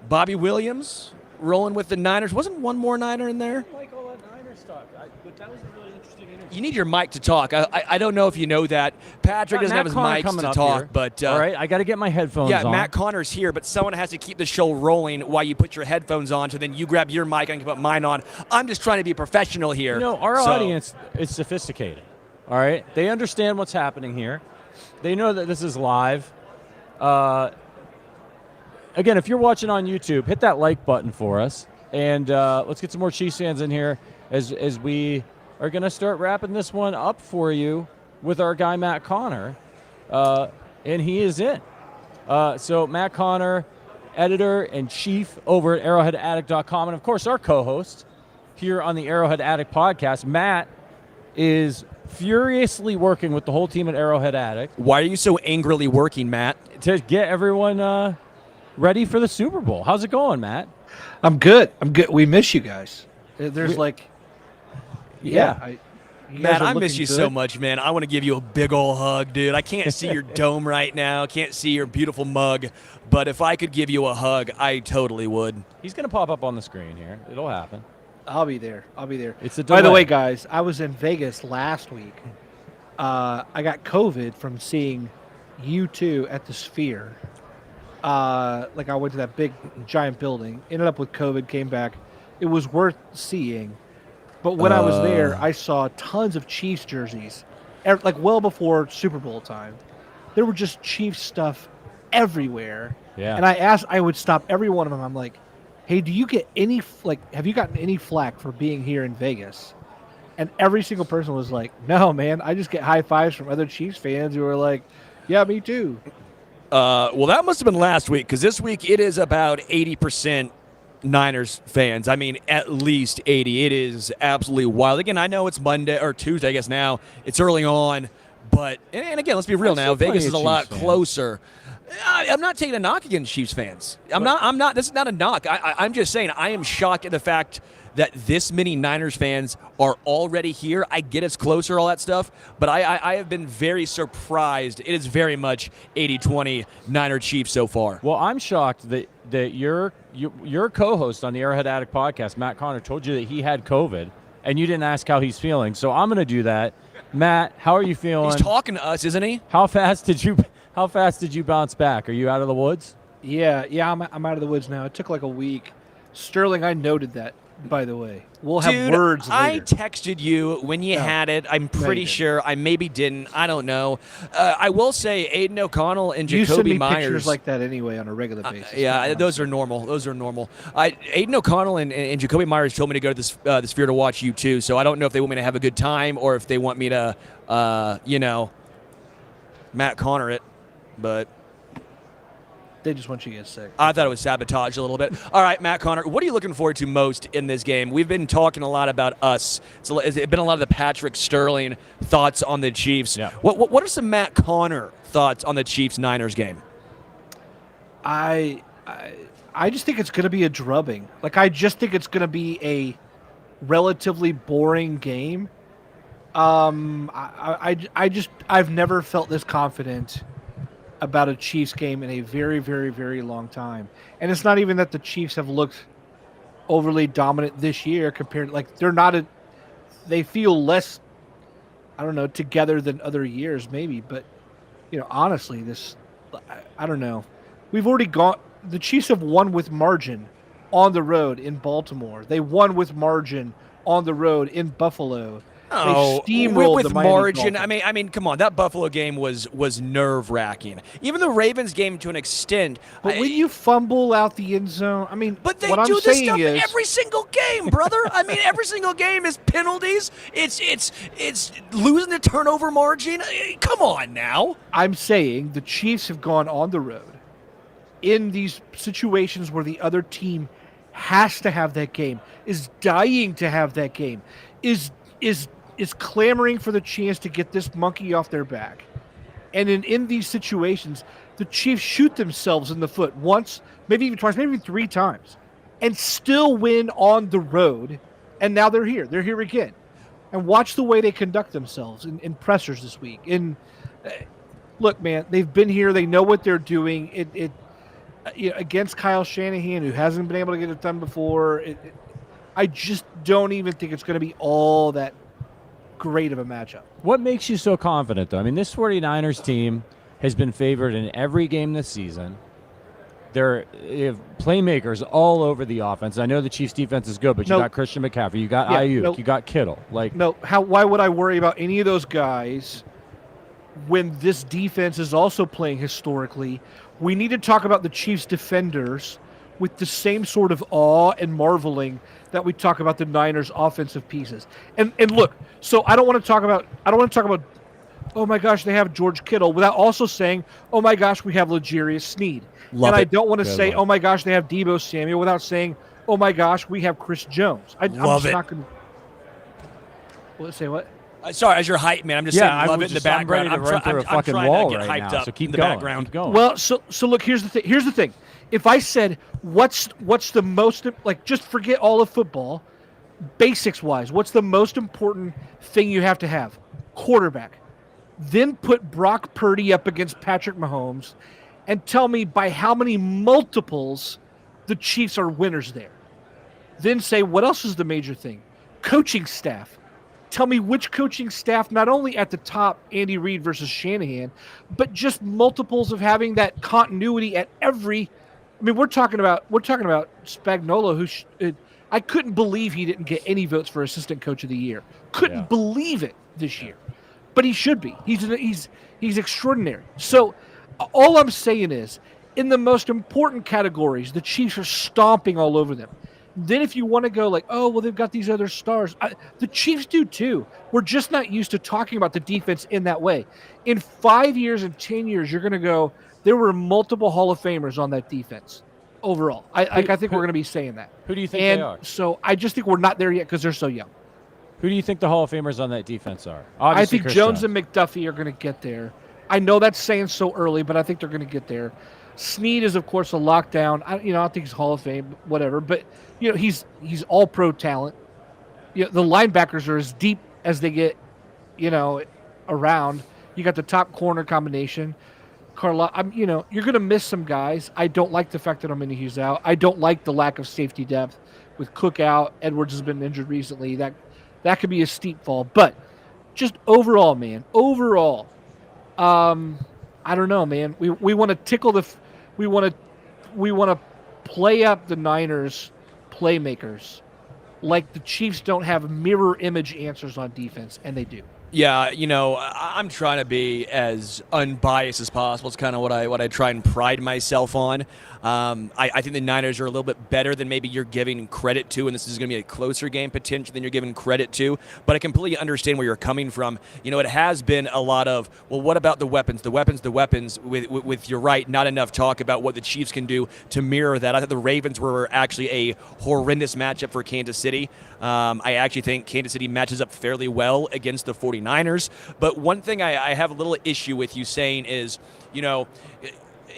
Bobby Williams, rolling with the Niners. Wasn't one more Niner in there? I like all that Niners stuff, but that was a really interesting interview. You need your mic to talk. I don't know if you know that. Patrick doesn't have his mic to talk, here. but all right, I got to get my headphones on. Yeah, Matt Connor's here, but someone has to keep the show rolling while you put your headphones on. So then you grab your mic and I can put mine on. I'm just trying to be professional here. You know, our audience is sophisticated. All right, they understand what's happening here. They know that this is live. Again, if you're watching on YouTube, hit that like button for us, and let's get some more Chiefs fans in here as we are going to start wrapping this one up for you with our guy Matt Connor, and he is in. So Matt Connor, editor-in-chief over at arrowheadaddict.com, and of course our co-host here on the Arrowhead Addict podcast. Matt is furiously working with the whole team at Arrowhead Addict. Why are you so angrily working, Matt? To get everyone ready for the Super Bowl. How's it going, Matt? I'm good. We miss you guys. There's Matt, I miss you so much, man. I want to give you a big old hug, dude. I can't see your dome right now. Can't see your beautiful mug. But if I could give you a hug, I totally would. He's going to pop up on the screen here. It'll happen. I'll be there. It's a delay. By the way, guys, I was in Vegas last week. I got COVID from seeing U2 at the Sphere. I went to that big, giant building. Ended up with COVID, came back. It was worth seeing. But when I was there, I saw tons of Chiefs jerseys, well before Super Bowl time. There were just Chiefs stuff everywhere. Yeah. And I would stop every one of them. I'm like, hey, do you get have you gotten any flack for being here in Vegas? And every single person was like, no, man, I just get high fives from other Chiefs fans who are like, yeah, me too. Well, that must have been last week, because this week it is about 80% Niners fans. I mean, at least 80. It is absolutely wild. Again, I know it's Monday or Tuesday, I guess now. It's early on. But, and again, let's be real now. Vegas is a lot closer. I'm not taking a knock against Chiefs fans. I'm not. This is not a knock. I'm just saying I am shocked at the fact that this many Niners fans are already here. I get it's closer, all that stuff, but I have been very surprised. It is very much 80-20 Niner Chiefs so far. Well, I'm shocked that your co-host on the Arrowhead Addict podcast, Matt Connor, told you that he had COVID, and you didn't ask how he's feeling. So I'm going to do that. Matt, how are you feeling? He's talking to us, isn't he? How fast did you bounce back? Are you out of the woods? Yeah, I'm out of the woods now. It took like a week. Sterling, I noted that, by the way. We'll have Dude, words later. I texted you when you had it. I'm pretty sure. I maybe didn't. I don't know. I will say Aiden O'Connell and You send Jacoby me Myers. pictures like that anyway on a regular basis. Yeah, those are normal. Aiden O'Connell and Jacoby Myers told me to go to the Sphere to watch you too. So I don't know if they want me to have a good time or if they want me to, Matt Connor it. But they just want you to get sick. I thought it was sabotage a little bit. All right, Matt Connor, what are you looking forward to most in this game? We've been talking a lot about us. It's been a lot of the Patrick Sterling thoughts on the Chiefs. Yeah. What are some Matt Connor thoughts on the Chiefs-Niners game? I just think it's going to be a drubbing. Like, I just think it's going to be a relatively boring game. I've never felt this confident about a Chiefs game in a very, very, very long time. And it's not even that the Chiefs have looked overly dominant this year compared, like, they feel less, I don't know, together than other years maybe. But, honestly, I don't know. We've already the Chiefs have won with margin on the road in Baltimore. They won with margin on the road in Buffalo. Oh, steamrolled with the Miami margin. Dolphins. I mean, come on. That Buffalo game was nerve-wracking. Even the Ravens game, to an extent. But when you fumble out the end zone, I mean, but they what do I'm this saying stuff is, every single game, brother. I mean, every single game is penalties. It's losing the turnover margin. Come on now. I'm saying the Chiefs have gone on the road in these situations where the other team has to have that game, is dying to have that game, is clamoring for the chance to get this monkey off their back. And in these situations, the Chiefs shoot themselves in the foot once, maybe even twice, maybe even three times, and still win on the road. And now they're here. They're here again. And watch the way they conduct themselves in pressers this week. Look, man, they've been here. They know what they're doing. Against Kyle Shanahan, who hasn't been able to get it done before, I just don't even think it's going to be all that great of a matchup. What makes you so confident, though? I mean, this 49ers team has been favored in every game this season. They have playmakers all over the offense. I know the Chiefs' defense is good, but you got Christian McCaffrey, you got Ayuk, you got Kittle. Why would I worry about any of those guys when this defense is also playing historically? We need to talk about the Chiefs' defenders with the same sort of awe and marveling that we talk about the Niners' offensive pieces. And look, so I don't want to talk about, oh my gosh, they have George Kittle, without also saying, oh my gosh, we have L'Jarius Sneed. I don't want to say, oh my gosh, they have Deebo Samuel, without saying, oh my gosh, we have Chris Jones. I'm just not going to say what? Sorry, as your hype man, I'm just saying, love it in the background. I'm ready to run through a fucking wall right now. So keep going. Background. Keep going. Well, so look, here's the thing. If I said what's the most, like, just forget all of football, basics wise, what's the most important thing you have to have? Quarterback. Then put Brock Purdy up against Patrick Mahomes, and tell me by how many multiples the Chiefs are winners there. Then say, what else is the major thing? Coaching staff. Tell me which coaching staff, not only at the top, Andy Reid versus Shanahan, but just multiples of having that continuity at every. I mean, we're talking about Spagnuolo, who I couldn't believe he didn't get any votes for assistant coach of the year. Couldn't believe it this year, but he should be. He's extraordinary. So all I'm saying is, in the most important categories, the Chiefs are stomping all over them. Then if you want to go like, oh, well, they've got these other stars. The Chiefs do too. We're just not used to talking about the defense in that way. In 5 years and 10 years, you're going to go, there were multiple Hall of Famers on that defense overall. I think we're going to be saying that. Who do you think they are? So I just think we're not there yet because they're so young. Who do you think the Hall of Famers on that defense are? I think Jones and McDuffie are going to get there. I know that's saying so early, but I think they're going to get there. Sneed is, of course, a lockdown. I think he's Hall of Fame, whatever. But he's all pro talent. The linebackers are as deep as they get, around. You got the top corner combination. You're going to miss some guys. I don't like the fact that Omenihu's out. I don't like the lack of safety depth with Cook out. Edwards has been injured recently. That could be a steep fall. But just overall, man. I don't know, man. We want to tickle we want to we want to play up the Niners playmakers like the Chiefs don't have mirror image answers on defense, and they do. Yeah, I'm trying to be as unbiased as possible. It's kind of what I try and pride myself on. I think the Niners are a little bit better than maybe you're giving credit to, and this is going to be a closer game potentially than you're giving credit to. But I completely understand where you're coming from. It has been a lot of, well, what about the weapons? The weapons. With you're right, not enough talk about what the Chiefs can do to mirror that. I thought the Ravens were actually a horrendous matchup for Kansas City. I actually think Kansas City matches up fairly well against the 49ers. But one thing I have a little issue with you saying is,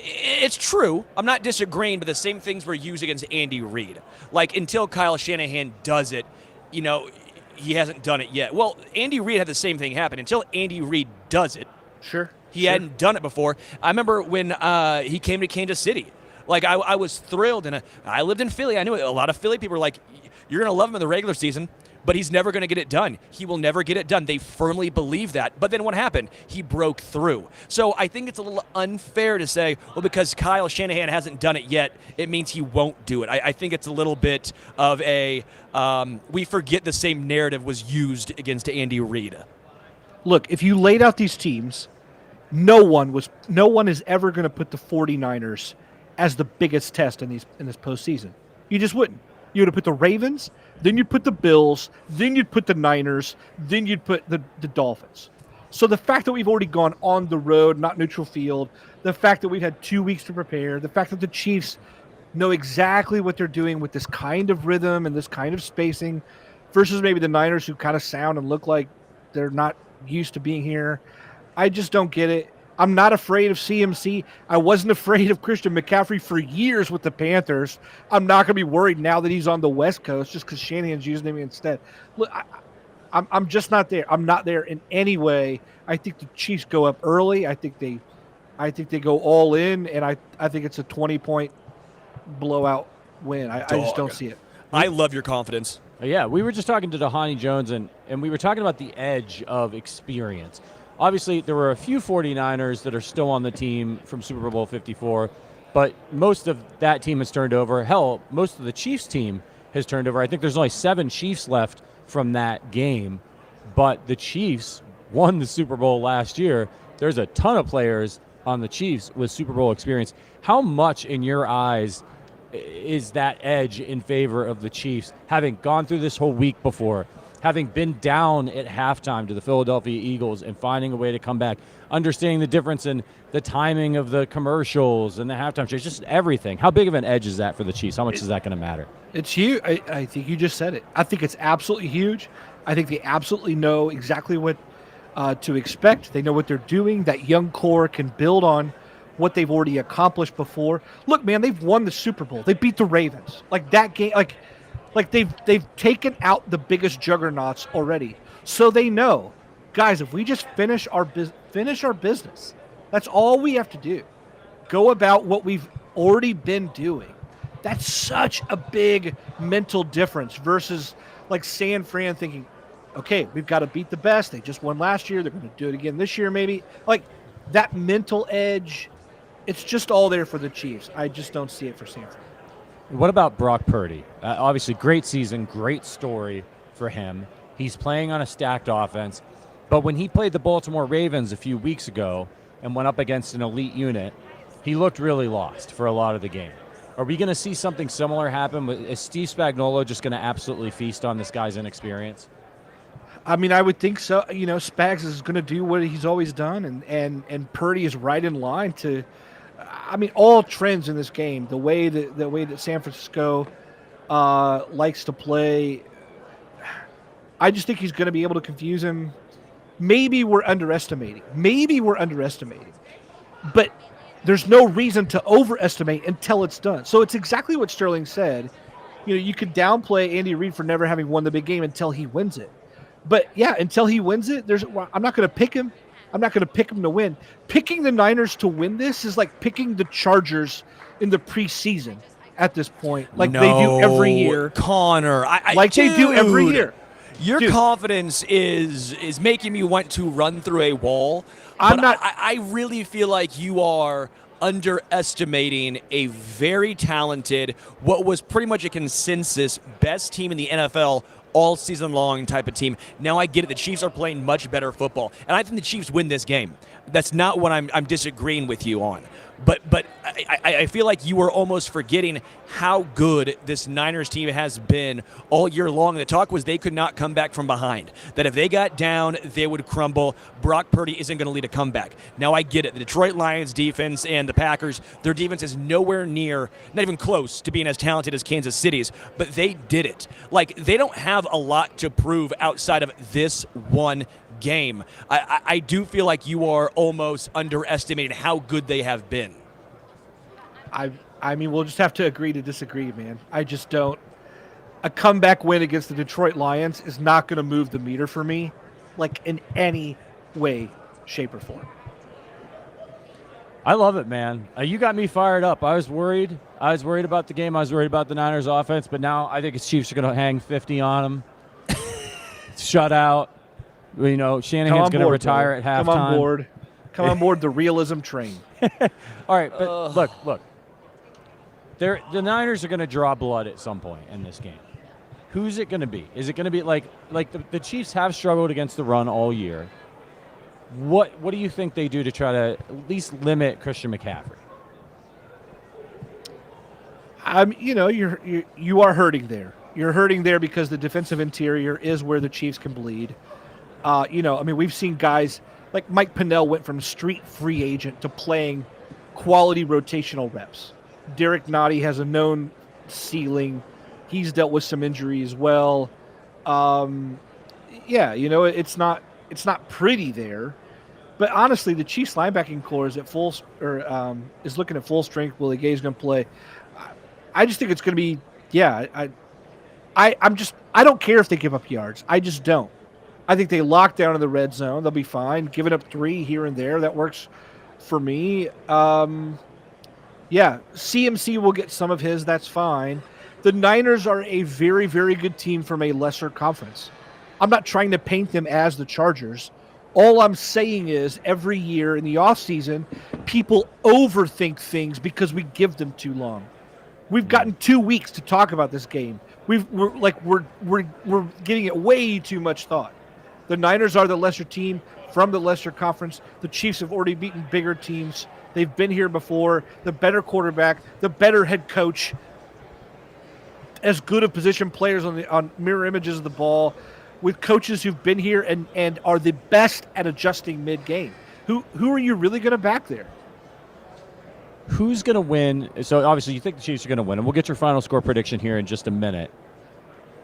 it's true. I'm not disagreeing, but the same things were used against Andy Reid. Like, until Kyle Shanahan does it, he hasn't done it yet. Well, Andy Reid had the same thing happen. Until Andy Reid does it, he hadn't done it before. I remember when he came to Kansas City. Like, I was thrilled, and I lived in Philly. I knew a lot of Philly people were like, you're going to love him in the regular season, but he's never going to get it done. He will never get it done. They firmly believe that. But then what happened? He broke through. So I think it's a little unfair to say, well, because Kyle Shanahan hasn't done it yet, it means he won't do it. I think it's a little bit of a we forget the same narrative was used against Andy Reid. Look, if you laid out these teams, no one is ever going to put the 49ers as the biggest test in this postseason. You just wouldn't. You would have put the Ravens, then you'd put the Bills, then you'd put the Niners, then you'd put the Dolphins. So the fact that we've already gone on the road, not neutral field, the fact that we've had 2 weeks to prepare, the fact that the Chiefs know exactly what they're doing with this kind of rhythm and this kind of spacing versus maybe the Niners who kind of sound and look like they're not used to being here. I just don't get it. I'm not afraid of CMC. I wasn't afraid of Christian McCaffrey for years with the Panthers. I'm not going to be worried now that he's on the West Coast just because Shanahan's using him instead. Look, I'm just not there. I'm not there in any way. I think the Chiefs go up early. I think they go all in, and I think it's a 20-point blowout win. I just don't see it. I love your confidence. Yeah, we were just talking to Dhani Jones, and we were talking about the edge of experience. Obviously, there were a few 49ers that are still on the team from Super Bowl 54, but most of that team has turned over. Hell, most of the Chiefs team has turned over. I think there's only 7 Chiefs left from that game, but the Chiefs won the Super Bowl last year. There's a ton of players on the Chiefs with Super Bowl experience. How much, in your eyes, is that edge in favor of the Chiefs, having gone through this whole week before, having been down at halftime to the Philadelphia Eagles and finding a way to come back, understanding the difference in the timing of the commercials and the halftime shows, just everything? How big of an edge is that for the Chiefs? How much is that going to matter? It's huge. I think you just said it. I think it's absolutely huge. I think they absolutely know exactly what to expect. They know what they're doing. That young core can build on what they've already accomplished before. Look, man, they've won the Super Bowl. They beat the Ravens. Like that game, like they've taken out the biggest juggernauts already. So they know, guys, if we just finish our business, that's all we have to do. Go about what we've already been doing. That's such a big mental difference versus like San Fran thinking, okay, we've got to beat the best. They just won last year. They're going to do it again this year maybe. Like that mental edge, it's just all there for the Chiefs. I just don't see it for San Fran. What about Brock Purdy? Obviously, great season, great story for him. He's playing on a stacked offense. But when he played the Baltimore Ravens a few weeks ago and went up against an elite unit, he looked really lost for a lot of the game. Are we going to see something similar happen? Is Steve Spagnuolo just going to absolutely feast on this guy's inexperience? I mean, I would think so. You know, Spags is going to do what he's always done, and Purdy is right in line to – I mean, all trends in this game, the way that San Francisco likes to play, I just think he's going to be able to confuse him. Maybe we're underestimating. But there's no reason to overestimate until it's done. So it's exactly what Sterling said. You know, you could downplay Andy Reid for never having won the big game until he wins it. But, yeah, until he wins it, I'm not going to pick him. I'm not going to pick them to win. Picking the Niners to win this is like picking the Chargers in the preseason at this point, like they do every year. Connor, they do every year. Your confidence is making me want to run through a wall. I really feel like you are underestimating a very talented, what was pretty much a consensus best team in the NFL all season long type of team. Now I get it. The Chiefs are playing much better football, and I think the Chiefs win this game. That's not what I'm disagreeing with you on. But I feel like you are almost forgetting how good this Niners team has been all year long. The talk was they could not come back from behind, that if they got down, they would crumble. Brock Purdy isn't going to lead a comeback. Now I get it. The Detroit Lions defense and the Packers, their defense is nowhere near, not even close to being as talented as Kansas City's, but they did it. Like, they don't have a lot to prove outside of this one game. I do feel like you are almost underestimating how good they have been. I mean, we'll just have to agree to disagree, man. I just don't. A comeback win against the Detroit Lions is not going to move the meter for me, like, in any way, shape, or form. I love it, man. You got me fired up. I was worried. About the game. I was worried about the Niners offense, but now I think the Chiefs are going to hang 50 on them. Shut out. You know, Shanahan's going to retire at halftime. Come on board the realism train. All right, but look. The Niners are going to draw blood at some point in this game. Who's it going to be? Is it going to be like the Chiefs have struggled against the run all year? What do you think they do to try to at least limit Christian McCaffrey? You are hurting there. You're hurting there because the defensive interior is where the Chiefs can bleed. We've seen guys like Mike Pennell went from street free agent to playing quality rotational reps. Derek Nottie has a known ceiling. He's dealt with some injury as well. It's not pretty there. But honestly, the Chiefs linebacking core is is looking at full strength. Willie Gay's going to play. I just think it's going to be I don't care if they give up yards. I just don't. I think they lock down in the red zone. They'll be fine. Giving up 3 here and there, that works for me. CMC will get some of his. That's fine. The Niners are a very, very good team from a lesser conference. I'm not trying to paint them as the Chargers. All I'm saying is every year in the offseason, people overthink things because we give them too long. We've gotten 2 weeks to talk about this game. We're giving it way too much thought. The Niners are the lesser team from the lesser conference. The Chiefs have already beaten bigger teams. They've been here before. The better quarterback, the better head coach, as good of position players on mirror images of the ball, with coaches who've been here and are the best at adjusting mid-game. Who are you really going to back there? Who's going to win? So obviously you think the Chiefs are going to win, and we'll get your final score prediction here in just a minute.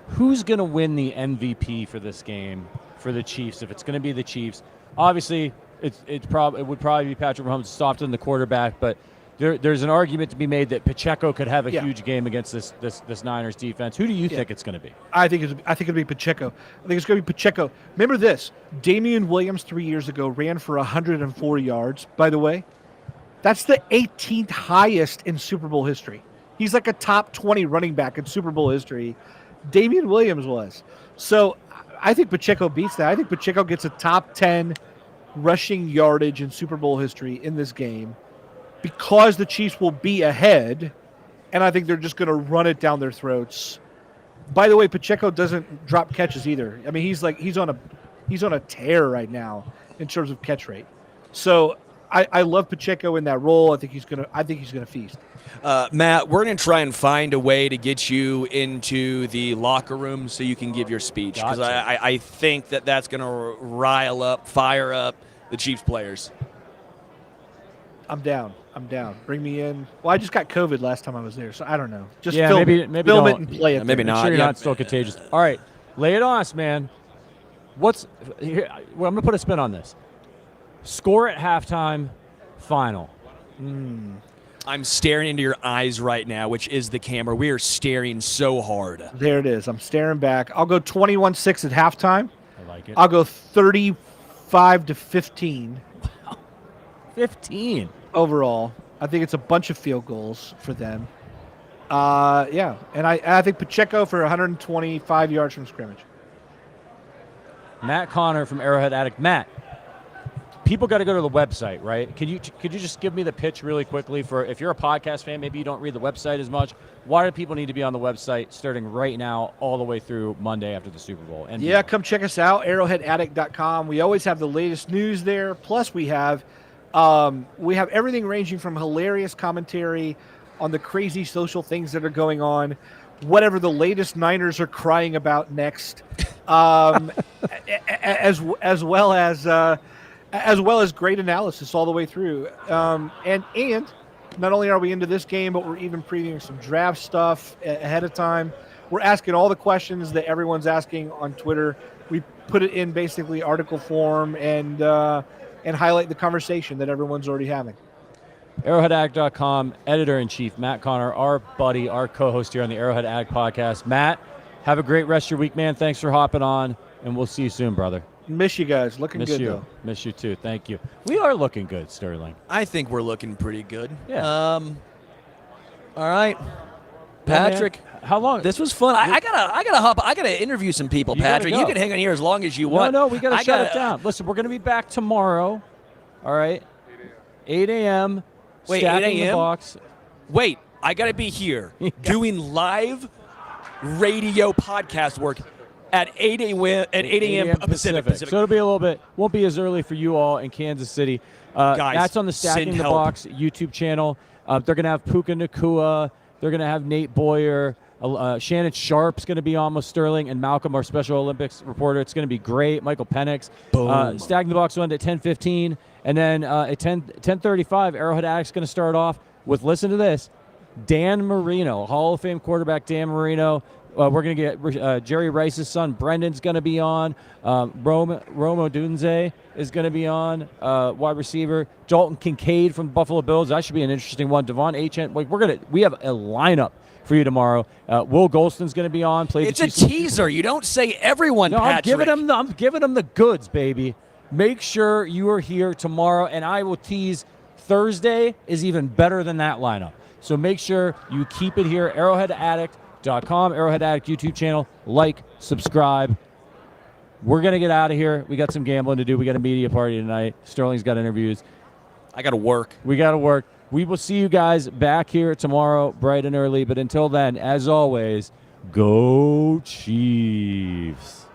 Who's going to win the MVP for this game for the Chiefs? If it's going to be the Chiefs, obviously it would probably be Patrick Mahomes stopped in the quarterback, but there's an argument to be made that Pacheco could have a huge game against this Niners defense. Who do you think it's going to be? I think it'll be Pacheco. I think it's going to be Pacheco. Remember this: Damian Williams 3 years ago ran for 104 yards. By the way, that's the 18th highest in Super Bowl history. He's like a top 20 running back in Super Bowl history. Damian Williams was. So I think Pacheco beats that. I think Pacheco gets a top 10 rushing yardage in Super Bowl history in this game because the Chiefs will be ahead, and I think they're just going to run it down their throats. By the way, Pacheco doesn't drop catches either. I mean, he's on a tear right now in terms of catch rate. So I love Pacheco in that role. I think he's gonna feast. Matt, we're going to try and find a way to get you into the locker room so you can give your speech, because I think that's going to fire up the Chiefs players. I'm down. Bring me in. Well, I just got COVID last time I was there, so I don't know. Just maybe film it and play it. Maybe Make not. sure you're not still contagious. All right, lay it on us, man. I'm going to put a spin on this. Score at halftime, final. I'm staring into your eyes right now, which is the camera. We are staring so hard. There it is. I'm staring back. I'll go 21-6 at halftime. I like it. I'll go 35-15. 15 overall. I think it's a bunch of field goals for them. And I think Pacheco for 125 yards from scrimmage. Matt Connor from Arrowhead Addict. Matt, people got to go to the website, right? Could you just give me the pitch really quickly for if you're a podcast fan, maybe you don't read the website as much. Why do people need to be on the website starting right now all the way through Monday after the Super Bowl? And yeah, come check us out, arrowheadaddict.com. We always have the latest news there. Plus, we have everything ranging from hilarious commentary on the crazy social things that are going on, whatever the latest Niners are crying about next, as well as great analysis all the way through. And not only are we into this game, but we're even previewing some draft stuff ahead of time. We're asking all the questions that everyone's asking on Twitter. We put it in basically article form and highlight the conversation that everyone's already having. Arrowheadaddict.com, editor-in-chief Matt Connor, our buddy, our co-host here on the Arrowhead Addict podcast. Matt, have a great rest of your week, man. Thanks for hopping on, and we'll see you soon, brother. Miss you guys. Looking good, though. Miss you, too. Thank you. We are looking good, Sterling. I think we're looking pretty good. Yeah. All right. Patrick, how long? This was fun. I gotta hop. I gotta interview some people, Patrick. You can hang on here as long as you want. No, we gotta shut it down. Listen, we're gonna be back tomorrow. All right. 8 a.m. Wait, 8 a.m. Box. Wait, I gotta be here doing live radio podcast work at 8 a.m. Pacific. So it'll be a little bit. Won't be as early for you all in Kansas City. Guys, that's on the Stacking the Box YouTube channel. They're gonna have Puka Nacua. They're going to have Nate Boyer. Shannon Sharp's going to be on with Sterling and Malcolm, our Special Olympics reporter. It's going to be great. Michael Penix. Stacking the Box went at 10:15. And then at 10:35, Arrowhead Addict's going to start off with, listen to this, Dan Marino, Hall of Fame quarterback Dan Marino. We're going to get Jerry Rice's son, Brendan's going to be on. Rome Odunze is going to be on, wide receiver. Dalton Kincaid from the Buffalo Bills. That should be an interesting one. Devon Achane. We have a lineup for you tomorrow. Will Golston's going to be on. It's a teaser. You don't say everyone, no, Patrick. I'm giving them the goods, baby. Make sure you are here tomorrow, and I will tease Thursday is even better than that lineup. So make sure you keep it here. ArrowheadAddict.com, Arrowhead Addict YouTube channel. Like, subscribe. We're going to get out of here. We got some gambling to do. We got a media party tonight. Sterling's got interviews. I got to work. We got to work. We will see you guys back here tomorrow bright and early. But until then, as always, go Chiefs.